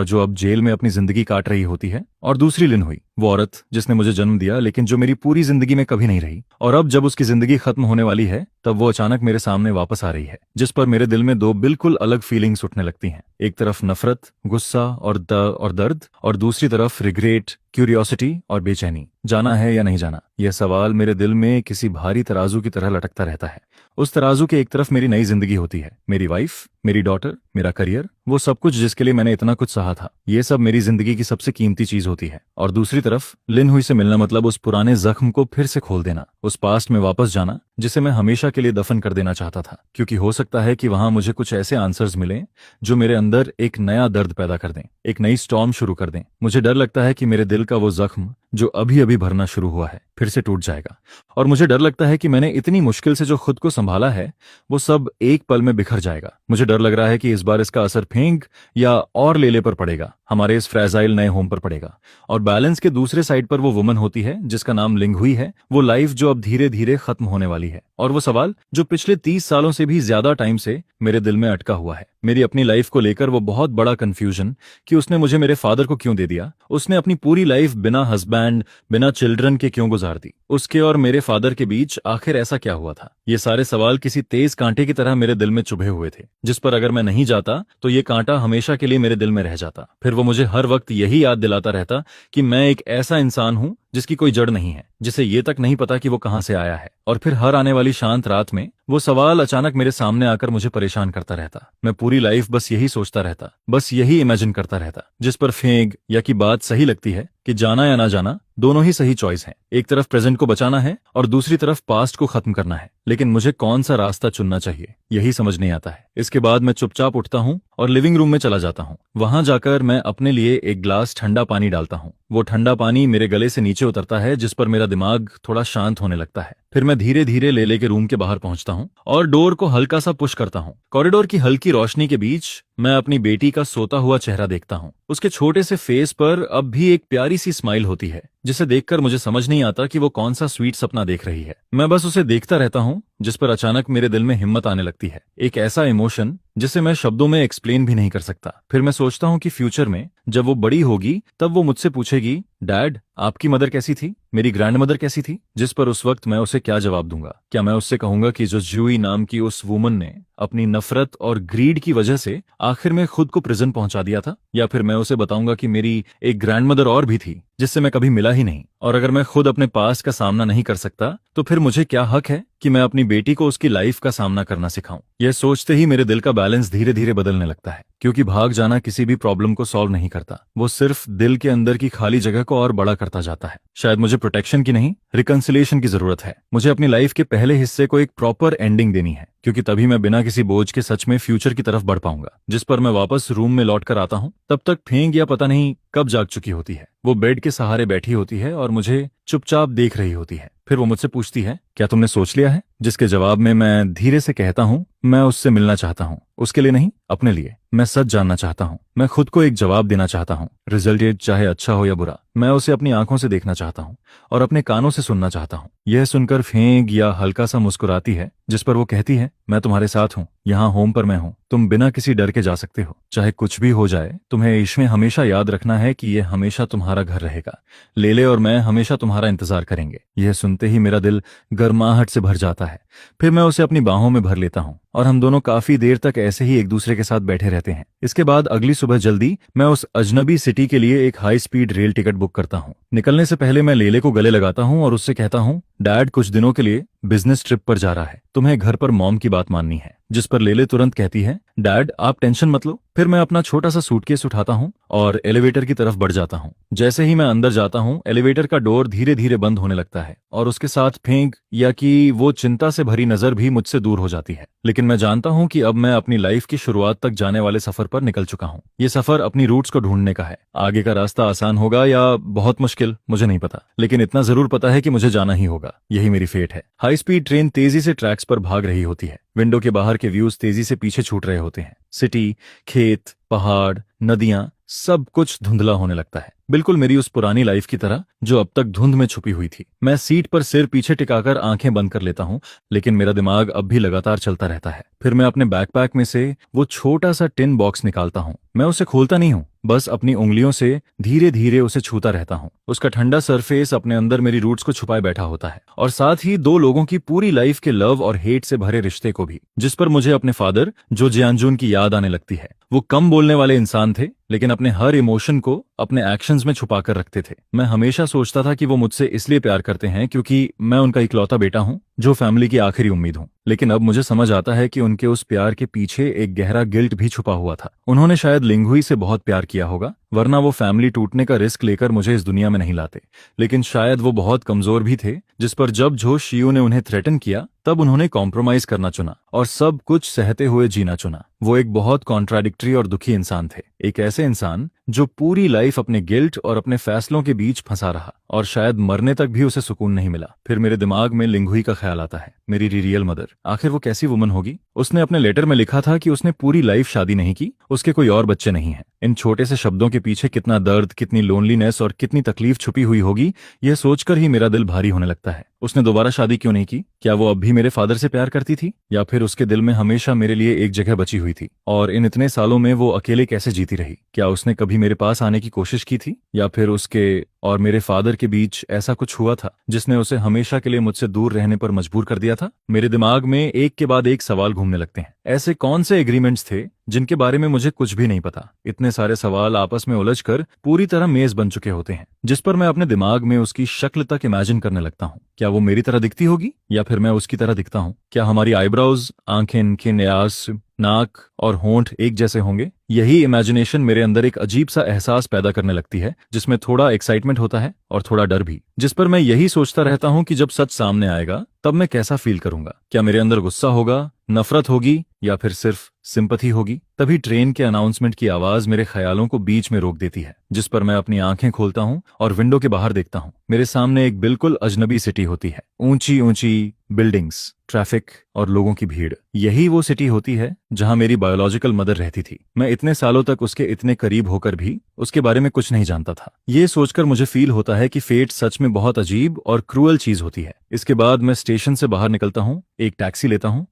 जो अब जेल में अपनी जिंदगी काट रही होती है। और दूसरी लिन हुई, वो औरत जिसने मुझे जन्म दिया लेकिन जो मेरी पूरी जिंदगी में कभी नहीं रही। और अब जब उसकी जिंदगी खत्म होने वाली है तब वो अचानक मेरे सामने वापस आ रही है, जिस पर मेरे दिल में 2 बिल्कुल अलग फीलिंग्स उठने लगती हैं। एक तरफ नफरत, गुस्सा और दर्द, और दूसरी तरफ रिग्रेट, क्यूरियोसिटी और बेचैनी। जाना है या नहीं जाना, यह सवाल मेरे दिल में किसी भारी तराजू की तरह लटकता रहता है। उस तराजू के एक तरफ मेरी नई जिंदगी होती है, मेरी वाइफ, मेरी डॉटर, मेरा करियर, वो सब कुछ जिसके लिए मैंने इतना कुछ सहा था। ये सब मेरी जिंदगी की सबसे कीमती चीज होती है। और दूसरी तरफ लिन हुई से मिलना मतलब उस पुराने जख्म को फिर से खोल देना, उस पास्ट में वापस जाना जिसे मैं हमेशा के लिए दफन कर देना चाहता था, क्योंकि हो सकता है कि वहां मुझे कुछ ऐसे आंसर्स मिलें जो मेरे अंदर एक नया दर्द पैदा कर दें, एक नई स्टॉर्म शुरू कर दें। मुझे डर लगता है कि मेरे दिल का वो जख्म जो अभी अभी भरना शुरू हुआ है फिर से टूट जाएगा। और मुझे डर लगता है कि मैंने इतनी मुश्किल से जो खुद को संभाला है वो सब एक पल में बिखर जाएगा। मुझे डर लग रहा है कि इस बार इसका असर फेंग या और लेले पर पड़ेगा, हमारे इस फ्रेजाइल नए होम पर पड़ेगा। और बैलेंस के दूसरे साइड पर वो वुमन होती है जिसका नाम लिंग हुई है, वो लाइफ जो अब धीरे धीरे खत्म होने वाली है। और वो सवाल जो पिछले 30 सालों से भी ज्यादा टाइम से मेरे दिल में अटका हुआ है, मेरी अपनी लाइफ को लेकर वो बहुत बड़ा कंफ्यूजन कि उसने मुझे मेरे फादर को क्यों दे दिया। उसने अपनी पूरी लाइफ बिना हस्बैंड एंड बिना चिल्ड्रन के क्यों गुजार दी? उसके और मेरे फादर के बीच आखिर ऐसा क्या हुआ था? ये सारे सवाल किसी तेज कांटे की तरह मेरे दिल में चुभे हुए थे, जिस पर अगर मैं नहीं जाता तो ये कांटा हमेशा के लिए मेरे दिल में रह जाता। फिर वो मुझे हर वक्त यही याद दिलाता रहता कि मैं एक ऐसा इंसान हूं जिसकी कोई जड़ नहीं है, जिसे ये तक नहीं पता कि वो कहां से आया है। और फिर हर आने वाली शांत रात में वो सवाल अचानक मेरे सामने आकर मुझे परेशान करता रहता। मैं पूरी लाइफ बस यही सोचता रहता, बस यही इमेजिन करता रहता, जिस पर फेंक या की बात सही लगती है कि जाना या ना जाना दोनों ही सही चॉइस हैं। एक तरफ प्रेजेंट को बचाना है और दूसरी तरफ पास्ट को खत्म करना है, लेकिन मुझे कौन सा रास्ता चुनना चाहिए यही समझ नहीं आता है। इसके बाद मैं चुपचाप उठता हूँ और लिविंग रूम में चला जाता हूँ। वहां जाकर मैं अपने लिए एक ग्लास ठंडा पानी डालता हूँ। वो ठंडा पानी मेरे गले से नीचे उतरता है, जिस पर मेरा दिमाग थोड़ा शांत होने लगता है। फिर मैं धीरे धीरे लेले के रूम के बाहर पहुंचता हूँ और डोर को हल्का सा पुश करता हूँ। कॉरिडोर की हल्की रोशनी के बीच मैं अपनी बेटी का सोता हुआ चेहरा देखता हूँ। उसके छोटे से फेस पर अब भी एक प्यारी सी स्माइल होती है, जिसे देखकर मुझे समझ नहीं आता कि वो कौन सा स्वीट सपना देख रही है। मैं बस उसे देखता रहता हूँ, जिस पर अचानक मेरे दिल में हिम्मत आने लगती है, एक ऐसा इमोशन जिसे मैं शब्दों में एक्सप्लेन भी नहीं कर सकता। फिर मैं सोचता हूँ कि फ्यूचर में जब वो बड़ी होगी तब वो मुझसे पूछेगी, डैड आपकी मदर कैसी थी, मेरी ग्रैंड मदर कैसी थी? जिस पर उस वक्त मैं उसे क्या जवाब दूंगा? क्या मैं उससे कहूंगा कि जो जूई नाम की उस वुमन ने अपनी नफरत और ग्रीड की वजह से आखिर में खुद को प्रिजन पहुंचा दिया था? या फिर मैं उसे बताऊंगा कि मेरी एक ग्रैंड मदर और भी थी जिससे मैं कभी मिला ही नहीं, और अगर मैं खुद अपने पास का सामना नहीं कर सकता तो फिर मुझे क्या हक है कि मैं अपनी बेटी को उसकी लाइफ का सामना करना सिखाऊं? यह सोचते ही मेरे दिल का बैलेंस धीरे धीरे बदलने लगता है, क्योंकि भाग जाना किसी भी प्रॉब्लम को सॉल्व नहीं करता, वो सिर्फ दिल के अंदर की खाली जगह को और बड़ा करता जाता है। शायद मुझे प्रोटेक्शन की नहीं, रिकंसिलिएशन की जरूरत है। मुझे अपनी लाइफ के पहले हिस्से को एक प्रॉपर एंडिंग देनी है, क्योंकि तभी मैं बिना किसी बोझ के सच में फ्यूचर की तरफ बढ़ पाऊंगा। जिस पर मैं वापस रूम में लौट कर आता हूँ, तब तक फेंग या पता नहीं कब जाग चुकी होती है। वो बेड के सहारे बैठी होती है और मुझे चुपचाप देख रही होती है। फिर वो मुझसे पूछती है, क्या तुमने सोच लिया है? जिसके जवाब में मैं धीरे से कहता हूँ, मैं उससे मिलना चाहता हूँ, उसके लिए नहीं, अपने लिए। मैं सच जानना चाहता हूँ, मैं खुद को एक जवाब देना चाहता हूँ, रिजल्ट चाहे अच्छा हो या बुरा। मैं उसे अपनी आंखों से देखना चाहता हूँ और अपने कानों से सुनना चाहता हूँ। यह सुनकर फेंग या हल्का सा मुस्कुराती है, जिस पर वो कहती है, मैं तुम्हारे साथ हूँ, यहाँ होम पर मैं हूँ, तुम बिना किसी डर के जा सकते हो, चाहे कुछ भी हो जाए। तुम्हें इसमें हमेशा याद रखना है कि यह हमेशा तुम्हारा घर रहेगा। लेले और मैं हमेशा तुम्हारा इंतजार करेंगे। यह सुनते ही मेरा दिल गर्माहट से भर जाता है। फिर मैं उसे अपनी बाहों में भर लेता हूँ और हम दोनों काफी देर तक ऐसे ही एक दूसरे के साथ बैठे रहते हैं। इसके बाद अगली सुबह जल्दी मैं उस अजनबी सिटी के लिए एक high speed rail ticket book करता हूँ। निकलने से पहले मैं लेले को गले लगाता हूँ और उससे कहता हूँ, डैड कुछ दिनों के लिए बिजनेस ट्रिप पर जा रहा है, तुम्हें घर पर मॉम की बात माननी है। जिस पर लेले तुरंत कहती है, डैड आप टेंशन मत लो। फिर मैं अपना छोटा सा सूटकेस उठाता हूँ और एलिवेटर की तरफ बढ़ जाता हूँ। जैसे ही मैं अंदर जाता हूँ, एलिवेटर का डोर धीरे धीरे बंद होने लगता है और उसके साथ फेंक या कि वो चिंता से भरी नजर भी मुझसे दूर हो जाती है। लेकिन मैं जानता हूँ कि अब मैं अपनी लाइफ की शुरुआत तक जाने वाले सफर पर निकल चुका हूँ। ये सफर अपनी रूट्स को ढूंढने का है। आगे का रास्ता आसान होगा या बहुत मुश्किल मुझे नहीं पता, लेकिन इतना जरूर पता है कि मुझे जाना ही होगा। यही मेरी फेट है। हाई स्पीड ट्रेन तेजी से ट्रैक्स पर भाग रही होती है। विंडो के बाहर के व्यूज तेजी से पीछे छूट रहे होते हैं। सिटी, खेत, पहाड़, नदियां, सब कुछ धुंधला होने लगता है, बिल्कुल मेरी उस पुरानी लाइफ की तरह जो अब तक धुंध में छुपी हुई थी। मैं सीट पर सिर पीछे टिकाकर आंखें बंद कर लेता हूँ, लेकिन मेरा दिमाग अब भी लगातार चलता रहता है। फिर मैं अपने बैकपैक में से वो छोटा सा टिन बॉक्स निकालता हूँ। मैं उसे खोलता नहीं हूँ, बस अपनी उंगलियों से धीरे धीरे उसे छूता रहता हूँ। उसका ठंडा सरफेस अपने अंदर मेरी रूट्स को छुपाए बैठा होता है और साथ ही दो लोगों की पूरी लाइफ के लव और हेट से भरे रिश्ते को भी, जिस पर मुझे अपने फादर जो जियानजून की याद आने लगती है। वो कम बोलने वाले इंसान थे, लेकिन अपने हर इमोशन को अपने एक्शंस में छुपा कर रखते थे। मैं हमेशा सोचता था कि वो मुझसे इसलिए प्यार करते हैं क्योंकि मैं उनका इकलौता बेटा हूँ, जो फैमिली की आखिरी उम्मीद हूँ। लेकिन अब मुझे समझ आता है कि उनके उस प्यार के पीछे एक गहरा गिल्ट भी छुपा हुआ था। उन्होंने शायद लिंगुई से बहुत प्यार किया होगा, वरना वो फैमिली टूटने का रिस्क लेकर मुझे इस दुनिया में नहीं लाते। लेकिन शायद वो बहुत कमजोर भी थे, जिस पर जब जो शियू ने उन्हें थ्रेटन किया तब उन्होंने कॉम्प्रोमाइज करना चुना और सब कुछ सहते हुए जीना चुना। वो एक बहुत कॉन्ट्राडिक्टरी और दुखी इंसान थे, एक ऐसे इंसान जो पूरी लाइफ अपने गिल्ट और अपने फैसलों के बीच फंसा रहा और शायद मरने तक भी उसे सुकून नहीं मिला। फिर मेरे दिमाग में लिंगुई का ख्याल आता है, मेरी रियल मदर। आखिर वो कैसी वुमन होगी? उसने अपने लेटर में लिखा था कि उसने पूरी लाइफ शादी नहीं की, उसके कोई और बच्चे नहीं हैं। इन छोटे से शब्दों के पीछे कितना दर्द, कितनी लोनलीनेस और कितनी तकलीफ छुपी हुई होगी, यह सोचकर ही मेरा दिल भारी होने लगता है। उसने दोबारा शादी क्यों नहीं की? क्या वो अब भी मेरे फादर से प्यार करती थी, या फिर उसके दिल में हमेशा मेरे लिए एक जगह बची हुई थी, और इन इतने सालों में वो अकेले कैसे जीती रही। क्या उसने कभी मेरे पास आने की कोशिश की थी, या फिर उसके और मेरे फादर के बीच ऐसा कुछ हुआ था जिसने उसे हमेशा के लिए मुझसे दूर रहने पर मजबूर कर दिया था। मेरे दिमाग में एक के बाद एक सवाल घूमने लगते हैं। ऐसे कौन से एग्रीमेंट्स थे जिनके बारे में मुझे कुछ भी नहीं पता। इतने सारे सवाल आपस में उलझकर पूरी तरह मेज बन चुके होते हैं, जिस पर मैं अपने दिमाग में उसकी शक्ल तक इमेजिन करने लगता हूँ। क्या वो मेरी तरह दिखती होगी, या फिर मैं उसकी तरह दिखता हूँ? क्या हमारी आईब्रोज, आंखें, न्यास, नाक और होंठ एक जैसे होंगे? यही इमेजिनेशन मेरे अंदर एक अजीब सा एहसास पैदा करने लगती है, जिसमें थोड़ा एक्साइटमेंट होता है और थोड़ा डर भी, जिस पर मैं यही सोचता रहता हूँ कि जब सच सामने आएगा तब मैं कैसा फील करूंगा। क्या मेरे अंदर गुस्सा होगा, नफरत होगी, या फिर सिर्फ सिंपथी होगी? तभी ट्रेन के अनाउंसमेंट की आवाज मेरे ख्यालों को बीच में रोक देती है, जिस पर मैं अपनी आंखें खोलता हूँ और विंडो के बाहर देखता हूँ। मेरे सामने एक बिल्कुल अजनबी सिटी होती है, ऊंची ऊंची बिल्डिंग्स, ट्रैफिक और लोगों की भीड़। यही वो सिटी होती है जहां मेरी बायोलॉजिकल मदर रहती थी। मैं इतने सालों तक उसके इतने करीब होकर भी उसके बारे में कुछ नहीं जानता था। ये सोचकर मुझे फील होता है कि फेट सच में बहुत अजीब और क्रूअल चीज होती है। इसके बाद मैं स्टेशन से बाहर निकलता हूँ, एक टैक्सी लेता हूँ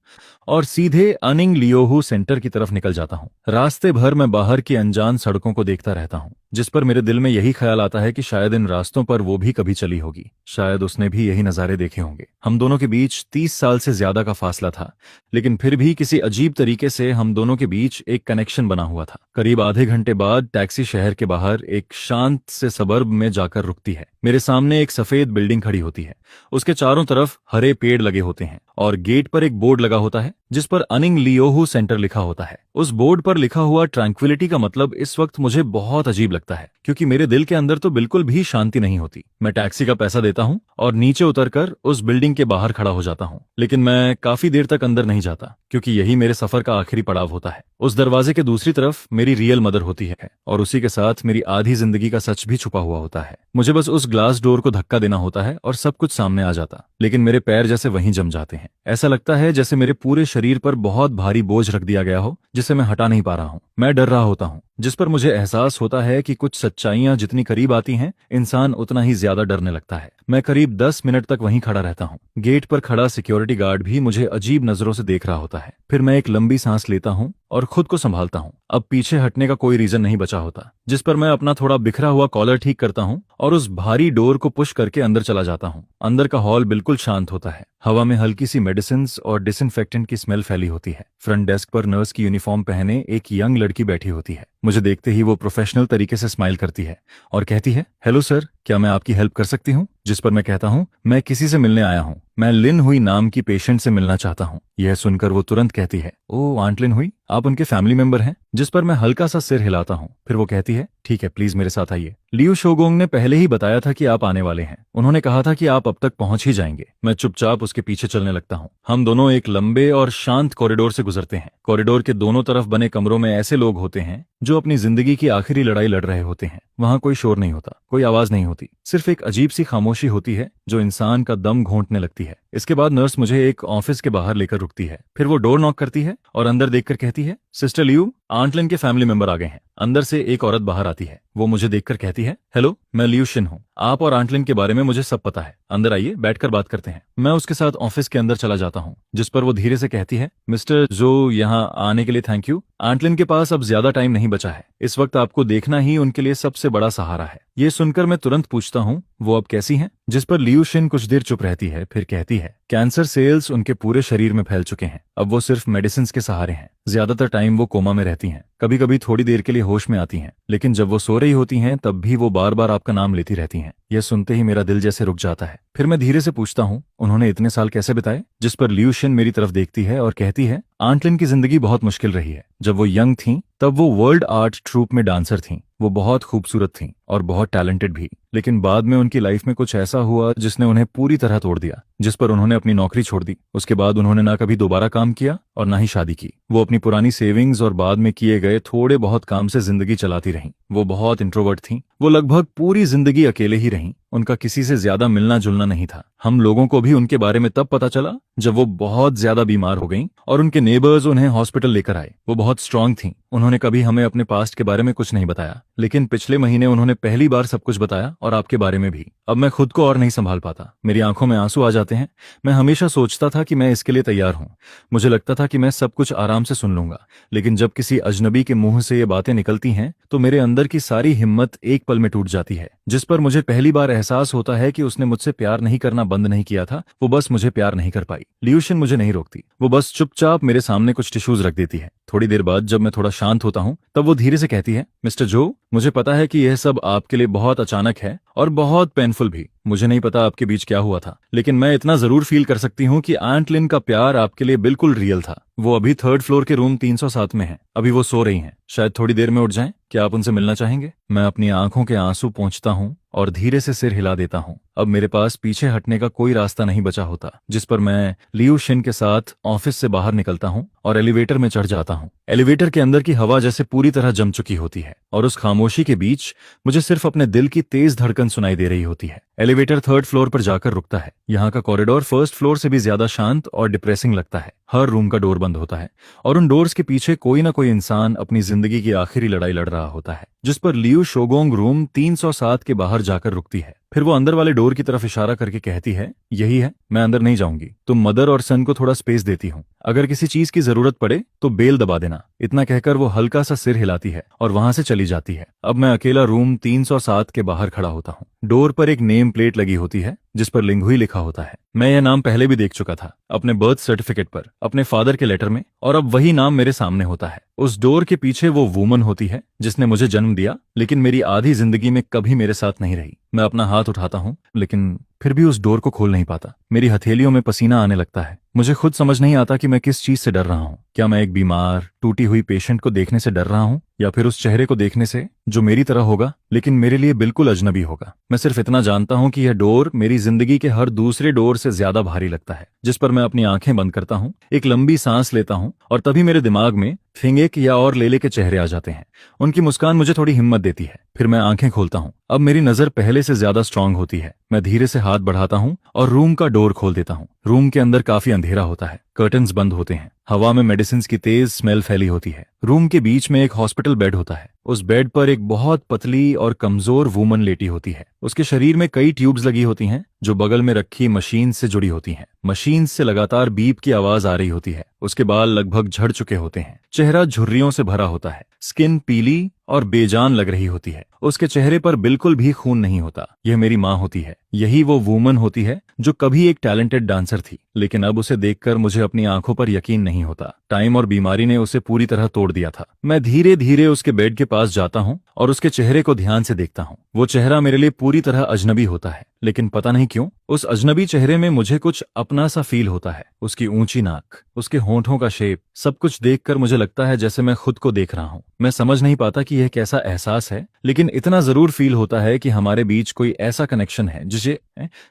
और सीधे अनिंग लियोहू सेंटर की तरफ निकल जाता हूँ। रास्ते भर मैं बाहर की अनजान सड़कों को देखता रहता हूँ, जिस पर मेरे दिल में यही ख्याल आता है कि शायद इन रास्तों पर वो भी कभी चली होगी। शायद उसने भी यही नजारे देखे होंगे। हम दोनों के बीच 30 साल से ज्यादा का फासला था, लेकिन फिर भी किसी अजीब तरीके से हम दोनों के बीच एक कनेक्शन बना हुआ था। करीब आधे घंटे बाद टैक्सी शहर के बाहर एक शांत से सबर्ब में जाकर रुकती है। मेरे सामने एक सफेद बिल्डिंग खड़ी होती है। उसके चारों तरफ हरे पेड़ लगे होते हैं और गेट पर एक बोर्ड लगा होता है जिस पर अनिंग लियोहू सेंटर लिखा होता है। उस बोर्ड पर लिखा हुआ ट्रैंक्विलिटी का मतलब इस वक्त मुझे बहुत अजीब लगता है, क्योंकि मेरे दिल के अंदर तो बिल्कुल भी शांति नहीं होती। मैं टैक्सी का पैसा देता हूँ और नीचे उतरकर उस बिल्डिंग के बाहर खड़ा हो जाता हूँ, लेकिन मैं काफी देर तक अंदर नहीं जाता, क्योंकि यही मेरे सफर का आखिरी पड़ाव होता है। उस दरवाजे के दूसरी तरफ मेरी रियल मदर होती है और उसी के साथ मेरी आधी जिंदगी का सच भी छुपा हुआ होता है। मुझे बस उस ग्लास डोर को धक्का देना होता है और सब कुछ सामने आ जाता, लेकिन मेरे पैर जैसे वहीं जम जाते हैं। ऐसा लगता है जैसे मेरे पूरे शरीर पर बहुत भारी बोझ रख दिया गया हो, जिसे मैं हटा नहीं पा रहा हूँ। मैं डर रहा होता हूँ, जिस पर मुझे एहसास होता है कि कुछ सच्चाइयां जितनी करीब आती हैं, इंसान उतना ही ज्यादा डरने लगता है। मैं करीब 10 मिनट तक वहीं खड़ा रहता हूँ। गेट पर खड़ा सिक्योरिटी गार्ड भी मुझे अजीब नजरों से देख रहा होता है। फिर मैं एक लंबी सांस लेता हूँ और खुद को संभालता हूँ। अब पीछे हटने का कोई रीजन नहीं बचा होता, जिस पर मैं अपना थोड़ा बिखरा हुआ कॉलर ठीक करता हूँ और उस भारी डोर को पुश करके अंदर चला जाता हूँ। अंदर का हॉल बिल्कुल शांत होता है। हवा में हल्की सी मेडिसिन और डिसइंफेक्टेंट की स्मेल फैली होती है। फ्रंट डेस्क पर नर्स की यूनिफॉर्म पहने एक यंग लड़की बैठी होती है। मुझे देखते ही वो प्रोफेशनल तरीके से स्माइल करती है और कहती है, हेलो सर, क्या मैं आपकी हेल्प कर सकती हूँ? जिस पर मैं कहता हूँ, मैं किसी से मिलने आया हूँ। मैं लिन हुई नाम की पेशेंट से मिलना चाहता हूँ। यह सुनकर वो तुरंत कहती है, ओ आंट लिन हुई, आप उनके फैमिली मेंबर हैं? जिस पर मैं हल्का सा सिर हिलाता हूँ। फिर वो कहती है, ठीक है, प्लीज मेरे साथ आइए। लियू शोगोंग ने पहले ही बताया था कि आप आने वाले हैं। उन्होंने कहा था कि आप अब तक पहुंच ही जाएंगे। मैं चुपचाप उसके पीछे चलने लगता हूँ। हम दोनों एक लंबे और शांत कॉरिडोर से गुजरते हैं। कॉरिडोर के दोनों तरफ बने कमरों में ऐसे लोग होते हैं जो अपनी जिंदगी की आखिरी लड़ाई लड़ रहे होते हैं। वहां कोई शोर नहीं होता, कोई आवाज नहीं होती, सिर्फ एक अजीब सी खामोशी होती है जो इंसान का दम घोंटने लगती है। इसके बाद नर्स मुझे एक ऑफिस के बाहर लेकर रुकती है। फिर वो डोर नॉक करती है और अंदर देखकर कहती है, सिस्टर लियू, आंट लिन के फैमिली मेंबर आ गए हैं। अंदर से एक औरत बाहर आती है। वो मुझे देखकर कहती है, हेलो, मैं लियू शिन हूँ। आप और आंट लिन के बारे में मुझे सब पता है। अंदर आइए, बैठकर बात करते हैं। मैं उसके साथ ऑफिस के अंदर चला जाता हूँ, जिस पर वो धीरे से कहती है, मिस्टर जो, यहाँ आने के लिए थैंक यू। आंट लिन के पास अब ज्यादा टाइम नहीं बचा है। इस वक्त आपको देखना ही उनके लिए सबसे बड़ा सहारा है। ये सुनकर मैं तुरंत पूछता हूँ, वो अब कैसी हैं? जिस पर लियू शिन कुछ देर चुप रहती है, फिर कहती है, कैंसर सेल्स उनके पूरे शरीर में फैल चुके हैं। अब वो सिर्फ मेडिसिन के सहारे हैं। ज्यादातर टाइम वो कोमा में रहती हैं। कभी कभी थोड़ी देर के लिए होश में आती हैं, लेकिन जब वो सो रही होती हैं तब भी वो बार बार आपका नाम लेती रहती हैं। यह सुनते ही मेरा दिल जैसे रुक जाता है। फिर मैं धीरे से पूछता हूँ, उन्होंने इतने साल कैसे बिताए? जिस पर लियू शिन मेरी तरफ देखती है और कहती है, आंट लिन की जिंदगी बहुत मुश्किल रही है। जब वो यंग थीं तब वो वर्ल्ड आर्ट ट्रूप में डांसर थीं। वो बहुत खूबसूरत थीं और बहुत टैलेंटेड भी, लेकिन बाद में उनकी लाइफ में कुछ ऐसा हुआ जिसने उन्हें पूरी तरह तोड़ दिया, जिस पर उन्होंने अपनी नौकरी छोड़ दी। उसके बाद उन्होंने ना कभी दोबारा काम किया और ना ही शादी की। वो अपनी पुरानी सेविंग्स और बाद में किए गए थोड़े बहुत काम से जिंदगी चलाती रहीं। वो बहुत इंट्रोवर्ट थीं। वो लगभग पूरी जिंदगी अकेले ही रहीं। उनका किसी से ज्यादा मिलना जुलना नहीं था। हम लोगों को भी उनके बारे में तब पता चला जब वो बहुत ज्यादा बीमार हो गईं और उनके नेबर्स उन्हें हॉस्पिटल लेकर आए। वो बहुत स्ट्रांग थीं। उन्होंने कभी हमें अपने पास्ट के बारे में कुछ नहीं बताया, लेकिन पिछले महीने उन्होंने पहली बार सब कुछ बताया, और आपके बारे में भी। अब मैं खुद को और नहीं संभाल पाता, मेरी आंखों में आंसू आ जाते हैं। मैं हमेशा सोचता था कि मैं इसके लिए तैयार हूं। मुझे लगता था कि मैं सब कुछ आराम से सुन लूंगा, लेकिन जब किसी अजनबी के मुंह से ये बातें निकलती हैं तो मेरे अंदर की सारी हिम्मत एक पल में टूट जाती है। जिस पर मुझे पहली बार एहसास होता है कि उसने मुझसे प्यार नहीं करना बंद नहीं किया था, वो बस मुझे प्यार नहीं कर पाई। लियूशिन मुझे नहीं रोकती, वो बस चुपचाप मेरे सामने कुछ टिश्यूज रख देती है। थोड़ी देर बाद जब मैं थोड़ा शांत होता हूं तब वो धीरे से कहती है, मिस्टर जो, मुझे पता है कि यह सब आपके लिए बहुत अचानक है और बहुत पेनफुल भी। मुझे नहीं पता आपके बीच क्या हुआ था, लेकिन मैं इतना जरूर फील कर सकती हूँ कि आंट लिन का प्यार आपके लिए बिल्कुल रियल था। वो अभी 3rd फ्लोर के रूम 307 में है। अभी वो सो रही हैं, शायद थोड़ी देर में उठ जाएं। क्या आप उनसे मिलना चाहेंगे? मैं अपनी आंखों के आंसू पोंछता हूँ और धीरे से सिर हिला देता हूँ। अब मेरे पास पीछे हटने का कोई रास्ता नहीं बचा होता, जिस पर मैं लियू शिन के साथ ऑफिस से बाहर निकलता हूँ और एलिवेटर में चढ़ जाता हूँ। एलिवेटर के अंदर की हवा जैसे पूरी तरह जम चुकी होती है और उस खामोशी के बीच मुझे सिर्फ अपने दिल की तेज धड़कन सुनाई दे रही होती है। एलिवेटर 3rd फ्लोर पर जाकर रुकता है। यहाँ का कॉरिडोर 1st फ्लोर से भी ज्यादा शांत और डिप्रेसिंग लगता है। हर रूम का डोर बंद होता है और उन डोर्स के पीछे कोई ना कोई इंसान अपनी जिंदगी की आखिरी लड़ाई लड़ रहा होता है, जिस पर लियू शोगोंग रूम 307 के बाहर जाकर रुकती है। फिर वो अंदर वाले डोर की तरफ इशारा करके कहती है, यही है, मैं अंदर नहीं जाऊंगी। तुम मदर और सन को थोड़ा स्पेस देती हूँ, अगर किसी चीज की जरूरत पड़े तो बेल दबा देना। इतना कहकर वो हल्का सा सिर हिलाती है और वहां से चली जाती है। अब मैं अकेला रूम 307 के बाहर खड़ा होता हूँ। डोर पर एक नेम प्लेट लगी होती है जिस पर लिंगुई लिखा होता है। मैं यह नाम पहले भी देख चुका था, अपने बर्थ सर्टिफिकेट पर, अपने फादर के लेटर में, और अब वही नाम मेरे सामने होता है। उस डोर के पीछे वो वूमन होती है जिसने मुझे जन्म दिया, लेकिन मेरी आधी जिंदगी में कभी मेरे साथ नहीं रही। मैं अपना हाथ उठाता हूँ, लेकिन फिर भी उस डोर को खोल नहीं पाता। मेरी हथेलियों में पसीना आने लगता है। मुझे खुद समझ नहीं आता कि मैं किस चीज से डर रहा हूँ। क्या मैं एक बीमार, टूटी हुई पेशेंट को देखने से डर रहा हूँ, या फिर उस चेहरे को देखने से जो मेरी तरह होगा लेकिन मेरे लिए बिल्कुल अजनबी होगा। मैं सिर्फ इतना जानता हूँ कि यह डोर मेरी जिंदगी के हर दूसरे डोर से ज्यादा भारी लगता है। जिस पर मैं अपनी आंखें बंद करता हूँ, एक लंबी सांस लेता हूँ, और तभी मेरे दिमाग में फिंगेक या और लेले के चेहरे आ जाते हैं। उनकी मुस्कान मुझे थोड़ी हिम्मत देती है। फिर मैं आंखें खोलता हूँ। अब मेरी नजर पहले से ज्यादा स्ट्रांग होती है। मैं धीरे से हाथ बढ़ाता हूँ और रूम का डोर खोल देता हूँ। रूम के अंदर काफी अंधेरा होता है, कर्टन्स बंद होते हैं, हवा में मेडिसिन की तेज स्मेल फैली होती है। रूम के बीच में एक हॉस्पिटल बेड होता है। उस बेड पर एक बहुत पतली और कमजोर वूमन लेटी होती है। उसके शरीर में कई ट्यूब्स लगी होती हैं जो बगल में रखी मशीन से जुड़ी होती हैं। मशीन से लगातार बीप की आवाज आ रही होती है। उसके बाल लगभग झड़ चुके होते हैं, चेहरा झुर्रियों से भरा होता है, स्किन पीली और बेजान लग रही होती है। उसके चेहरे पर बिल्कुल भी खून नहीं होता। यह मेरी माँ होती है। यही वो वूमन होती है जो कभी एक टैलेंटेड डांसर थी, लेकिन अब उसे देखकर मुझे अपनी आंखों पर यकीन नहीं होता। टाइम और बीमारी ने उसे पूरी तरह तोड़ दिया था। मैं धीरे धीरे उसके बेड के पास जाता हूँ और उसके चेहरे को ध्यान से देखता हूँ। वो चेहरा मेरे लिए पूरी तरह अजनबी होता है, लेकिन पता नहीं क्यों उस अजनबी चेहरे में मुझे कुछ अपना सा फील होता है। उसकी ऊंची नाक, उसके होंठों का शेप, सब कुछ देखकर मुझे लगता है जैसे मैं खुद को देख रहा हूँ। मैं समझ नहीं पाता कि यह कैसा एहसास है, लेकिन इतना जरूर फील होता है कि हमारे बीच कोई ऐसा कनेक्शन है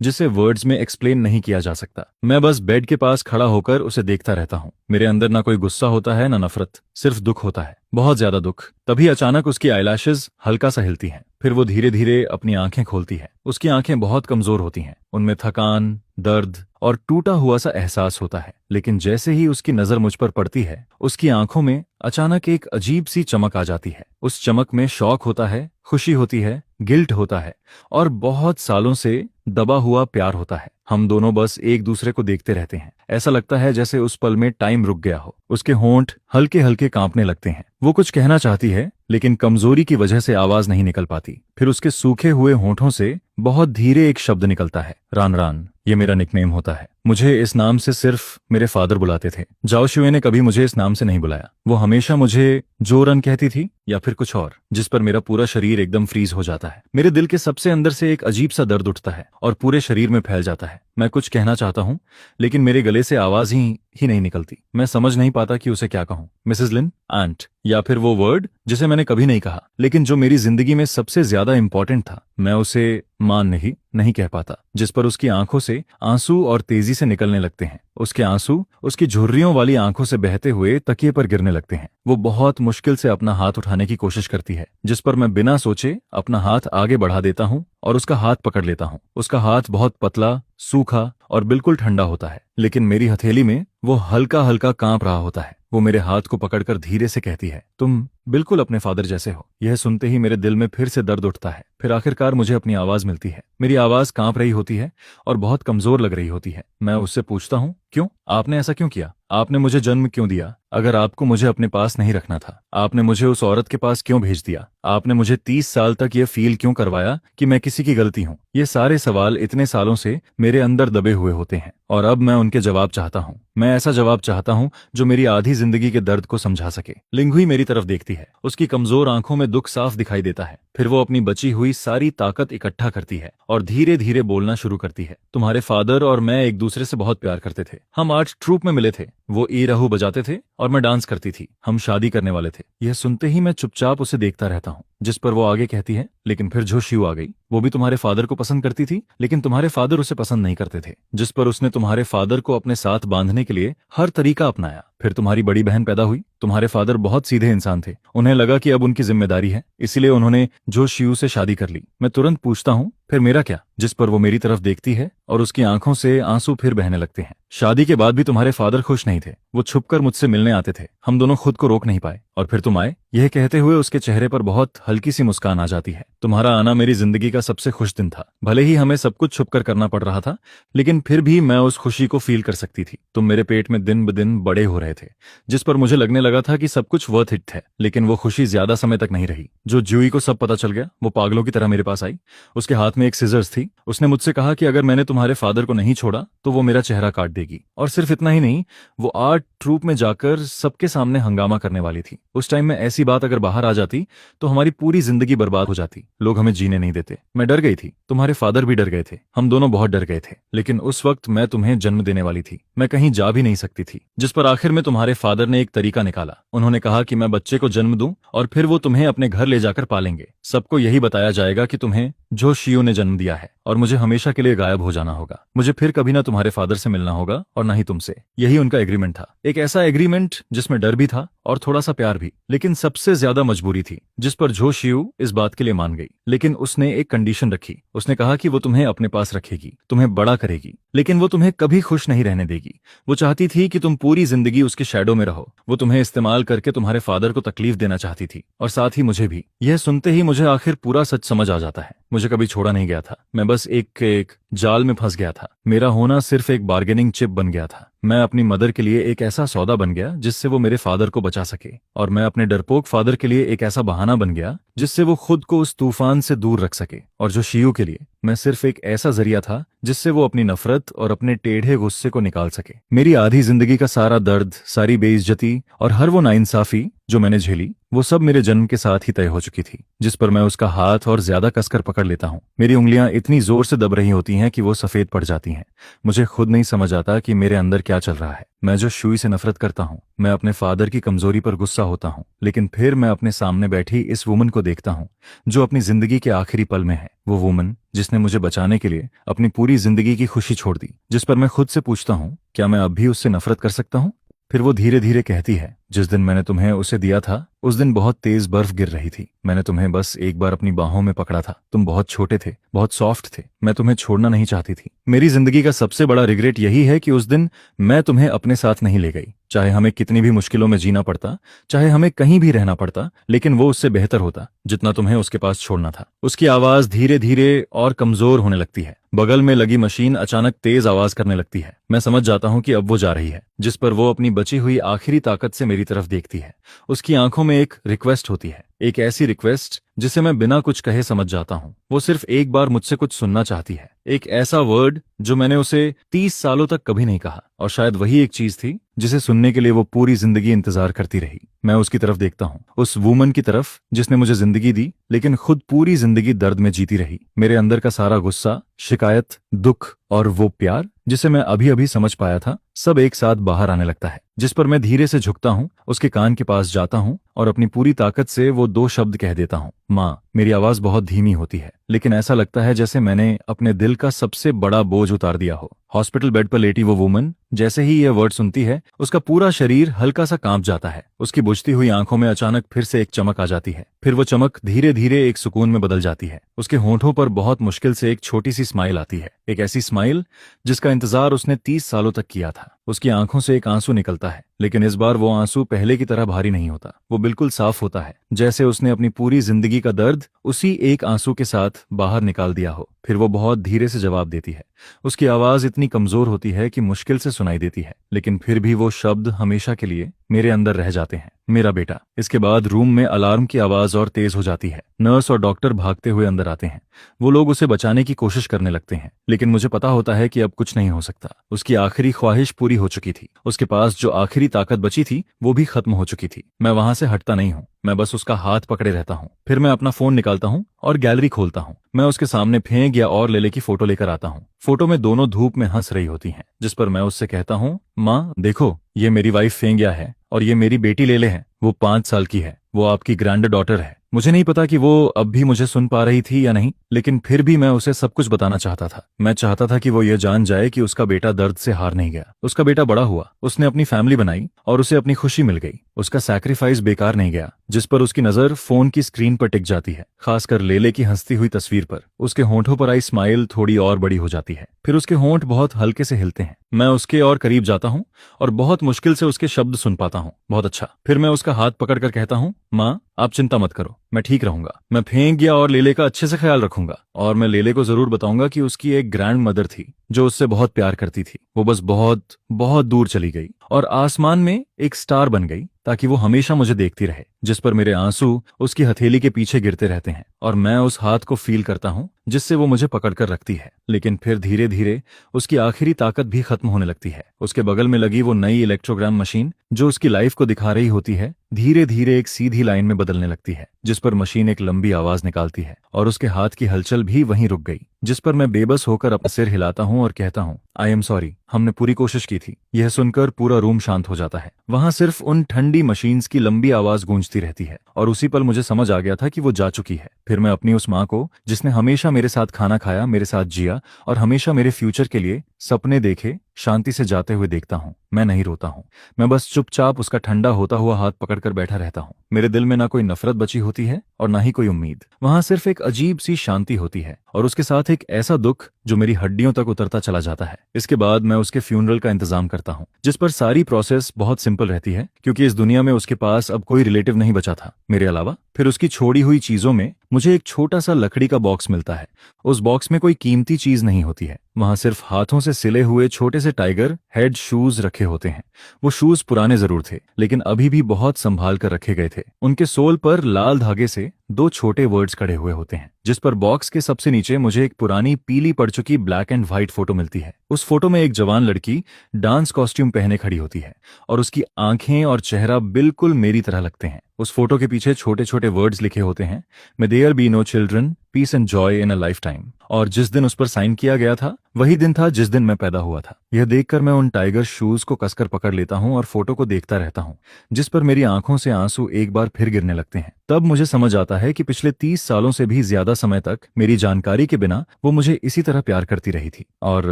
जिसे वर्ड्स में एक्सप्लेन नहीं किया जा सकता। मैं बस बेड के पास खड़ा होकर उसे देखता रहता हूँ। मेरे अंदर ना कोई गुस्सा होता है, ना नफरत, सिर्फ दुख होता है, बहुत ज्यादा दुख। तभी अचानक उसकी आईलैशेस हल्का सा हिलती हैं। फिर वो धीरे धीरे अपनी आंखें खोलती है। उसकी आंखें बहुत कमजोर होती हैं, उनमें थकान, दर्द और टूटा हुआ सा एहसास होता है। लेकिन जैसे ही उसकी नजर मुझ पर पड़ती है, उसकी आंखों में अचानक एक अजीब सी चमक आ जाती है। उस चमक में शौक होता है, खुशी होती है, गिल्ट होता है, और बहुत सालों से दबा हुआ प्यार होता है। हम दोनों बस एक दूसरे को देखते रहते हैं। ऐसा लगता है जैसे उस पल में टाइम रुक गया हो। उसके होंठ हल्के हल्के कांपने लगते हैं। वो कुछ कहना चाहती है, लेकिन कमजोरी की वजह से आवाज नहीं निकल पाती। फिर उसके सूखे हुए होंठों से बहुत धीरे एक शब्द निकलता है, रान रान। ये मेरा निकनेम होता है। मुझे इस नाम से सिर्फ मेरे फादर बुलाते थे। जाओ शुए ने कभी मुझे इस नाम से नहीं बुलाया। वो हमेशा मुझे जो रन कहती थी या फिर कुछ और, जिस पर मेरा पूरा शरीर एकदम फ्रीज हो जाता है। मेरे दिल के सबसे अंदर से एक अजीब सा दर्द उठता है और पूरे शरीर में फैल जाता है। मैं कुछ कहना चाहता हूँ, लेकिन मेरे गले से आवाज ही नहीं निकलती। मैं समझ नहीं पाता कि उसे क्या कहूँ। मिसेस लिन, आंट, या फिर वो वर्ड जिसे मैंने कभी नहीं कहा, लेकिन जो मेरी जिंदगी में सबसे ज्यादा इंपॉर्टेंट था। मैं उसे मान नहीं कह पाता। जिस पर उसकी आंखों से आंसू और तेजी से निकलने लगते हैं। उसके आंसू उसकी झुर्रियों वाली आंखों से बहते हुए तकिए पर गिरने लगते हैं। वो बहुत मुश्किल से अपना हाथ उठाने की कोशिश करती है, जिस पर मैं बिना सोचे अपना हाथ आगे बढ़ा देता हूँ और उसका हाथ पकड़ लेता हूँ। उसका हाथ बहुत पतला, सूखा और बिल्कुल ठंडा होता है, लेकिन मेरी हथेली में वो हल्का हल्का कांप रहा होता है। वो मेरे हाथ को पकड़कर धीरे से कहती है, तुम बिल्कुल अपने फादर जैसे हो। यह सुनते ही मेरे दिल में फिर से दर्द उठता है। फिर आखिरकार मुझे अपनी आवाज मिलती है। मेरी आवाज कांप रही होती है और बहुत कमजोर लग रही होती है। मैं उससे पूछता हूँ, क्यों? आपने ऐसा क्यों किया? आपने मुझे जन्म क्यों दिया? अगर आपको मुझे अपने पास नहीं रखना था, आपने मुझे उस औरत के पास क्यों भेज दिया? आपने मुझे 30 साल तक ये फील क्यों करवाया कि मैं किसी की गलती हूँ? ये सारे सवाल इतने सालों से मेरे अंदर दबे हुए होते हैं और अब मैं उनके जवाब चाहता हूँ। मैं ऐसा जवाब चाहता हूँ जो मेरी आधी जिंदगी के दर्द को समझा सके। लिंगुई मेरी तरफ देखती है। उसकी कमजोर आंखों में दुख साफ दिखाई देता है। फिर वो अपनी बची हुई सारी ताकत इकट्ठा करती है और धीरे धीरे बोलना शुरू करती है। तुम्हारे फादर और मैं एक दूसरे से बहुत प्यार करते थे। हम आर्ट ट्रूप में मिले थे। वो ई रहू बजाते थे और मैं डांस करती थी। हम शादी करने वाले थे। यह सुनते ही मैं चुपचाप उसे देखता रहता हूँ, जिस पर वो आगे कहती है, लेकिन फिर जो शिव आ गई। वो भी तुम्हारे फादर को पसंद करती थी, लेकिन तुम्हारे फादर उसे पसंद नहीं करते थे। जिस पर उसने तुम्हारे फादर को अपने साथ बांधने के लिए हर तरीका अपनाया। फिर तुम्हारी बड़ी बहन पैदा हुई। तुम्हारे फादर बहुत सीधे इंसान थे। उन्हें लगा कि अब उनकी जिम्मेदारी है, इसीलिए उन्होंने जो शिव से शादी कर ली। मैं तुरंत पूछता हूँ, फिर मेरा क्या? जिस पर वो मेरी तरफ देखती है और उसकी आंखों से आंसू फिर बहने लगते हैं। शादी के बाद भी तुम्हारे फादर खुश नहीं थे। वो छुपकर मुझसे मिलने आते थे। हम दोनों खुद को रोक नहीं पाए और फिर तुम आए। यह कहते हुए उसके चेहरे पर बहुत हल्की सी मुस्कान आ जाती है। तुम्हारा आना मेरी जिंदगी का सबसे खुश दिन था। भले ही हमें सब कुछ छुपकर करना पड़ रहा था, लेकिन फिर भी मैं उस खुशी को फील कर सकती थी। तुम मेरे पेट में दिन ब दिन बड़े हो रहे थे, जिस पर मुझे लगने लगा था कि सब कुछ वर्थ इट है। लेकिन वो खुशी ज्यादा समय तक नहीं रही। जो ज्यूई को सब पता चल गया, वो पागलों की तरह मेरे पास आई। उसके हाथ में एक सिजर्स थी। उसने मुझसे कहा कि अगर मैंने तुम्हारे फादर को नहीं छोड़ा तो वो मेरा चेहरा काट देगी। और सिर्फ इतना ही नहीं, वो आर्ट ट्रूप में जाकर सबके सामने हंगामा करने वाली थी। उस टाइम में ऐसी बात अगर बाहर आ जाती तो हमारी पूरी जिंदगी बर्बाद हो जाती। लोग हमें जीने नहीं देते। मैं डर गई थी। तुम्हारे फादर भी डर गए थे। हम दोनों बहुत डर गए थे। लेकिन उस वक्त मैं तुम्हें जन्म देने वाली थी। मैं कहीं जा भी नहीं सकती थी। जिस पर आखिर में तुम्हारे फादर ने एक तरीका निकाला। उन्होंने कहा कि मैं बच्चे को जन्म दूं और फिर वो तुम्हें अपने घर ले जाकर पालेंगे। सबको यही बताया जाएगा कि तुम्हें जो शियो ने जन्म दिया है और मुझे हमेशा के लिए गायब हो जाना होगा। मुझे फिर कभी ना तुम्हारे फादर से मिलना होगा और ना ही तुमसे। यही उनका एग्रीमेंट था। एक ऐसा एग्रीमेंट जिसमें डर भी था और थोड़ा सा प्यार भी, लेकिन सबसे ज्यादा मजबूरी थी। जिस पर जो शियो इस बात के लिए मान गई, लेकिन उसने एक कंडीशन रखी। उसने कहा कि वो तुम्हें अपने पास रखेगी, तुम्हें बड़ा करेगी, लेकिन वो तुम्हें कभी खुश नहीं रहने देगी। वो चाहती थी कि तुम पूरी जिंदगी उसके शैडो में रहो। वो तुम्हें इस्तेमाल करके तुम्हारे फादर को तकलीफ देना चाहती थी और साथ ही मुझे भी। यह सुनते ही मुझे आखिर पूरा सच समझ आ जाता है। मुझे कभी छोड़ा नहीं गया था। मैं बस एक जाल में फंस गया था। मेरा होना सिर्फ एक बार्गेनिंग चिप बन गया था। मैं अपनी मदर के लिए एक ऐसा सौदा बन गया जिससे वो मेरे फादर को बचा सके, और मैं अपने डरपोक फादर के लिए एक ऐसा बहाना बन गया जिससे वो खुद को उस तूफान से दूर रख सके। और जो शियो के लिए मैं सिर्फ एक ऐसा जरिया था जिससे वो अपनी नफरत और अपने टेढ़े गुस्से को निकाल सके। मेरी आधी जिंदगी का सारा दर्द, सारी बेइज्जती और हर वो नाइंसाफी जो मैंने झेली, वो सब मेरे जन्म के साथ ही तय हो चुकी थी। जिस पर मैं उसका हाथ और ज्यादा कसकर पकड़ लेता हूँ। मेरी उंगलियां इतनी जोर से दब रही होती हैं कि वो सफेद पड़ जाती हैं। मुझे खुद नहीं समझ आता कि मेरे अंदर क्या चल रहा है। मैं जो शुई से नफरत करता हूँ, मैं अपने फादर की कमजोरी पर गुस्सा होता हूँ, लेकिन फिर मैं अपने सामने बैठी इस वुमन को देखता हूँ जो अपनी जिंदगी के आखिरी पल में है। वो वुमन जिसने मुझे बचाने के लिए अपनी पूरी जिंदगी की खुशी छोड़ दी। जिस पर मैं खुद से पूछता हूँ, क्या मैं अब भी उससे नफरत कर सकता हूँ? फिर वो धीरे धीरे कहती है, जिस दिन मैंने तुम्हें उसे दिया था उस दिन बहुत तेज बर्फ गिर रही थी। मैंने तुम्हें बस एक बार अपनी बाहों में पकड़ा था। तुम बहुत छोटे थे, बहुत सॉफ्ट थे। मैं तुम्हें छोड़ना नहीं चाहती थी। मेरी जिंदगी का सबसे बड़ा रिग्रेट यही है कि उस दिन मैं तुम्हें अपने साथ नहीं ले गई। चाहे हमें कितनी भी मुश्किलों में जीना पड़ता, चाहे हमें कहीं भी रहना पड़ता, लेकिन वो उससे बेहतर होता जितना तुम्हें उसके पास छोड़ना था। उसकी आवाज धीरे धीरे और कमजोर होने लगती है। बगल में लगी मशीन अचानक तेज आवाज करने लगती है। मैं समझ जाता हूँ कि अब वो जा रही है। जिस पर वो अपनी बची हुई आखिरी ताकत से मेरी तरफ देखती है। उसकी आंखों में एक रिक्वेस्ट होती है, एक ऐसी रिक्वेस्ट जिसे मैं बिना कुछ कहे समझ जाता हूँ। वो सिर्फ एक बार मुझसे कुछ सुनना चाहती है, एक ऐसा वर्ड जो मैंने उसे 30 सालों तक कभी नहीं कहा, और शायद वही एक चीज थी जिसे सुनने के लिए वो पूरी जिंदगी इंतजार करती रही। मैं उसकी तरफ देखता हूँ, उस वुमन की तरफ जिसने मुझे जिंदगी दी, लेकिन खुद पूरी जिंदगी दर्द में जीती रही। मेरे अंदर का सारा गुस्सा, शिकायत, दुख और वो प्यार जिसे मैं अभी अभी समझ पाया था, सब एक साथ बाहर आने लगता है। जिस पर मैं धीरे से झुकता हूँ, उसके कान के पास जाता हूँ और अपनी पूरी ताकत से वो 2 शब्द कह देता हूँ, माँ। मेरी आवाज बहुत धीमी होती है, लेकिन ऐसा लगता है जैसे मैंने अपने दिल का सबसे बड़ा बोझ उतार दिया हो। हॉस्पिटल बेड पर लेटी वो वुमन जैसे ही यह वर्ड सुनती है उसका पूरा शरीर हल्का सा कांप जाता है। उसकी बुझती हुई आंखों में अचानक फिर से एक चमक आ जाती है। फिर वो चमक धीरे धीरे एक सुकून में बदल जाती है। उसके होंठों पर बहुत मुश्किल से एक छोटी सी स्माइल आती है, एक ऐसी स्माइल जिसका इंतजार उसने 30 सालों तक किया था। उसकी आंखों से एक आंसू निकलता है, लेकिन इस बार वो आंसू पहले की तरह भारी नहीं होता। वो बिल्कुल साफ होता है, जैसे उसने अपनी पूरी जिंदगी का दर्द उसी एक आंसू के साथ बाहर निकाल दिया हो। फिर वो बहुत धीरे से जवाब देती है। उसकी आवाज इतनी कमजोर होती है कि मुश्किल से सुनाई देती है, लेकिन फिर भी वो शब्द हमेशा के लिए मेरे अंदर रह जाते हैं, मेरा बेटा। इसके बाद रूम में अलार्म की आवाज और तेज हो जाती है। नर्स और डॉक्टर भागते हुए अंदर आते हैं। वो लोग उसे बचाने की कोशिश करने लगते हैं, लेकिन मुझे पता होता है कि अब कुछ नहीं हो सकता। उसकी आखिरी ख्वाहिश पूरी हो चुकी थी। उसके पास जो आखिरी ताकत बची थी वो भी खत्म हो चुकी थी। मैं वहां से हटता नहीं हूँ, मैं बस उसका हाथ पकड़े रहता हूँ। फिर मैं अपना फोन निकालता हूँ और गैलरी खोलता हूँ। मैं उसके सामने फेंक या और लेले की फोटो लेकर आता हूँ। फोटो में दोनों धूप में हंस रही होती हैं, जिस पर मैं उससे कहता हूँ, माँ देखो, ये मेरी वाइफ फेंगिया है और ये मेरी बेटी लेले है। वो 5 साल की है, वो आपकी ग्रैंड डॉटर है। मुझे नहीं पता कि वो अब भी मुझे सुन पा रही थी या नहीं, लेकिन फिर भी मैं उसे सब कुछ बताना चाहता था। मैं चाहता था कि वो ये जान जाए कि उसका बेटा दर्द से हार नहीं गया। उसका बेटा बड़ा हुआ, उसने अपनी फैमिली बनाई और उसे अपनी खुशी मिल गई। उसका सैक्रिफाइस बेकार नहीं गया। जिस पर उसकी नजर फोन की स्क्रीन पर टिक जाती है, खासकर लेले की हंसती हुई तस्वीर पर। उसके होंठों पर आई स्माइल थोड़ी और बड़ी हो जाती है। फिर उसके होंठ बहुत हल्के से हिलते हैं। मैं उसके और करीब जाता हूँ और बहुत मुश्किल से उसके शब्द सुन पाता हूँ, बहुत अच्छा। फिर मैं उसका हाथ पकड़कर कहता हूँ, माँ आप चिंता मत करो, मैं ठीक रहूंगा। मैं फेंक गया और लेले का अच्छे से ख्याल रखूंगा। और मैं लेले को जरूर बताऊंगा कि उसकी एक ग्रैंड मदर थी जो उससे बहुत प्यार करती थी। वो बस बहुत बहुत दूर चली गई और आसमान में एक स्टार बन गई, ताकि वो हमेशा मुझे देखती रहे। जिस पर मेरे आंसू उसकी हथेली के पीछे गिरते रहते हैं और मैं उस हाथ को फील करता हूँ जिससे वो मुझे पकड़कर रखती है। लेकिन फिर धीरे धीरे उसकी आखिरी ताकत भी खत्म होने लगती है। उसके बगल में लगी वो नई इलेक्ट्रोग्राम मशीन जो उसकी लाइफ को दिखा रही होती है, धीरे धीरे एक सीधी लाइन में बदलने लगती है, जिस पर मशीन एक लंबी आवाज निकालती है और उसके हाथ की हलचल भी वहीं रुक गई। जिस पर मैं बेबस होकर अपना सिर हिलाता हूँ और कहता हूँ, आई एम सॉरी, हमने पूरी कोशिश की थी। यह सुनकर पूरा रूम शांत हो जाता है। वहां सिर्फ उन ठंडी मशीन्स की लंबी आवाज गूंजती रहती है और उसी पल मुझे समझ आ गया था कि वो जा चुकी है। फिर मैं अपनी उस माँ को, जिसने हमेशा मेरे साथ खाना खाया, मेरे साथ जिया और हमेशा मेरे फ्यूचर के लिए सपने देखे, शांति से जाते हुए देखता हूँ। मैं नहीं रोता हूँ, मैं बस चुपचाप उसका ठंडा होता हुआ हाथ पकड़कर बैठा रहता हूँ। मेरे दिल में ना कोई नफरत बची होती है और ना ही कोई उम्मीद। वहां सिर्फ एक अजीब सी शांति होती है और उसके साथ एक ऐसा दुख जो मेरी हड्डियों तक उतरता चला जाता है। इसके बाद मैं उसके फ्यूनरल का इंतजाम करता हूँ, जिस पर सारी प्रोसेस बहुत सिंपल रहती है, क्योंकि इस दुनिया में उसके पास अब कोई रिलेटिव नहीं बचा था मेरे अलावा। फिर उसकी छोड़ी हुई चीजों में मुझे एक छोटा सा लकड़ी का बॉक्स मिलता है। उस बॉक्स में कोई कीमती चीज नहीं होती है, वहां सिर्फ हाथों से सिले हुए छोटे से टाइगर हेड शूज रखे होते हैं। वो शूज पुराने जरूर थे, लेकिन अभी भी बहुत संभाल कर रखे गए थे। उनके सोल पर लाल धागे से 2 छोटे वर्ड्स कड़े हुए होते हैं, जिस पर बॉक्स के सबसे नीचे मुझे एक पुरानी पीली पड़ चुकी ब्लैक एंड व्हाइट फोटो मिलती है। उस फोटो में एक जवान लड़की डांस कॉस्ट्यूम पहने खड़ी होती है और उसकी आंखें और चेहरा बिल्कुल मेरी तरह लगते हैं। उस फोटो के पीछे छोटे छोटे वर्ड्स लिखे होते हैं, may there be no children, peace and joy in a lifetime. और जिस दिन उस पर साइन किया गया था वही दिन था जिस दिन मैं पैदा हुआ था। यह देखकर मैं उन टाइगर शूज को कसकर पकड़ लेता हूँ और फोटो को देखता रहता हूँ, जिस पर मेरी आंखों से आंसू एक बार फिर गिरने लगते हैं। तब मुझे समझ आता है कि पिछले 30 सालों से भी ज्यादा समय तक मेरी जानकारी के बिना वो मुझे इसी तरह प्यार करती रही थी और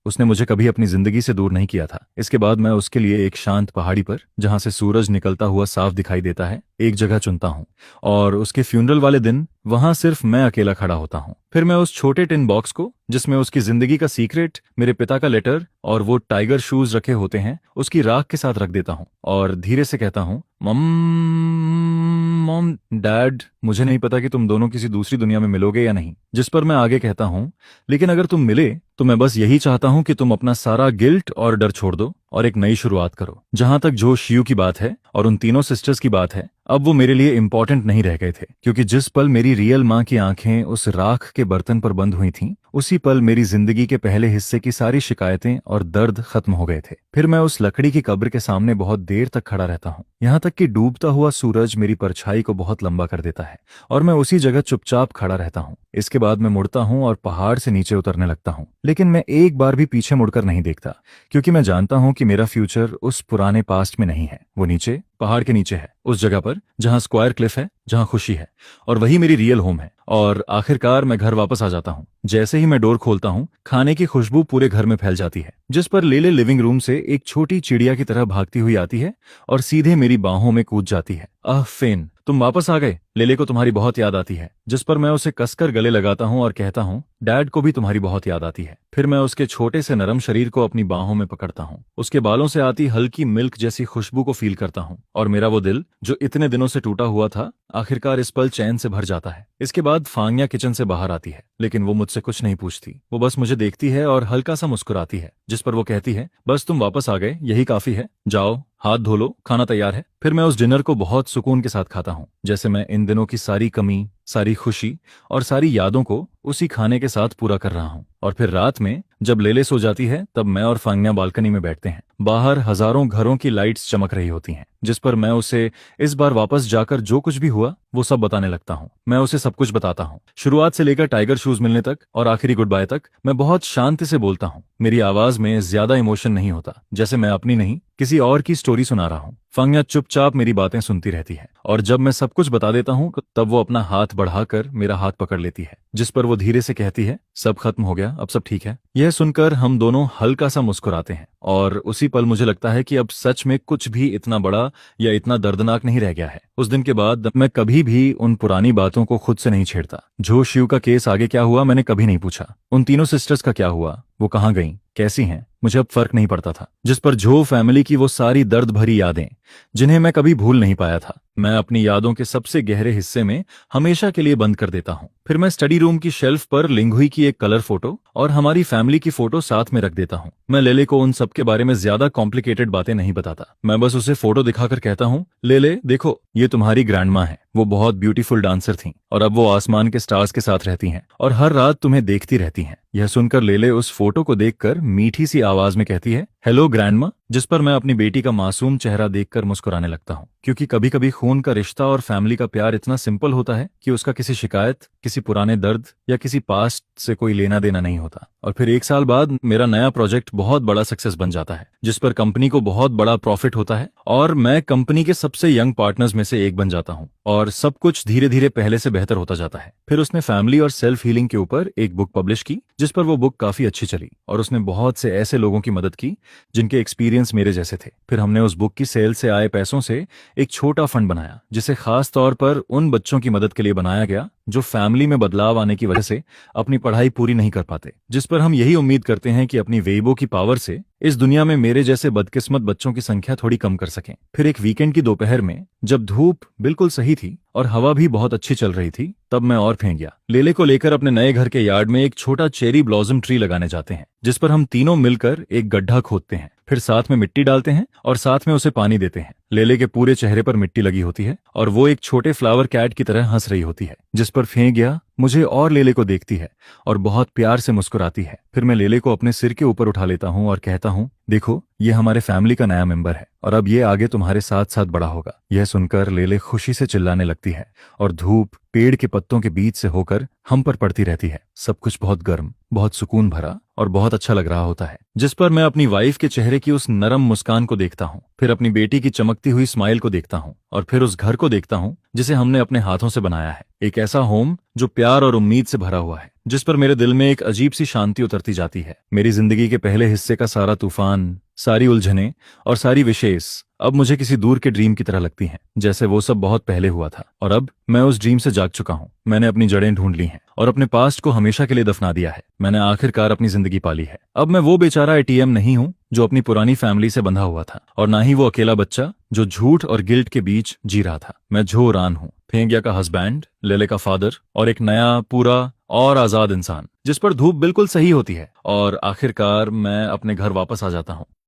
उसने मुझे कभी अपनी जिंदगी से दूर नहीं किया था। इसके बाद मैं उसके लिए एक शांत पहाड़ी पर, जहां से सूरज निकलता हुआ साफ दिखाई देता है, एक जगह चुनता हूँ और उसके फ्यूनरल वाले दिन वहां सिर्फ मैं अकेला खड़ा होता हूँ। फिर मैं उस छोटे टिन बॉक्स को, जिसमें उसकी जिंदगी का सीक्रेट, मेरे पिता का लेटर और वो टाइगर शूज रखे होते हैं, उसकी राख के साथ रख देता हूँ और धीरे से कहता हूँ, मॉम डैड, मुझे नहीं पता कि तुम दोनों किसी दूसरी दुनिया में मिलोगे या नहीं। जिस पर मैं आगे कहता हूँ, लेकिन अगर तुम मिले तो मैं बस यही चाहता हूँ कि तुम अपना सारा गिल्ट और डर छोड़ दो और एक नई शुरुआत करो। जहां तक जो शियू की बात है और उन तीनों सिस्टर्स की बात है, अब वो मेरे लिए इंपॉर्टेंट नहीं रह गए थे, क्योंकि जिस पल मेरी रियल माँ की आंखें उस राख के बर्तन पर बंद हुई थीं, उसी पल मेरी जिंदगी के पहले हिस्से की सारी शिकायतें और दर्द खत्म हो गए थे। फिर मैं उस लकड़ी की कब्र के सामने बहुत देर तक खड़ा रहता हूँ, यहाँ तक कि डूबता हुआ सूरज मेरी परछाई को बहुत लंबा कर देता है और मैं उसी जगह चुपचाप खड़ा रहता हूँ। इसके बाद मैं मुड़ता हूँ और पहाड़ से नीचे उतरने लगता हूँ, लेकिन मैं एक बार भी पीछे मुड़कर नहीं देखता, क्योंकि मैं जानता हूँ कि मेरा फ्यूचर उस पुराने पास्ट में नहीं है। वो नीचे पहाड़ के नीचे है, उस जगह पर जहाँ स्क्वायर क्लिफ है, जहाँ खुशी है, और वही मेरी रियल होम है। और आखिरकार मैं घर वापस आ जाता हूँ। जैसे ही मैं डोर खोलता हूँ, खाने की खुशबू पूरे घर में फैल जाती है, जिस पर लेले लिविंग रूम से एक छोटी चिड़िया की तरह भागती हुई आती है और सीधे मेरी बाहों में कूद जाती है। आह फेन, तुम वापस आ गए। लेले को तुम्हारी बहुत याद आती है, जिस पर मैं उसे कसकर गले लगाता हूँ और कहता हूँ, डैड को भी तुम्हारी बहुत याद आती है। फिर मैं उसके छोटे से नरम शरीर को अपनी बाहों में पकड़ता हूँ, उसके बालों से आती हल्की मिल्क जैसी खुशबू को फील करता हूँ, और मेरा वो दिल जो इतने दिनों से टूटा हुआ था, आखिरकार इस पल चैन से भर जाता है। इसके बाद फांग्या किचन से बाहर आती है, लेकिन वो मुझसे कुछ नहीं पूछती। वो बस मुझे देखती है और हल्का सा मुस्कुराती है, जिस पर वो कहती है, बस तुम वापस आ गए, यही काफी है, जाओ हाथ धो लो, खाना तैयार है। फिर मैं उस डिनर को बहुत सुकून के साथ खाता हूँ, जैसे मैं इन दिनों की सारी कमी, सारी खुशी और सारी यादों को उसी खाने के साथ पूरा कर रहा हूँ। और फिर रात में जब लेले सो जाती है, तब मैं और फांग्या बालकनी में बैठते हैं। बाहर हजारों घरों की लाइट्स चमक रही होती हैं, जिस पर मैं उसे इस बार वापस जाकर जो कुछ भी हुआ वो सब बताने लगता हूँ। मैं उसे सब कुछ बताता हूँ, शुरुआत से लेकर टाइगर शूज मिलने तक और आखिरी गुड बाय तक। मैं बहुत शांति से बोलता हूँ, मेरी आवाज में ज्यादा इमोशन नहीं होता, जैसे मैं अपनी नहीं किसी और की स्टोरी सुना रहा हूँ। फांग्या चुपचाप मेरी बातें सुनती रहती है, और जब मैं सब कुछ बता देता हूँ तब वो अपना हाथ बढ़ाकर मेरा हाथ पकड़ लेती है, जिस पर वो धीरे से कहती है, सब खत्म हो गया, अब सब ठीक है। यह सुनकर हम दोनों हल्का सा मुस्कुराते हैं, और उसी पल मुझे लगता है कि अब सच में कुछ भी इतना बड़ा या इतना दर्दनाक नहीं रह गया है। उस दिन के बाद मैं कभी भी उन पुरानी बातों को खुद से नहीं छेड़ता। जो शिव का केस आगे क्या हुआ मैंने कभी नहीं पूछा। उन तीनों सिस्टर्स का क्या हुआ, वो कहाँ गईं, कैसी हैं, मुझे अब फर्क नहीं पड़ता था। जिस पर झो फैमिली की वो सारी दर्द भरी यादें, जिन्हें मैं कभी भूल नहीं पाया था, मैं अपनी यादों के सबसे गहरे हिस्से में हमेशा के लिए बंद कर देता हूँ। फिर मैं स्टडी रूम की शेल्फ पर लिंगुई की एक कलर फोटो और हमारी फैमिली की फोटो साथ में रख देता हूँ। मैं लेले को उन सब के बारे में ज्यादा कॉम्प्लिकेटेड बातें नहीं बताता। मैं बस उसे फोटो दिखाकर कहता हूँ, लेले देखो, ये तुम्हारी ग्रैंडमा है, वो बहुत ब्यूटीफुल डांसर थीं, और अब वो आसमान के स्टार्स के साथ रहती हैं और हर रात तुम्हें देखती रहती हैं। यह सुनकर लेले उस फोटो को देखकर मीठी सी आवाज में कहती है, हेलो ग्रैंडमा, जिस पर मैं अपनी बेटी का मासूम चेहरा देखकर मुस्कुराने लगता हूँ, क्योंकि कभी कभी खून का रिश्ता और फैमिली का प्यार इतना सिंपल होता है कि उसका किसी शिकायत, किसी पुराने दर्द या किसी पास्ट से कोई लेना देना नहीं होता। और फिर 1 साल बाद मेरा नया प्रोजेक्ट बहुत बड़ा सक्सेस बन जाता है, जिस पर कंपनी को बहुत बड़ा प्रॉफिट होता है, और मैं कंपनी के सबसे यंग पार्टनर्स में से एक बन जाता हूँ, और सब कुछ धीरे धीरे पहले से बेहतर होता जाता है। फिर उसने फैमिली और सेल्फ हीलिंग के ऊपर एक बुक पब्लिश की, जिस पर वो बुक काफी अच्छी चली, और उसने बहुत से ऐसे लोगों की मदद की जिनके एक्सपीरियंस मेरे जैसे थे। फिर हमने उस बुक की सेल से आए पैसों से एक छोटा फंड बनाया, जिसे खास तौर पर उन बच्चों की मदद के लिए बनाया गया जो फैमिली में बदलाव आने की वजह से अपनी पढ़ाई पूरी नहीं कर पाते, जिस पर हम यही उम्मीद करते हैं कि अपनी वेइबो की पावर से इस दुनिया में मेरे जैसे बदकिस्मत बच्चों की संख्या थोड़ी कम कर सकें। फिर एक वीकेंड की दोपहर में जब धूप बिल्कुल सही थी और हवा भी बहुत अच्छी चल रही थी, तब मैं और फेंक गया। लेले को लेकर अपने नए घर के यार्ड में एक छोटा चेरी ब्लॉसम ट्री लगाने जाते हैं, जिस पर हम तीनों मिलकर एक गड्ढा खोदते हैं, फिर साथ में मिट्टी डालते हैं और साथ में उसे पानी देते हैं। लेले के पूरे चेहरे पर मिट्टी लगी होती है और वो एक छोटे फ्लावर कैट की तरह हंस रही होती है, जिस पर फेंक गया मुझे और लेले को देखती है और बहुत प्यार से मुस्कुराती है। फिर मैं लेले को अपने सिर के ऊपर उठा लेता हूँ और कहता हूँ, देखो, ये हमारे फैमिली का नया मेंबर है और अब ये आगे तुम्हारे साथ साथ बड़ा होगा। यह सुनकर लेले खुशी से चिल्लाने लगती है और धूप पेड़ के पत्तों के बीच से होकर हम पर पड़ती रहती है। सब कुछ बहुत गर्म, बहुत सुकून भरा और बहुत अच्छा लग रहा होता है, जिस पर मैं अपनी वाइफ के चेहरे की उस नरम मुस्कान को देखता हूँ, फिर अपनी बेटी की चमकती हुई स्माइल को देखता हूँ, और फिर उस घर को देखता हूँ जिसे हमने अपने हाथों से बनाया है। एक ऐसा होम जो प्यार और उम्मीद से भरा हुआ है, जिस पर मेरे दिल में एक अजीब सी शांति उतरती जाती है। मेरी जिंदगी के पहले हिस्से का सारा तूफान, सारी उलझने और सारी विशेष अब मुझे किसी दूर के ड्रीम की तरह लगती हैं, जैसे वो सब बहुत पहले हुआ था और अब मैं उस ड्रीम से जाग चुका हूँ। मैंने अपनी जड़ें ढूंढ ली हैं और अपने पास्ट को हमेशा के लिए दफना दिया है। मैंने आखिरकार अपनी जिंदगी पाली है। अब मैं वो बेचारा एटीएम नहीं हूँ जो अपनी पुरानी फैमिली से बंधा हुआ था, और ना ही वो अकेला बच्चा जो झूठ और गिल्ट के बीच जी रहा था। मैं झो रान हूँ, फेंगिया का हस्बैंड, लेले का फादर, और एक नया, पूरा और आजाद इंसान, जिस पर धूप बिल्कुल सही होती है। और आखिरकार मैं अपने घर वापस आ जाता हूँ।